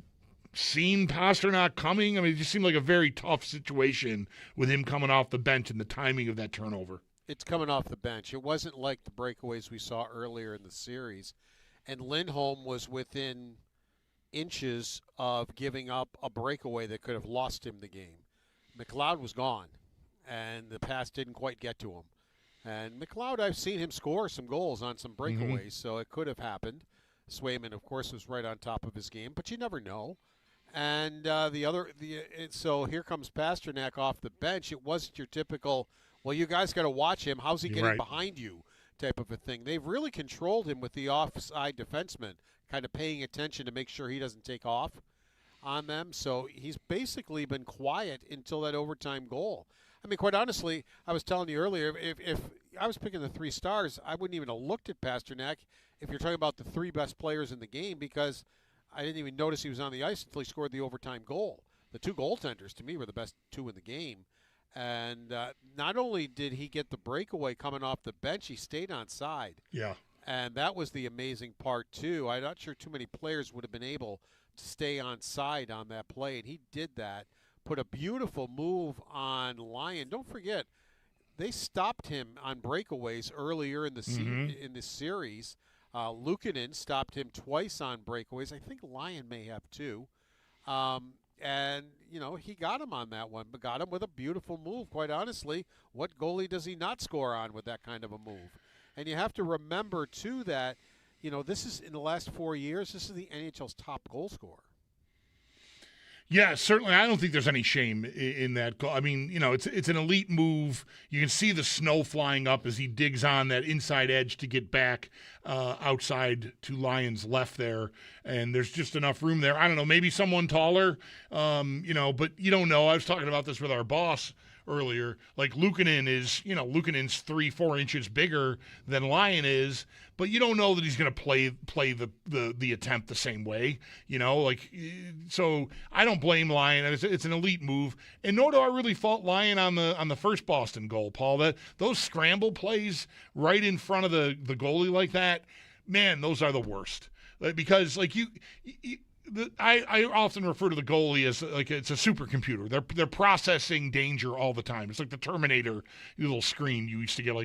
seen Pasternak coming? I mean, it just seemed like a very tough situation with him coming off the bench and the timing of that turnover. It's coming off the bench. It wasn't like the breakaways we saw earlier in the series. And Lindholm was within inches of giving up a breakaway that could have lost him the game. McLeod was gone, and the pass didn't quite get to him. And McLeod, I've seen him score some goals on some breakaways, so it could have happened. Swayman, of course, was right on top of his game, but you never know. And so here comes Pasternak off the bench. It wasn't your typical, well, you guys got to watch him. How's he getting behind you type of a thing. They've really controlled him with the offside defenseman, kind of paying attention to make sure he doesn't take off on them. So he's basically been quiet until that overtime goal. I mean, quite honestly, I was telling you earlier, if I was picking the 3 stars, I wouldn't even have looked at Pasternak if you're talking about the 3 best players in the game, because I didn't even notice he was on the ice until he scored the overtime goal. The 2 goaltenders, to me, were the best 2 in the game. And not only did he get the breakaway coming off the bench, he stayed on side. Yeah. And that was the amazing part, too. I'm not sure too many players would have been able to stay on side on that play, and he did that. Put a beautiful move on Lyon. Don't forget, they stopped him on breakaways earlier in the in this series. Luukkonen stopped him twice on breakaways. I think Lyon may have too. And, he got him on that one, but got him with a beautiful move. Quite honestly, what goalie does he not score on with that kind of a move? And you have to remember, too, that, this is in the last 4 years, this is the NHL's top goal scorer. Yeah, certainly. I don't think there's any shame in that goal. I mean, it's an elite move. You can see the snow flying up as he digs on that inside edge to get back outside to Lyon's left there, and there's just enough room there. I don't know, maybe someone taller, but you don't know. I was talking about this with our boss earlier. Like Luukkonen is, Luukkonen's 3-4 inches bigger than Lyon is, but you don't know that he's going to play the attempt the same way, so I don't blame Lyon. It's an elite move, and nor do I really fault Lyon on the first Boston goal, Paul. Those scramble plays right in front of the goalie like that, man, those are the worst. Because I often refer to the goalie as it's a supercomputer. They're processing danger all the time. It's like the Terminator little screen you used to get,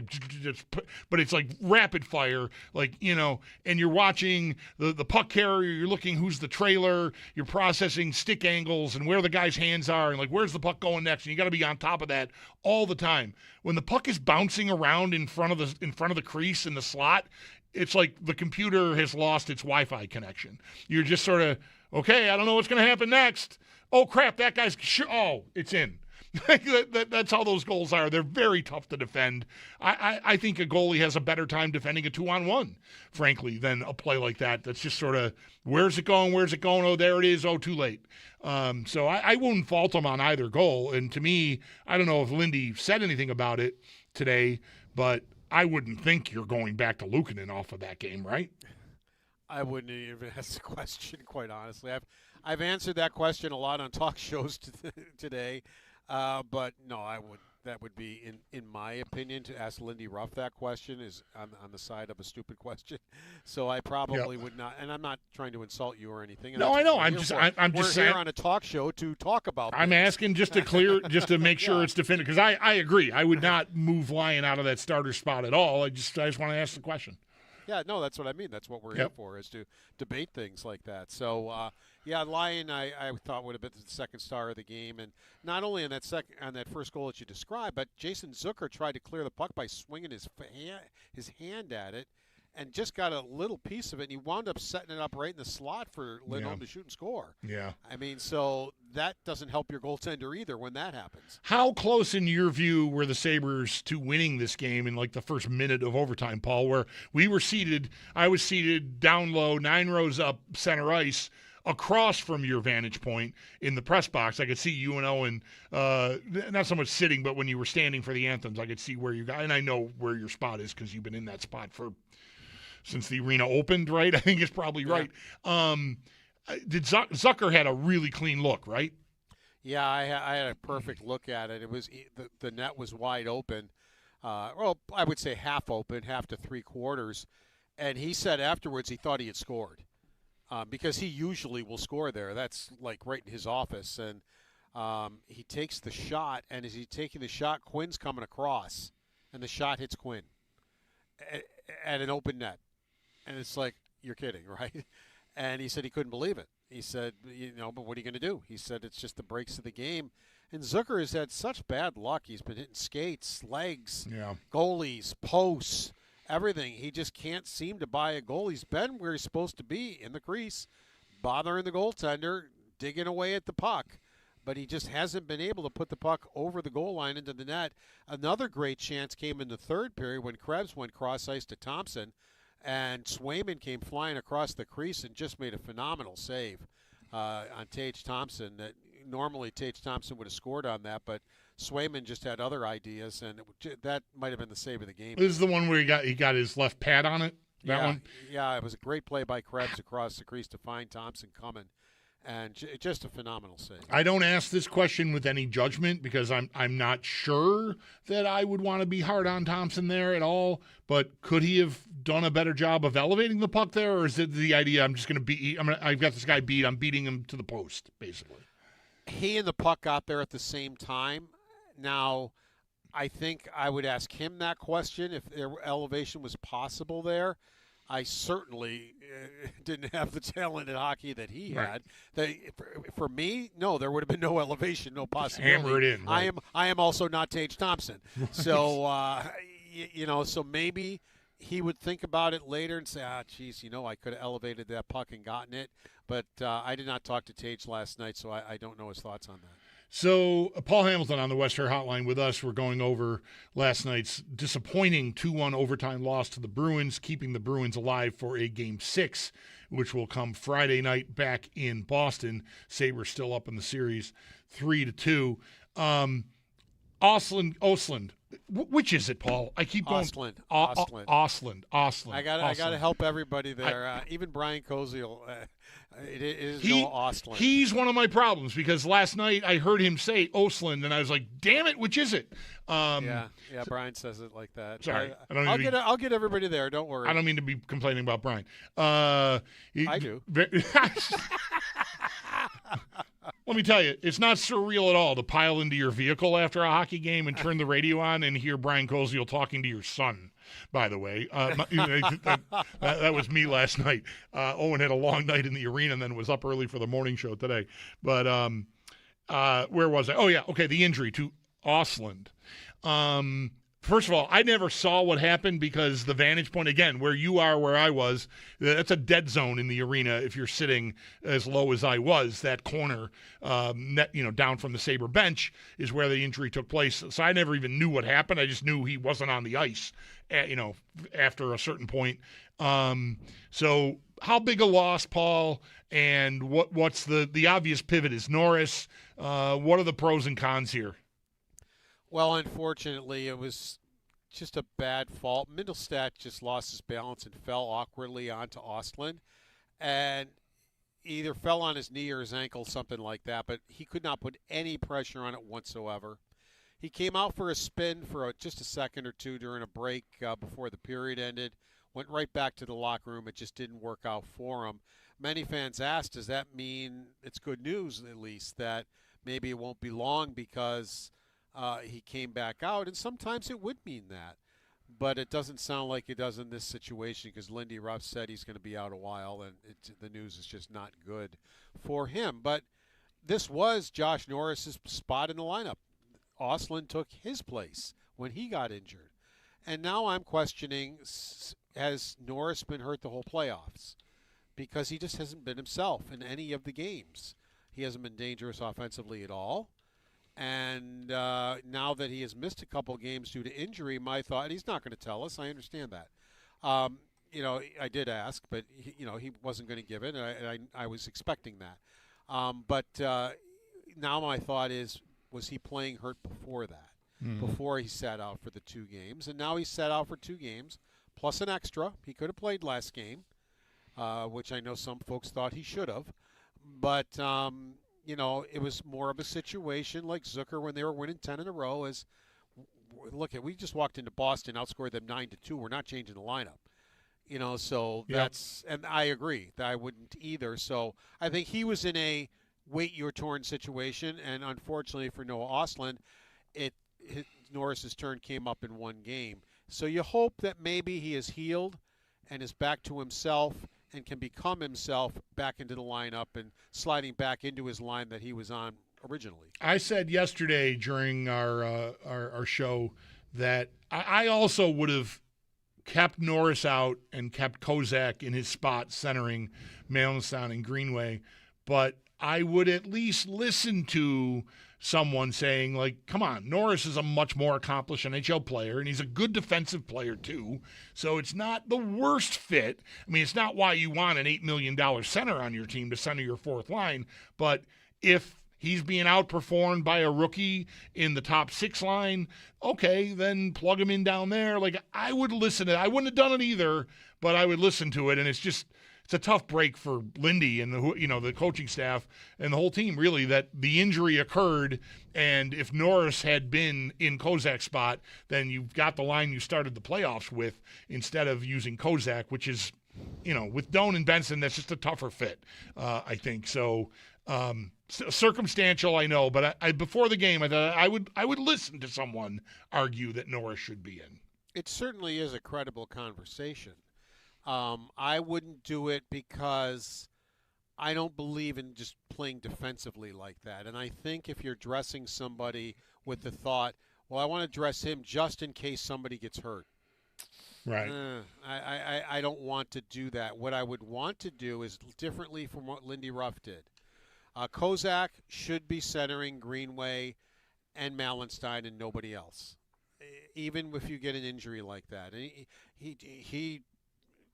but it's like rapid fire, and you're watching the puck carrier. You're looking who's the trailer. You're processing stick angles and where the guy's hands are and where's the puck going next. And you got to be on top of that all the time. When the puck is bouncing around in front of the crease in the slot, it's like the computer has lost its Wi-Fi connection. You're just sort of, okay, I don't know what's going to happen next. Oh, crap, that guy's – it's in. That's how those goals are. They're very tough to defend. I think a goalie has a better time defending a 2-on-1, frankly, than a play like that. That's just sort of, where's it going? Oh, there it is. Oh, too late. So I wouldn't fault him on either goal. And to me, I don't know if Lindy said anything about it today, but I wouldn't think you're going back to Luukkonen off of that game, right? I wouldn't even ask the question, quite honestly. I've answered that question a lot on talk shows today, but no, that would be, in my opinion, to ask Lindy Ruff that question is on the side of a stupid question. So I probably would not, and I'm not trying to insult you or anything. No, I know. We're here on a talk show to talk about. I'm asking just to make sure it's definitive, because I agree. I would not move Lyon out of that starter spot at all. I just want to ask the question. Yeah, no, that's what I mean. That's what we're here for, is to debate things like that. So, Lyon, I thought would have been the second star of the game, and not only on that first goal that you described, but Jason Zucker tried to clear the puck by swinging his hand at it, and just got a little piece of it, and he wound up setting it up right in the slot for Lindholm to shoot and score. Yeah. I mean, so that doesn't help your goaltender either when that happens. How close, in your view, were the Sabres to winning this game in like the first minute of overtime, Paul, where I was seated down low, 9 rows up center ice, across from your vantage point in the press box? I could see you and Owen, not so much sitting, but when you were standing for the anthems, I could see where you got, and I know where your spot is because you've been in that spot since the arena opened, right? I think it's probably right. Did Zucker had a really clean look, right? Yeah, I had a perfect look at it. It was the net was wide open. Well, I would say half open, half to 3/4. And he said afterwards he thought he had scored because he usually will score there. That's like right in his office. And he takes the shot, and as he's taking the shot, Quinn's coming across, and the shot hits Quinn at an open net. And it's like, you're kidding, right? And he said he couldn't believe it. He said, but what are you going to do? He said it's just the breaks of the game. And Zucker has had such bad luck. He's been hitting skates, legs, goalies, posts, everything. He just can't seem to buy a goal. He's been where he's supposed to be, in the crease, bothering the goaltender, digging away at the puck. But he just hasn't been able to put the puck over the goal line into the net. Another great chance came in the third period when Krebs went cross-ice to Thompson, and Swayman came flying across the crease and just made a phenomenal save on Tage Thompson. That normally Tage Thompson would have scored on that, but Swayman just had other ideas, and that might have been the save of the game. This is the one where he got his left pad on it? That one? Yeah, it was a great play by Krebs across the crease to find Thompson coming. And just a phenomenal save. I don't ask this question with any judgment because I'm not sure that I would want to be hard on Thompson there at all. But could he have done a better job of elevating the puck there, or is it the idea I've got this guy beat, I'm beating him to the post, basically? He and the puck got there at the same time. Now, I think I would ask him that question if their elevation was possible there. I certainly didn't have the talent in hockey that he had. For me, no, there would have been no elevation, no possibility. Hammer it in. Right? I am also not Tage Thompson, so so maybe he would think about it later and say, geez, I could have elevated that puck and gotten it. But I did not talk to Tage last night, so I don't know his thoughts on that. So Paul Hamilton on the West Hair Hotline with us. We're going over last night's disappointing 2-1 overtime loss to the Bruins, keeping the Bruins alive for a Game 6, which will come Friday night back in Boston. Sabres still up in the series 3-2. Osland. Which is it, Paul? I keep going. Osland. I got to help everybody there. Even Brian Koziel. It is no Osland. He's one of my problems because last night I heard him say Osland, and I was like, "Damn it, which is it?" Brian says it like that. Sorry, I'll get everybody there. Don't worry. I don't mean to be complaining about Brian. I do. Let me tell you, it's not surreal at all to pile into your vehicle after a hockey game and turn the radio on and hear Brian Koziel talking to your son, by the way. That was me last night. Owen had a long night in the arena and then was up early for the morning show today. But where was I? Oh, yeah. Okay, the injury to Osland. First of all, I never saw what happened because the vantage point, again, where you are, where I was, that's a dead zone in the arena if you're sitting as low as I was. That corner, down from the Sabre bench is where the injury took place. So I never even knew what happened. I just knew he wasn't on the ice, after a certain point. So how big a loss, Paul, and what's the obvious pivot is Norris. What are the pros and cons here? Well, unfortunately, it was just a bad fault. Mittelstadt just lost his balance and fell awkwardly onto Ostlund, and either fell on his knee or his ankle, something like that, but he could not put any pressure on it whatsoever. He came out for a spin for just a second or two during a break before the period ended, went right back to the locker room. It just didn't work out for him. Many fans asked, does that mean it's good news, at least, that maybe it won't be long because he came back out? And sometimes it would mean that. But it doesn't sound like it does in this situation because Lindy Ruff said he's going to be out a while, and the news is just not good for him. But this was Josh Norris's spot in the lineup. Ostlund took his place when he got injured. And now I'm questioning, has Norris been hurt the whole playoffs? Because he just hasn't been himself in any of the games. He hasn't been dangerous offensively at all. And now that he has missed a couple games due to injury, my thought, and he's not going to tell us, I understand that. I did ask, but he wasn't going to give it, and I was expecting that. But now my thought is, was he playing hurt before that? Before he sat out for the 2 games, and now he's sat out for 2 games, plus an extra. He could have played last game, which I know some folks thought he should have. But, it was more of a situation like Zucker when they were winning 10 in a row. We just walked into Boston, outscored them 9-2. We're not changing the lineup. So that's – and I agree that I wouldn't either. So I think he was in a wait-your-turn situation, and unfortunately for Noah Ostlund, Norris's turn came up in 1 game. So you hope that maybe he is healed and is back to himself and can become himself back into the lineup and sliding back into his line that he was on originally. I said yesterday during our show that I also would have kept Norris out and kept Kozak in his spot centering Malenstein and Greenway, but I would at least listen to someone saying, like, come on, Norris is a much more accomplished NHL player, and he's a good defensive player too, so it's not the worst fit. I mean, it's not why you want an $8 million center on your team to center your 4th line, but if he's being outperformed by a rookie in the top 6 line, okay, then plug him in down there. Like, I would listen to it. I wouldn't have done it either, but I would listen to it, and it's a tough break for Lindy and the coaching staff and the whole team, really, that the injury occurred. And if Norris had been in Kozak's spot, then you've got the line you started the playoffs with instead of using Kozak, which is, with Doan and Benson, that's just a tougher fit, I think. So circumstantial, I know, but I before the game, I thought I would listen to someone argue that Norris should be in. It certainly is a credible conversation. I wouldn't do it because I don't believe in just playing defensively like that. And I think if you're dressing somebody with the thought, well, I want to dress him just in case somebody gets hurt. Right. I don't want to do that. What I would want to do is differently from what Lindy Ruff did. Kozak should be centering Greenway and Malenstein and nobody else, even if you get an injury like that. And he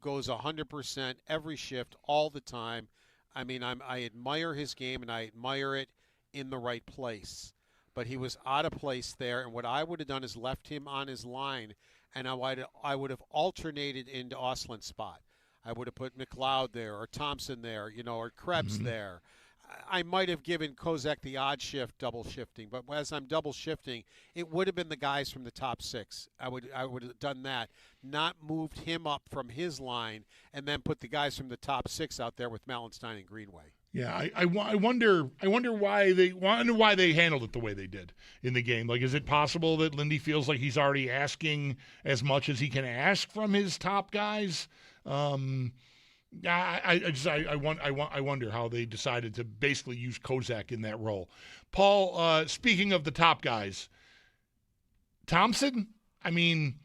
goes 100% every shift all the time. I mean, I admire his game, and I admire it in the right place. But he was out of place there, and what I would have done is left him on his line, and I would have alternated into Ostlund's spot. I would have put McLeod there or Thompson there, or Krebs there. I might have given Kozak the odd shift, double shifting, but as I'm double shifting, it would have been the guys from the top 6. I would have done that, not moved him up from his line, and then put the guys from the top 6 out there with Malenstein and Greenway. Yeah, I wonder why they handled it the way they did in the game. Like, is it possible that Lindy feels like he's already asking as much as he can ask from his top guys? I wonder how they decided to basically use Kozak in that role. Paul, speaking of the top guys, Thompson, I mean,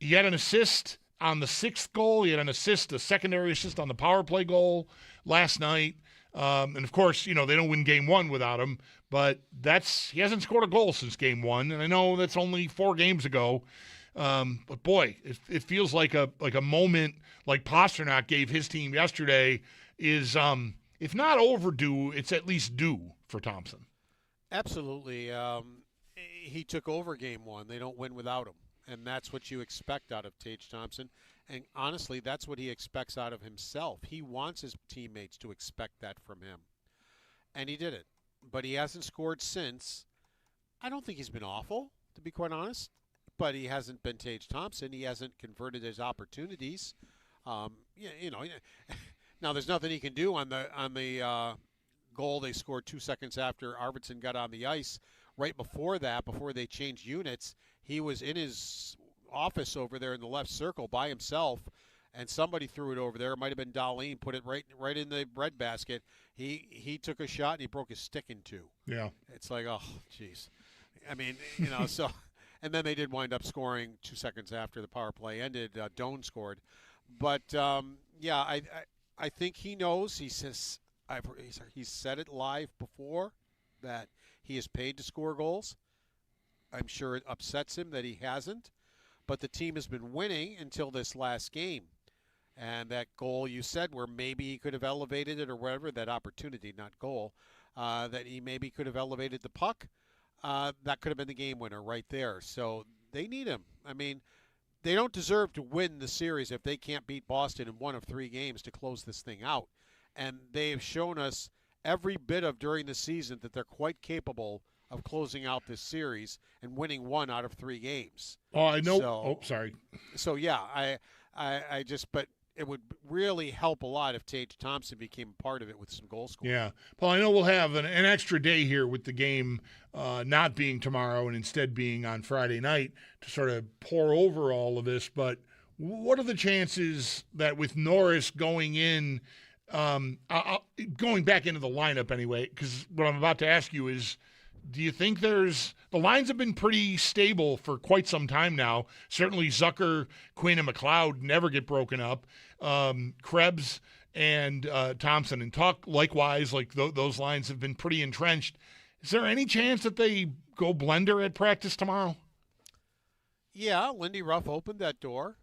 he had an assist on the 6th goal. He had a secondary assist on the power play goal last night. And, of course, they don't win Game 1 without him. But he hasn't scored a goal since Game 1. And I know that's only 4 games ago. But, boy, it feels like a moment like Pasternak gave his team yesterday is, if not overdue, it's at least due for Thompson. Absolutely. He took over Game 1. They don't win without him. And that's what you expect out of Tage Thompson. And honestly, that's what he expects out of himself. He wants his teammates to expect that from him. And he did it. But he hasn't scored since. I don't think he's been awful, to be quite honest. But he hasn't been Tage Thompson. He hasn't converted his opportunities. Now, there's nothing he can do on the goal they scored 2 seconds after Arvidsson got on the ice. Right before that, before they changed units, he was in his office over there in the left circle by himself, and somebody threw it over there. It might have been Darlene, put it right in the breadbasket. He took a shot and he broke his stick in 2. Yeah. It's like, oh, jeez. I mean, so, and then they did wind up scoring 2 seconds after the power play ended. Doan scored. But, I think he knows. He says, he's said it live before that he is paid to score goals. I'm sure it upsets him that he hasn't. But the team has been winning until this last game. And that goal you said where maybe he could have elevated it or whatever, that opportunity, not goal, that he maybe could have elevated the puck, that could have been the game winner right there. So they need him. I mean, they don't deserve to win the series if they can't beat Boston in 1 of 3 games to close this thing out. And they have shown us every bit of during the season that they're quite capable of closing out this series and winning 1 out of 3 games. Oh, I know. So, sorry. So, yeah, but it would really help a lot if Tage Thompson became a part of it with some goal scoring. Yeah. Paul, I know we'll have an extra day here with the game not being tomorrow and instead being on Friday night to sort of pour over all of this. But what are the chances that with Norris going in, going back into the lineup anyway, because what I'm about to ask you is, do you think the lines have been pretty stable for quite some time now? Certainly Zucker, Quinn, and McLeod never get broken up. Krebs and Thompson and Tuck, likewise, those lines have been pretty entrenched. Is there any chance that they go blender at practice tomorrow? Yeah, Lindy Ruff opened that door,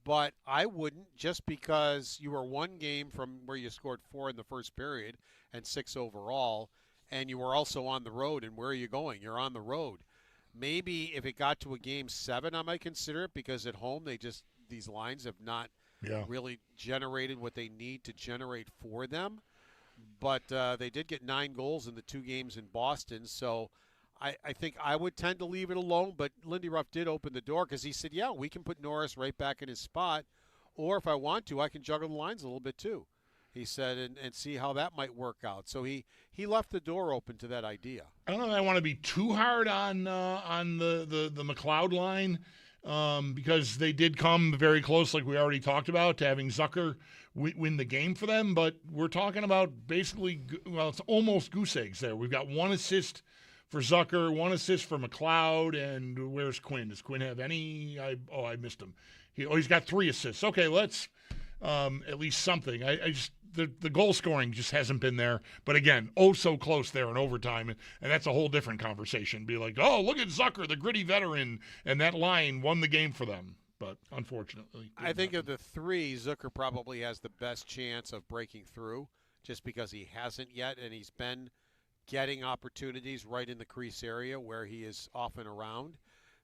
but I wouldn't, just because you were 1 game from where you scored 4 in the first period and 6 overall. And you were also on the road. And where are you going? You're on the road. Maybe if it got to a game 7, I might consider it, because at home these lines have not really generated what they need to generate for them. But they did get 9 goals in the 2 games in Boston. So I think I would tend to leave it alone. But Lindy Ruff did open the door because he said, yeah, we can put Norris right back in his spot. Or if I want to, I can juggle the lines a little bit too. He said, and see how that might work out. So he left the door open to that idea. I don't know if I want to be too hard on the McLeod line because they did come very close, like we already talked about, to having Zucker win the game for them. But we're talking about basically, it's almost goose eggs there. We've got 1 assist for Zucker, 1 assist for McLeod, and where's Quinn? Does Quinn have any? I missed him. He's got 3 assists. Okay, let's at least something. The goal scoring just hasn't been there. But again, so close there in overtime. And that's a whole different conversation. Be like, oh, look at Zucker, the gritty veteran. And that line won the game for them. But unfortunately. I think of the 3, Zucker probably has the best chance of breaking through just because he hasn't yet. And he's been getting opportunities right in the crease area where he is often around.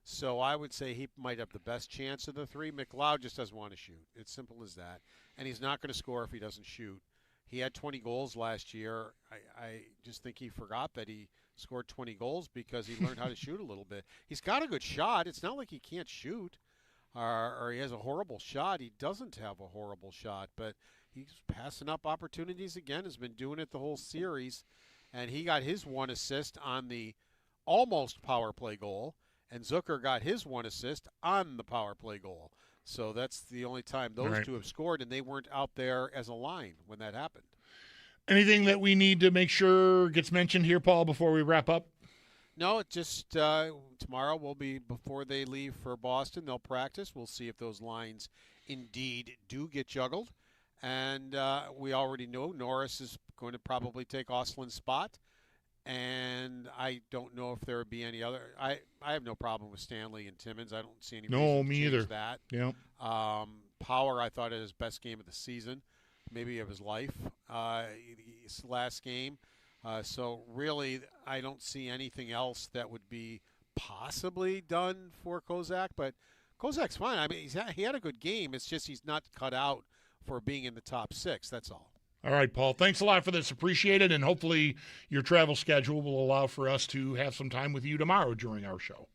So I would say he might have the best chance of the 3. McLeod just doesn't want to shoot. It's simple as that. And he's not going to score if he doesn't shoot. He had 20 goals last year. I just think he forgot that he scored 20 goals because he learned how to shoot a little bit. He's got a good shot. It's not like he can't shoot or he has a horrible shot. He doesn't have a horrible shot, but he's passing up opportunities again, has been doing it the whole series. And he got his 1 assist on the almost power play goal. And Zucker got his 1 assist on the power play goal. So that's the only time those 2 have scored, and they weren't out there as a line when that happened. Anything that we need to make sure gets mentioned here, Paul, before we wrap up? No, it just tomorrow will be before they leave for Boston. They'll practice. We'll see if those lines indeed do get juggled. And we already know Norris is going to probably take Oslin's spot. And I don't know if there would be any other. I have no problem with Stanley and Timmins. I don't see any reason to change that. Yeah. Power, I thought, had his best game of the season, maybe of his life. His last game. So really, I don't see anything else that would be possibly done for Kozak. But Kozak's fine. I mean, he had a good game. It's just he's not cut out for being in the top 6. That's all. All right, Paul. Thanks a lot for this. Appreciate it. And hopefully your travel schedule will allow for us to have some time with you tomorrow during our show.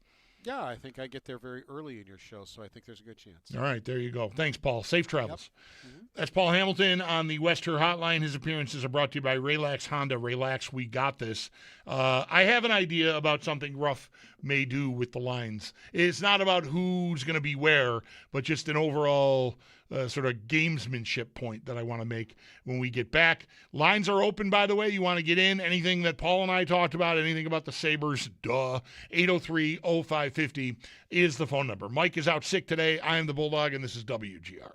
Yeah, I think I get there very early in your show, so I think there's a good chance. All right, there you go. Thanks, Paul. Safe travels. Yep. Mm-hmm. That's Paul Hamilton on the West Her Hotline. His appearances are brought to you by Relax Honda. Relax, we got this. I have an idea about something Ruff may do with the lines. It's not about who's going to be where, but just an overall sort of gamesmanship point that I want to make when we get back. Lines are open, by the way. You want to get in. Anything that Paul and I talked about, anything about the Sabres, 803-0550 is the phone number. Mike is out sick today. I am the Bulldog, and this is WGR.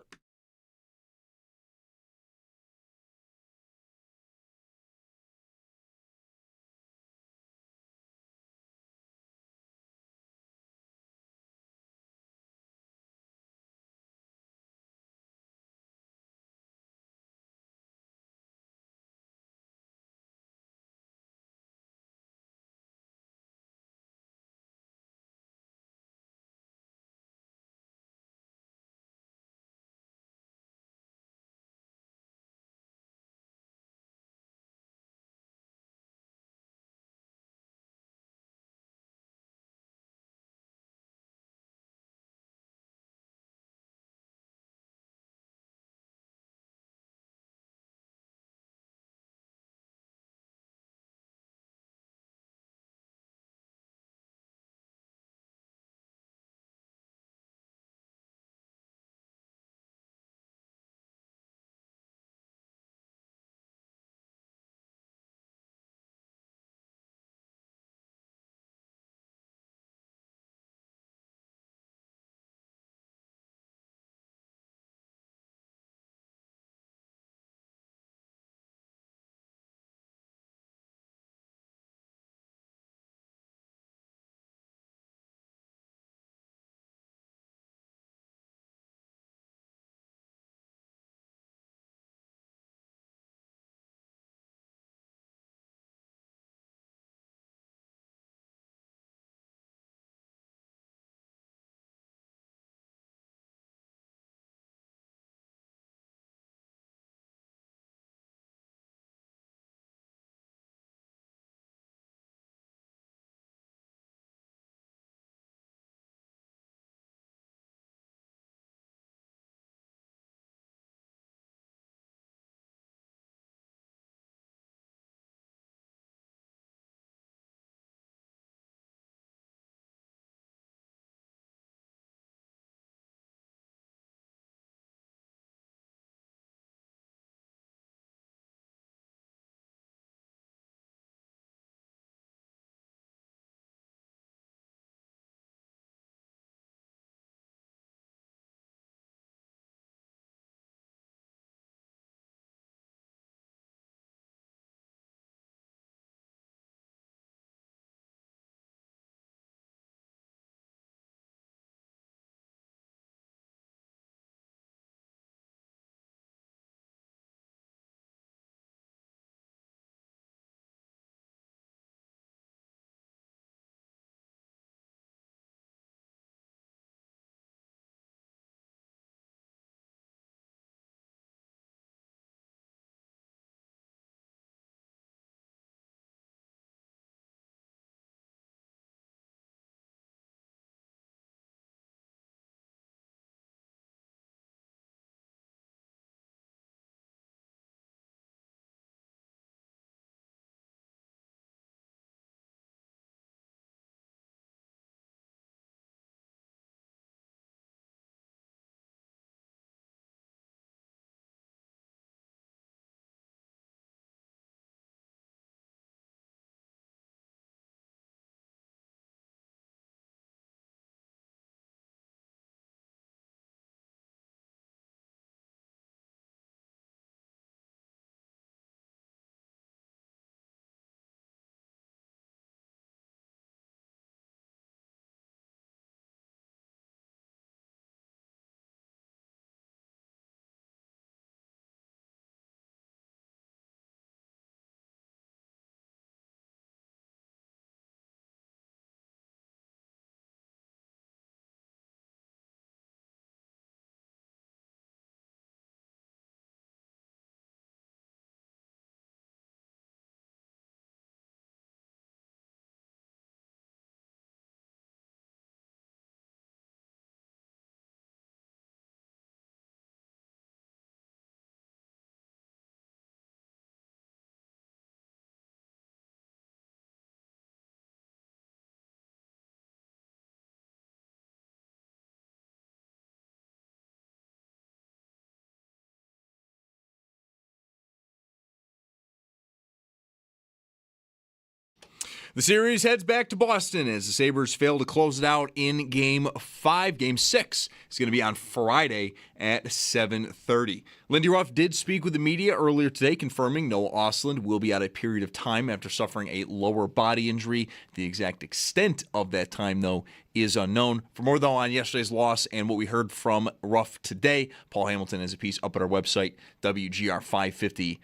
The series heads back to Boston as the Sabres fail to close it out in Game 5. Game 6 is going to be on Friday at 7:30. Lindy Ruff did speak with the media earlier today, confirming Noah Ostlund will be out a period of time after suffering a lower body injury. The exact extent of that time, though, is unknown. For more, though, on yesterday's loss and what we heard from Ruff today, Paul Hamilton has a piece up at our website, WGR550.com.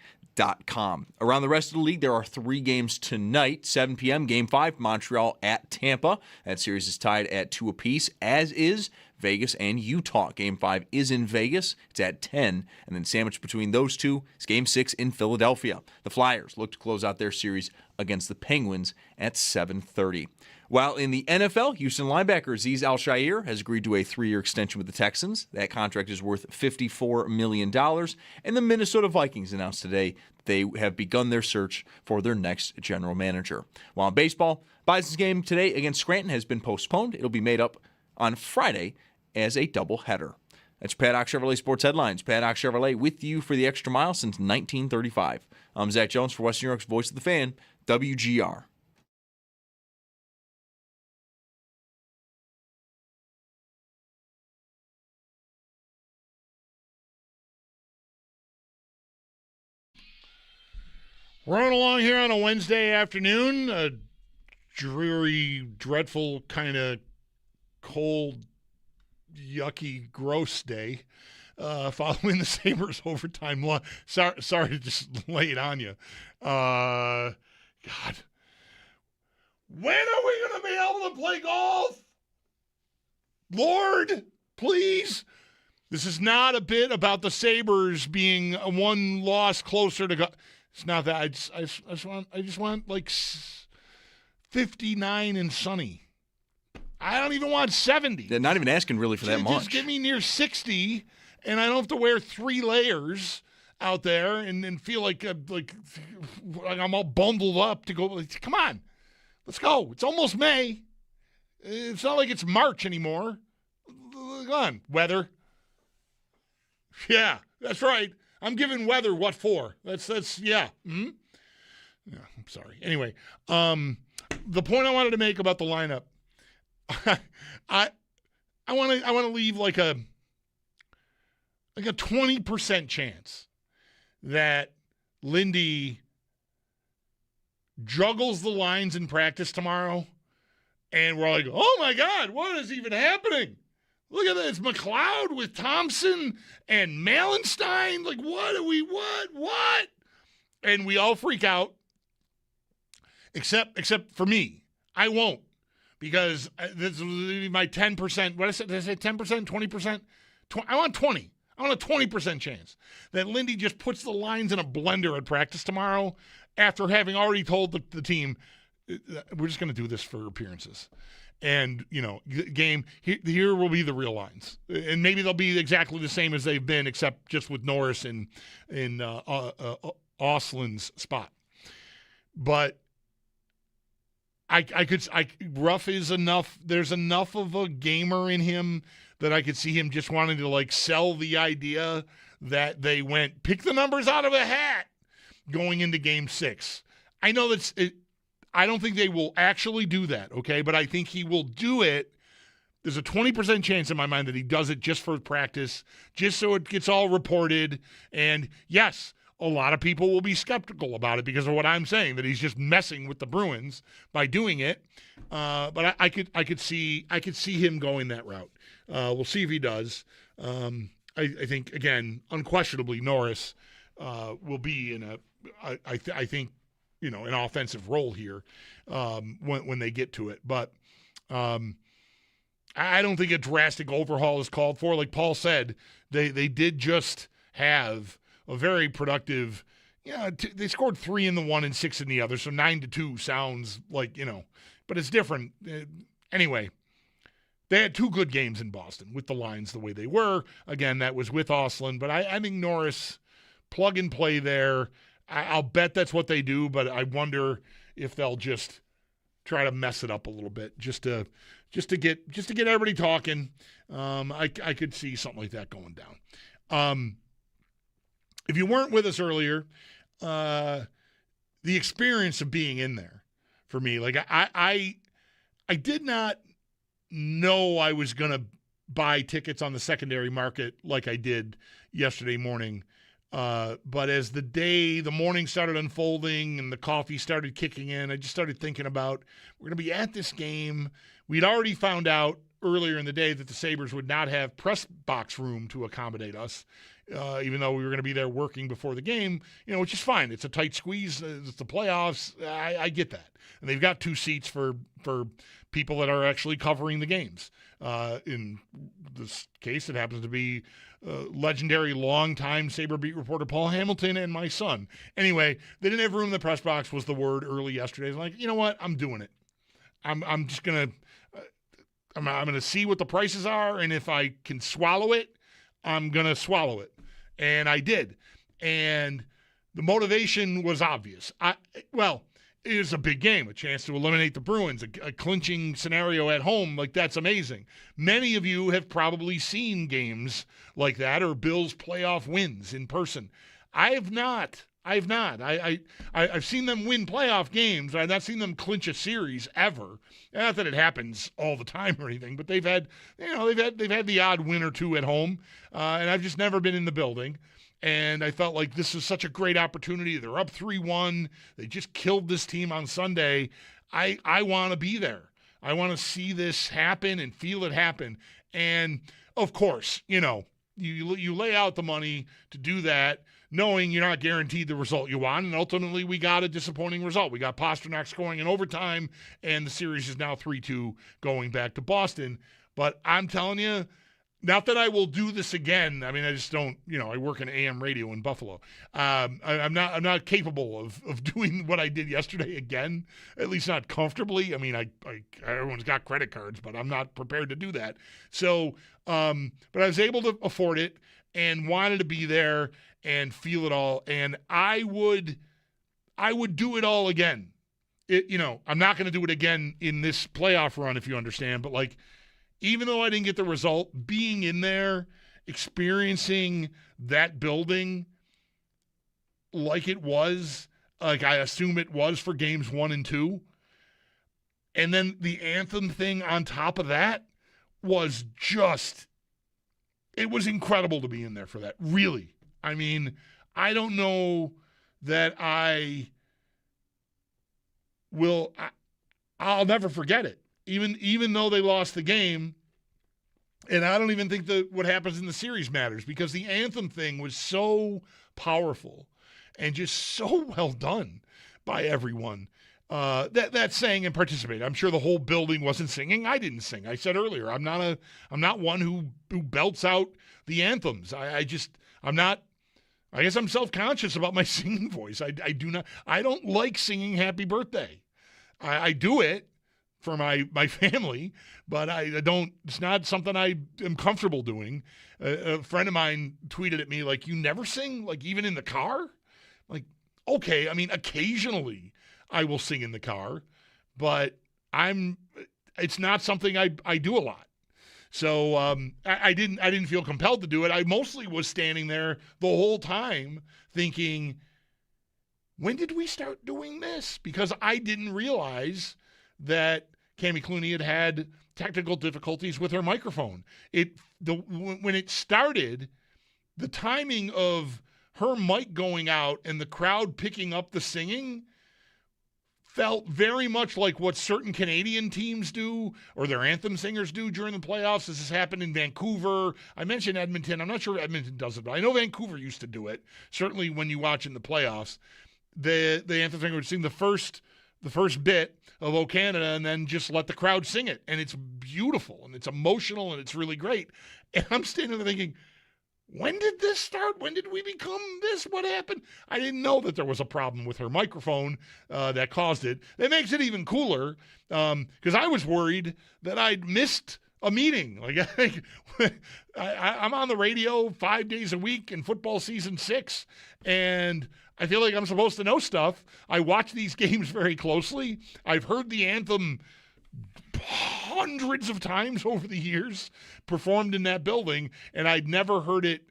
Around the rest of the league, there are 3 games tonight. 7 p.m., Game 5, Montreal at Tampa. That series is tied at 2 apiece, as is Vegas and Utah. Game 5 is in Vegas. It's at 10. And then sandwiched between those two is Game 6 in Philadelphia. The Flyers look to close out their series against the Penguins at 7:30. While in the NFL, Houston linebacker Azeez Al-Shaair has agreed to a 3-year extension with the Texans. That contract is worth $54 million. And the Minnesota Vikings announced today they have begun their search for their next general manager. While in baseball, Bison's game today against Scranton has been postponed. It'll be made up on Friday as a doubleheader. That's Paddock Chevrolet Sports Headlines. Paddock Chevrolet with you for the extra mile since 1935. I'm Zach Jones for Western New York's Voice of the Fan, WGR. Rolling along here on a Wednesday afternoon, a dreary, dreadful, kind of cold, yucky, gross day following the Sabres overtime loss. Sorry to just lay it on you. God. When are we going to be able to play golf? Lord, please. This is not a bit about the Sabres being one loss closer to God. It's not that. I just want like 59 and sunny. I don't even want 70. They're not even asking really for that much. Just give me near 60, and I don't have to wear 3 layers out there and feel like I'm all bundled up to go. Come on, let's go. It's almost May. It's not like it's March anymore. Come on, weather. Yeah, that's right. I'm giving weather what for. That's yeah. Mm-hmm. Yeah, I'm sorry. Anyway, the point I wanted to make about the lineup, I want to leave like a 20% chance that Lindy juggles the lines in practice tomorrow, and we're like, oh my God, what is even happening? Look at this, McLeod with Thompson and Malenstein. Like, what? And we all freak out, except for me. I won't, because this is my 10%. What did I say 10%, 20%? I want 20. I want a 20% chance that Lindy just puts the lines in a blender at practice tomorrow after having already told the team, we're just going to do this for appearances. And, game, here will be the real lines. And maybe they'll be exactly the same as they've been, except just with Norris in Ostlund's spot. But Ruff is enough. There's enough of a gamer in him that I could see him just wanting to, sell the idea that they went, pick the numbers out of a hat going into Game 6. I know that's it. I don't think they will actually do that, okay? But I think he will do it. There's a 20% chance in my mind that he does it just for practice, just so it gets all reported. And, yes, a lot of people will be skeptical about it because of what I'm saying, that he's just messing with the Bruins by doing it. But I could see him going that route. We'll see if he does. I think, again, unquestionably, Norris will be in I think, an offensive role here when they get to it. But I don't think a drastic overhaul is called for. Like Paul said, they did just have a very productive, they scored 3 in the one and 6 in the other, so 9-2 sounds like, but it's different. Anyway, they had 2 good games in Boston with the lines the way they were. Again, that was with Ostlund, but I think Norris, plug and play there. I'll bet that's what they do, but I wonder if they'll just try to mess it up a little bit just to get everybody talking. I could see something like that going down. If you weren't with us earlier, the experience of being in there for me. Like I did not know I was going to buy tickets on the secondary market like I did yesterday morning. But as the morning started unfolding and the coffee started kicking in, I just started thinking about, we're going to be at this game. We'd already found out earlier in the day that the Sabres would not have press box room to accommodate us, even though we were going to be there working before the game, which is fine. It's a tight squeeze. It's the playoffs. I get that. And they've got 2 seats for people that are actually covering the games. In this case, it happens to be legendary longtime Sabre beat reporter Paul Hamilton and my son. Anyway, they didn't have room in the press box was the word early yesterday. I was like, you know what? I'm doing it. I'm just going to I'm going to see what the prices are, and if I can swallow it, I'm going to swallow it. And I did. And the motivation was obvious. It is a big game, a chance to eliminate the Bruins, a clinching scenario at home. Like, that's amazing. Many of you have probably seen games like that or Bills playoff wins in person. I have not. I've seen them win playoff games. I've not seen them clinch a series ever. Not that it happens all the time or anything, but they've had the odd win or two at home, and I've just never been in the building. And I felt like this is such a great opportunity. They're up 3-1. They just killed this team on Sunday. I want to be there. I want to see this happen and feel it happen. And, of course, you lay out the money to do that, knowing you're not guaranteed the result you want. And ultimately, we got a disappointing result. We got Pasternak scoring in overtime, and the series is now 3-2 going back to Boston. But I'm telling you, not that I will do this again. I mean, I just don't, I work in AM radio in Buffalo. I'm not capable of doing what I did yesterday again, at least not comfortably. I mean, everyone's got credit cards, but I'm not prepared to do that. So, but I was able to afford it and wanted to be there and feel it all. And I would do it all again. I'm not going to do it again in this playoff run, if you understand, but even though I didn't get the result, being in there, experiencing that building like it was, like I assume it was for games 1 and 2, and then the anthem thing on top of that was it was incredible to be in there for that, really. I mean, I don't know that I'll never forget it. Even though they lost the game, and I don't even think that what happens in the series matters, because the anthem thing was so powerful and just so well done by everyone that sang and participated. I'm sure the whole building wasn't singing. I didn't sing. I said earlier, I'm not one who belts out the anthems. I guess I'm self-conscious about my singing voice. I don't like singing Happy Birthday. I do it for my family, but I don't, it's not something I am comfortable doing. A friend of mine tweeted at me, you never sing, even in the car? Okay, I mean, occasionally I will sing in the car, but it's not something I do a lot. So I didn't feel compelled to do it. I mostly was standing there the whole time thinking, when did we start doing this? Because I didn't realize that Cammie Clooney had technical difficulties with her microphone. When it started, the timing of her mic going out and the crowd picking up the singing felt very much like what certain Canadian teams do or their anthem singers do during the playoffs. This has happened in Vancouver. I mentioned Edmonton. I'm not sure Edmonton does it, but I know Vancouver used to do it. Certainly when you watch in the playoffs, the anthem singer would sing the first bit of "O Canada" and then just let the crowd sing it. And it's beautiful and it's emotional and it's really great. And I'm standing there thinking, when did this start? When did we become this? What happened? I didn't know that there was a problem with her microphone that caused it. That makes it even cooler because I was worried that I'd missed a meeting. I'm on the radio 5 days a week in football season 6, and I feel like I'm supposed to know stuff. I watch these games very closely. I've heard the anthem hundreds of times over the years performed in that building, and I'd never heard it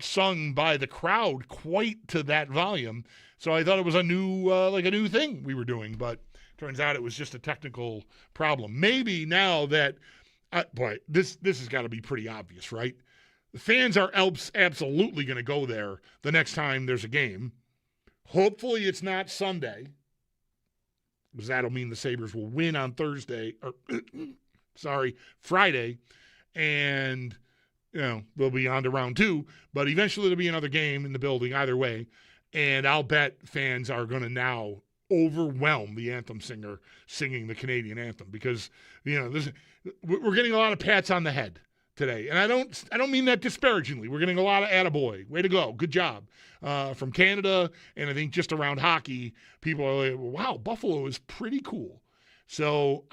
sung by the crowd quite to that volume. So I thought it was a new thing we were doing, but Turns out it was just a technical problem. Maybe now that, this has got to be pretty obvious, right? The fans are absolutely going to go there the next time there's a game. Hopefully it's not Sunday, because that'll mean the Sabres will win on Friday, and they'll be on to round 2, but eventually there'll be another game in the building either way, and I'll bet fans are going to now overwhelm the anthem singer singing the Canadian anthem, because we're getting a lot of pats on the head today, and I don't mean that disparagingly. We're getting a lot of attaboy, way to go, good job from Canada, and I think just around hockey, people are like, wow, Buffalo is pretty cool. So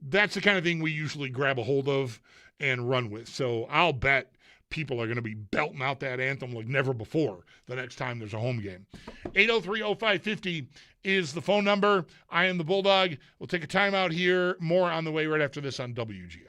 that's the kind of thing we usually grab a hold of and run with. So I'll bet people are going to be belting out that anthem like never before the next time there's a home game. 803-0550 is the phone number. I am the Bulldog. We'll take a timeout here. More on the way right after this on WGR.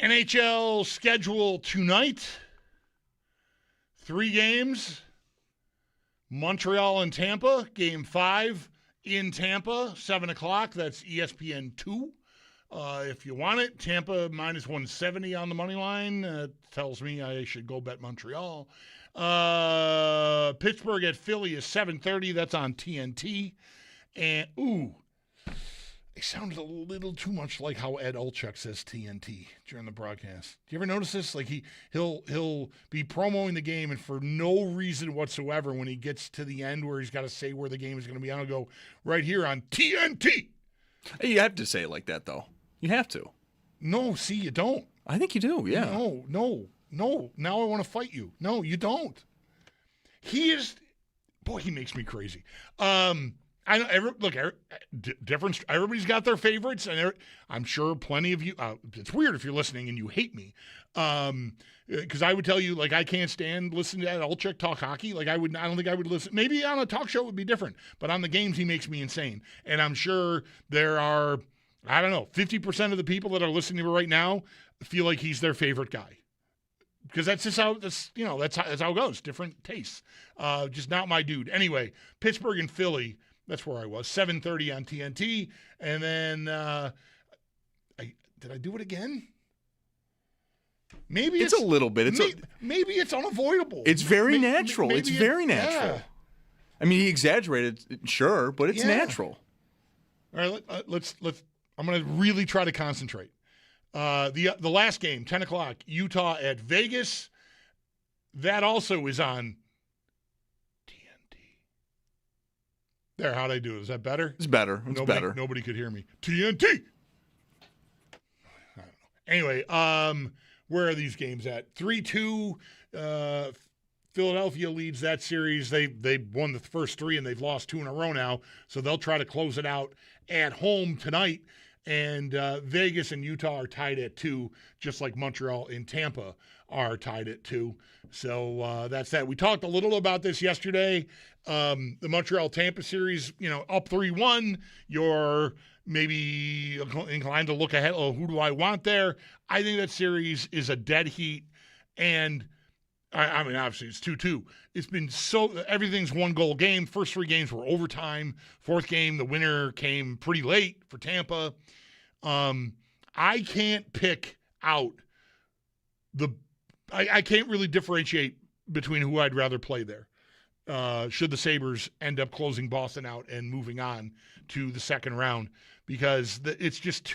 NHL schedule tonight. 3 games. Montreal and Tampa, Game 5 in Tampa, 7 o'clock. That's ESPN 2. If you want it, Tampa minus 170 on the money line. Tells me I should go bet Montreal. Pittsburgh at Philly is 7:30. That's on TNT. And, it sounded a little too much like how Ed Olczyk says TNT during the broadcast. Do you ever notice this? Like he'll be promoting the game, and for no reason whatsoever, when he gets to the end where he's got to say where the game is going to be on, he'll go right here on TNT. You have to say it like that, though. You have to. No, see, you don't. I think you do. Yeah. No. Now I want to fight you. No, you don't. He makes me crazy. I know. Different. Everybody's got their favorites, and I'm sure plenty of you. It's weird if you're listening and you hate me, because I would tell you, like, I can't stand listening to that Olczyk talk hockey. Like, I don't think I would listen. Maybe on a talk show it would be different, but on the games he makes me insane. And I'm sure there are, 50% of the people that are listening to me right now feel like he's their favorite guy. Because that's just how that's how it goes. Different tastes. Just not my dude. Anyway, Pittsburgh and Philly. That's where I was. 7:30 on TNT, and then did I do it again? Maybe it's a little bit. Maybe it's unavoidable. It's very natural. It's very natural. Yeah. I mean, he exaggerated, sure, but it's natural. All right, let's. I'm going to really try to concentrate. The last game, 10 o'clock, Utah at Vegas. That also is on TNT. There, how'd I do? Is that better? It's better. Better. Nobody could hear me. TNT. I don't know. Anyway, where are these games at? 3-2. Philadelphia leads that series. They won the first 3, and they've lost 2 in a row now. So they'll try to close it out at home tonight. And Vegas and Utah are tied at 2, just like Montreal and Tampa are tied at 2. So that's that. We talked a little about this yesterday. The Montreal-Tampa series, up 3-1. You're maybe inclined to look ahead. Oh, who do I want there? I think that series is a dead heat. And, I mean, obviously, it's 2-2. It's been everything's 1-goal game. First 3 games were overtime. 4th game, the winner came pretty late for Tampa. I can't pick out I can't really differentiate between who I'd rather play there. Should the Sabres end up closing Boston out and moving on to the second round, because it's just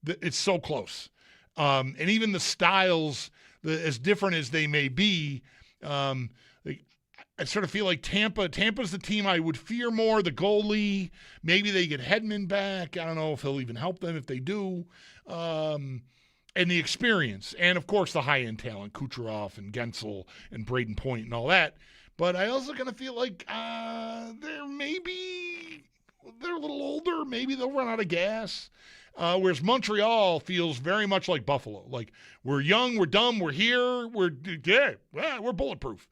it's so close. And even the styles, as different as they may be, I sort of feel like Tampa's the team I would fear more. The goalie, maybe they get Hedman back. I don't know if he'll even help them if they do. And the experience. And, of course, the high-end talent, Kucherov and Gensel and Braden Point and all that. But I also kind of feel like they're a little older. Maybe they'll run out of gas. Whereas Montreal feels very much like Buffalo. Like, we're young, we're dumb, we're here, we're bulletproof.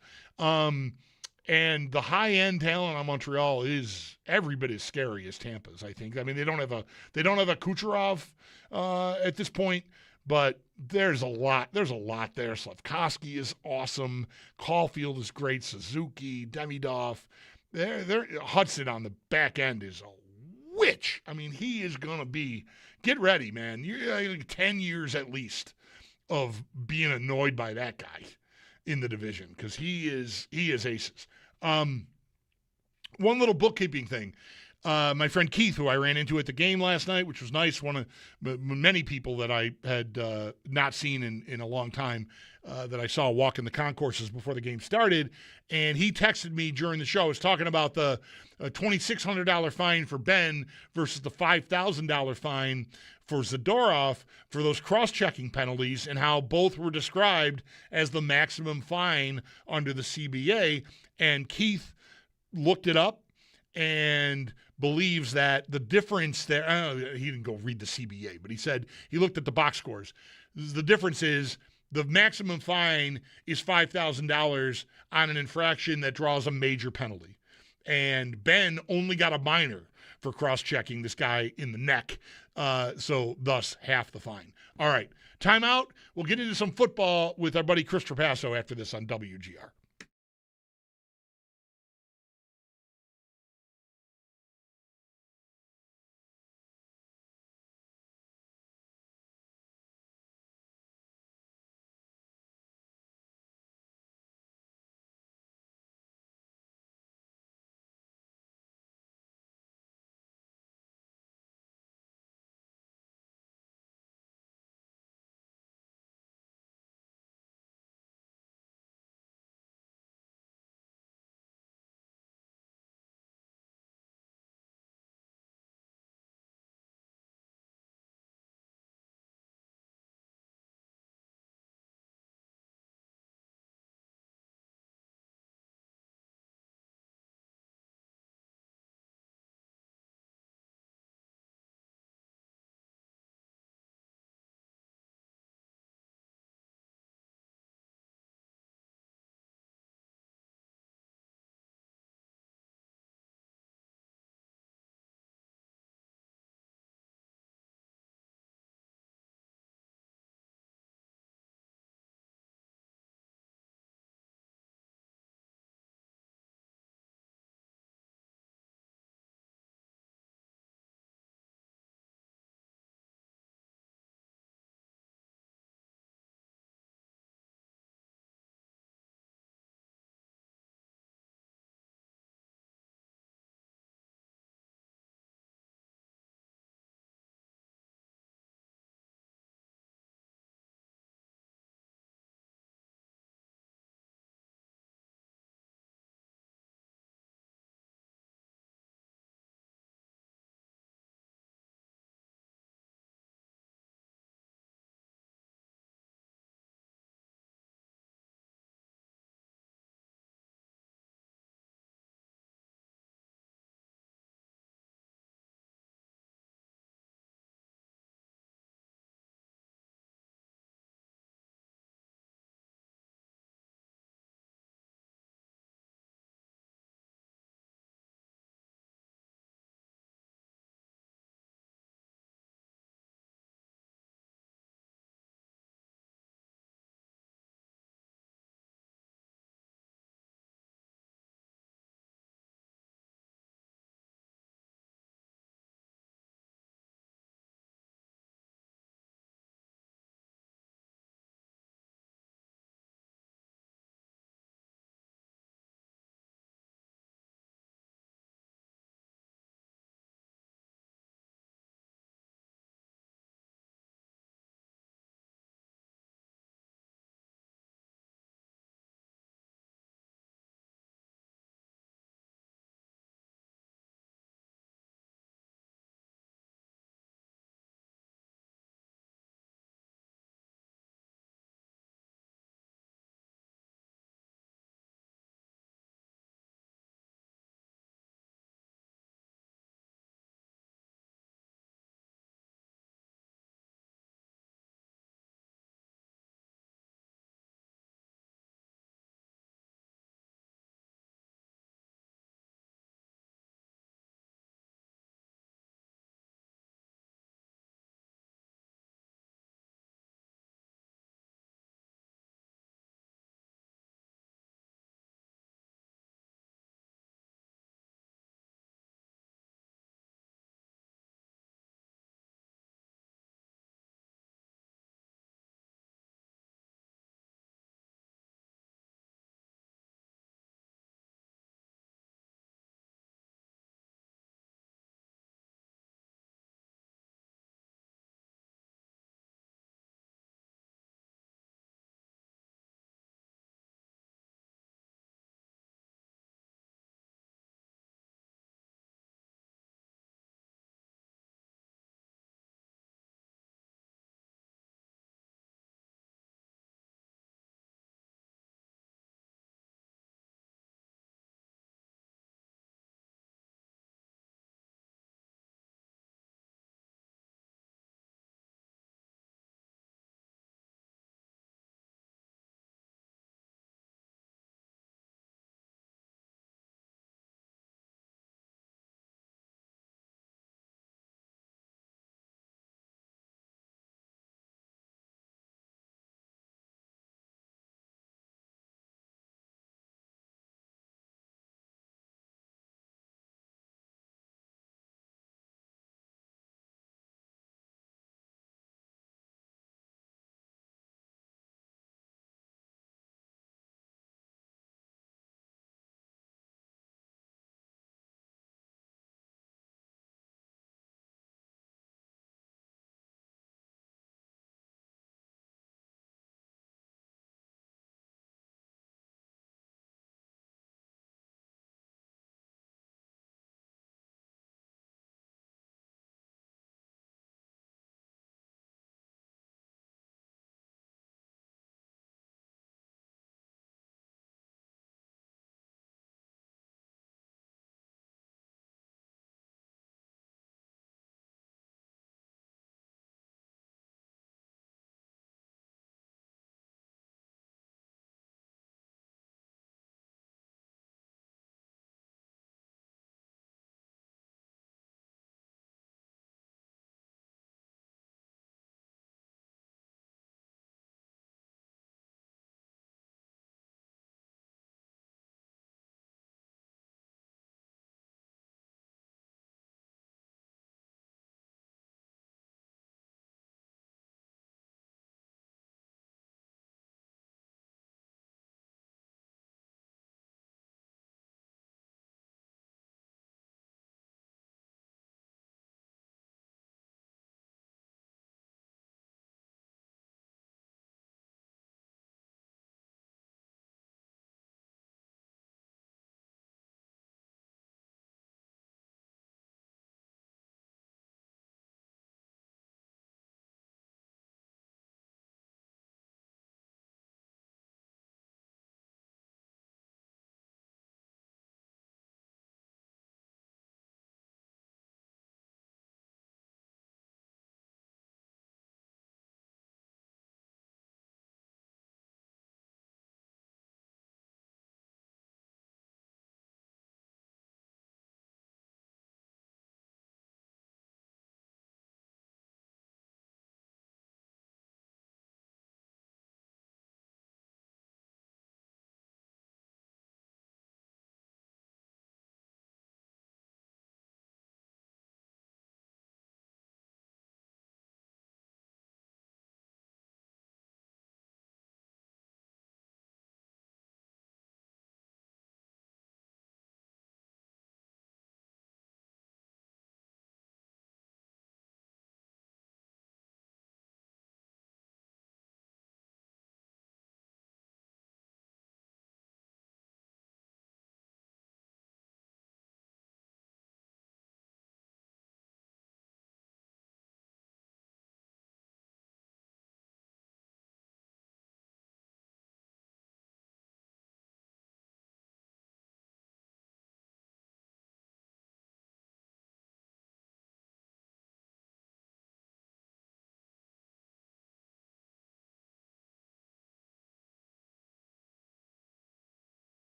And the high-end talent on Montreal is every bit as scary as Tampa's, I think. I mean, they don't have a Kucherov at this point, but there's a lot there. Slafkovsky is awesome. Caulfield is great. Suzuki, Demidov. Hudson on the back end is a witch. I mean, he is going to be – get ready, man. You're 10 years at least of being annoyed by that guy in the division, because he is aces. One little bookkeeping thing. My friend Keith, who I ran into at the game last night, which was nice, one of many people that I had not seen in a long time that I saw walking the concourses before the game started, and he texted me during the show. I was talking about the $2,600 fine for Ben versus the $5,000 fine for Zadorov for those cross-checking penalties, and how both were described as the maximum fine under the CBA. And Keith looked it up and believes that the difference there, he didn't go read the CBA, but he said he looked at the box scores. The difference is the maximum fine is $5,000 on an infraction that draws a major penalty. And Ben only got a minor for cross-checking this guy in the neck, so thus half the fine. All right. Timeout. We'll get into some football with our buddy Chris Trapaso after this on WGR.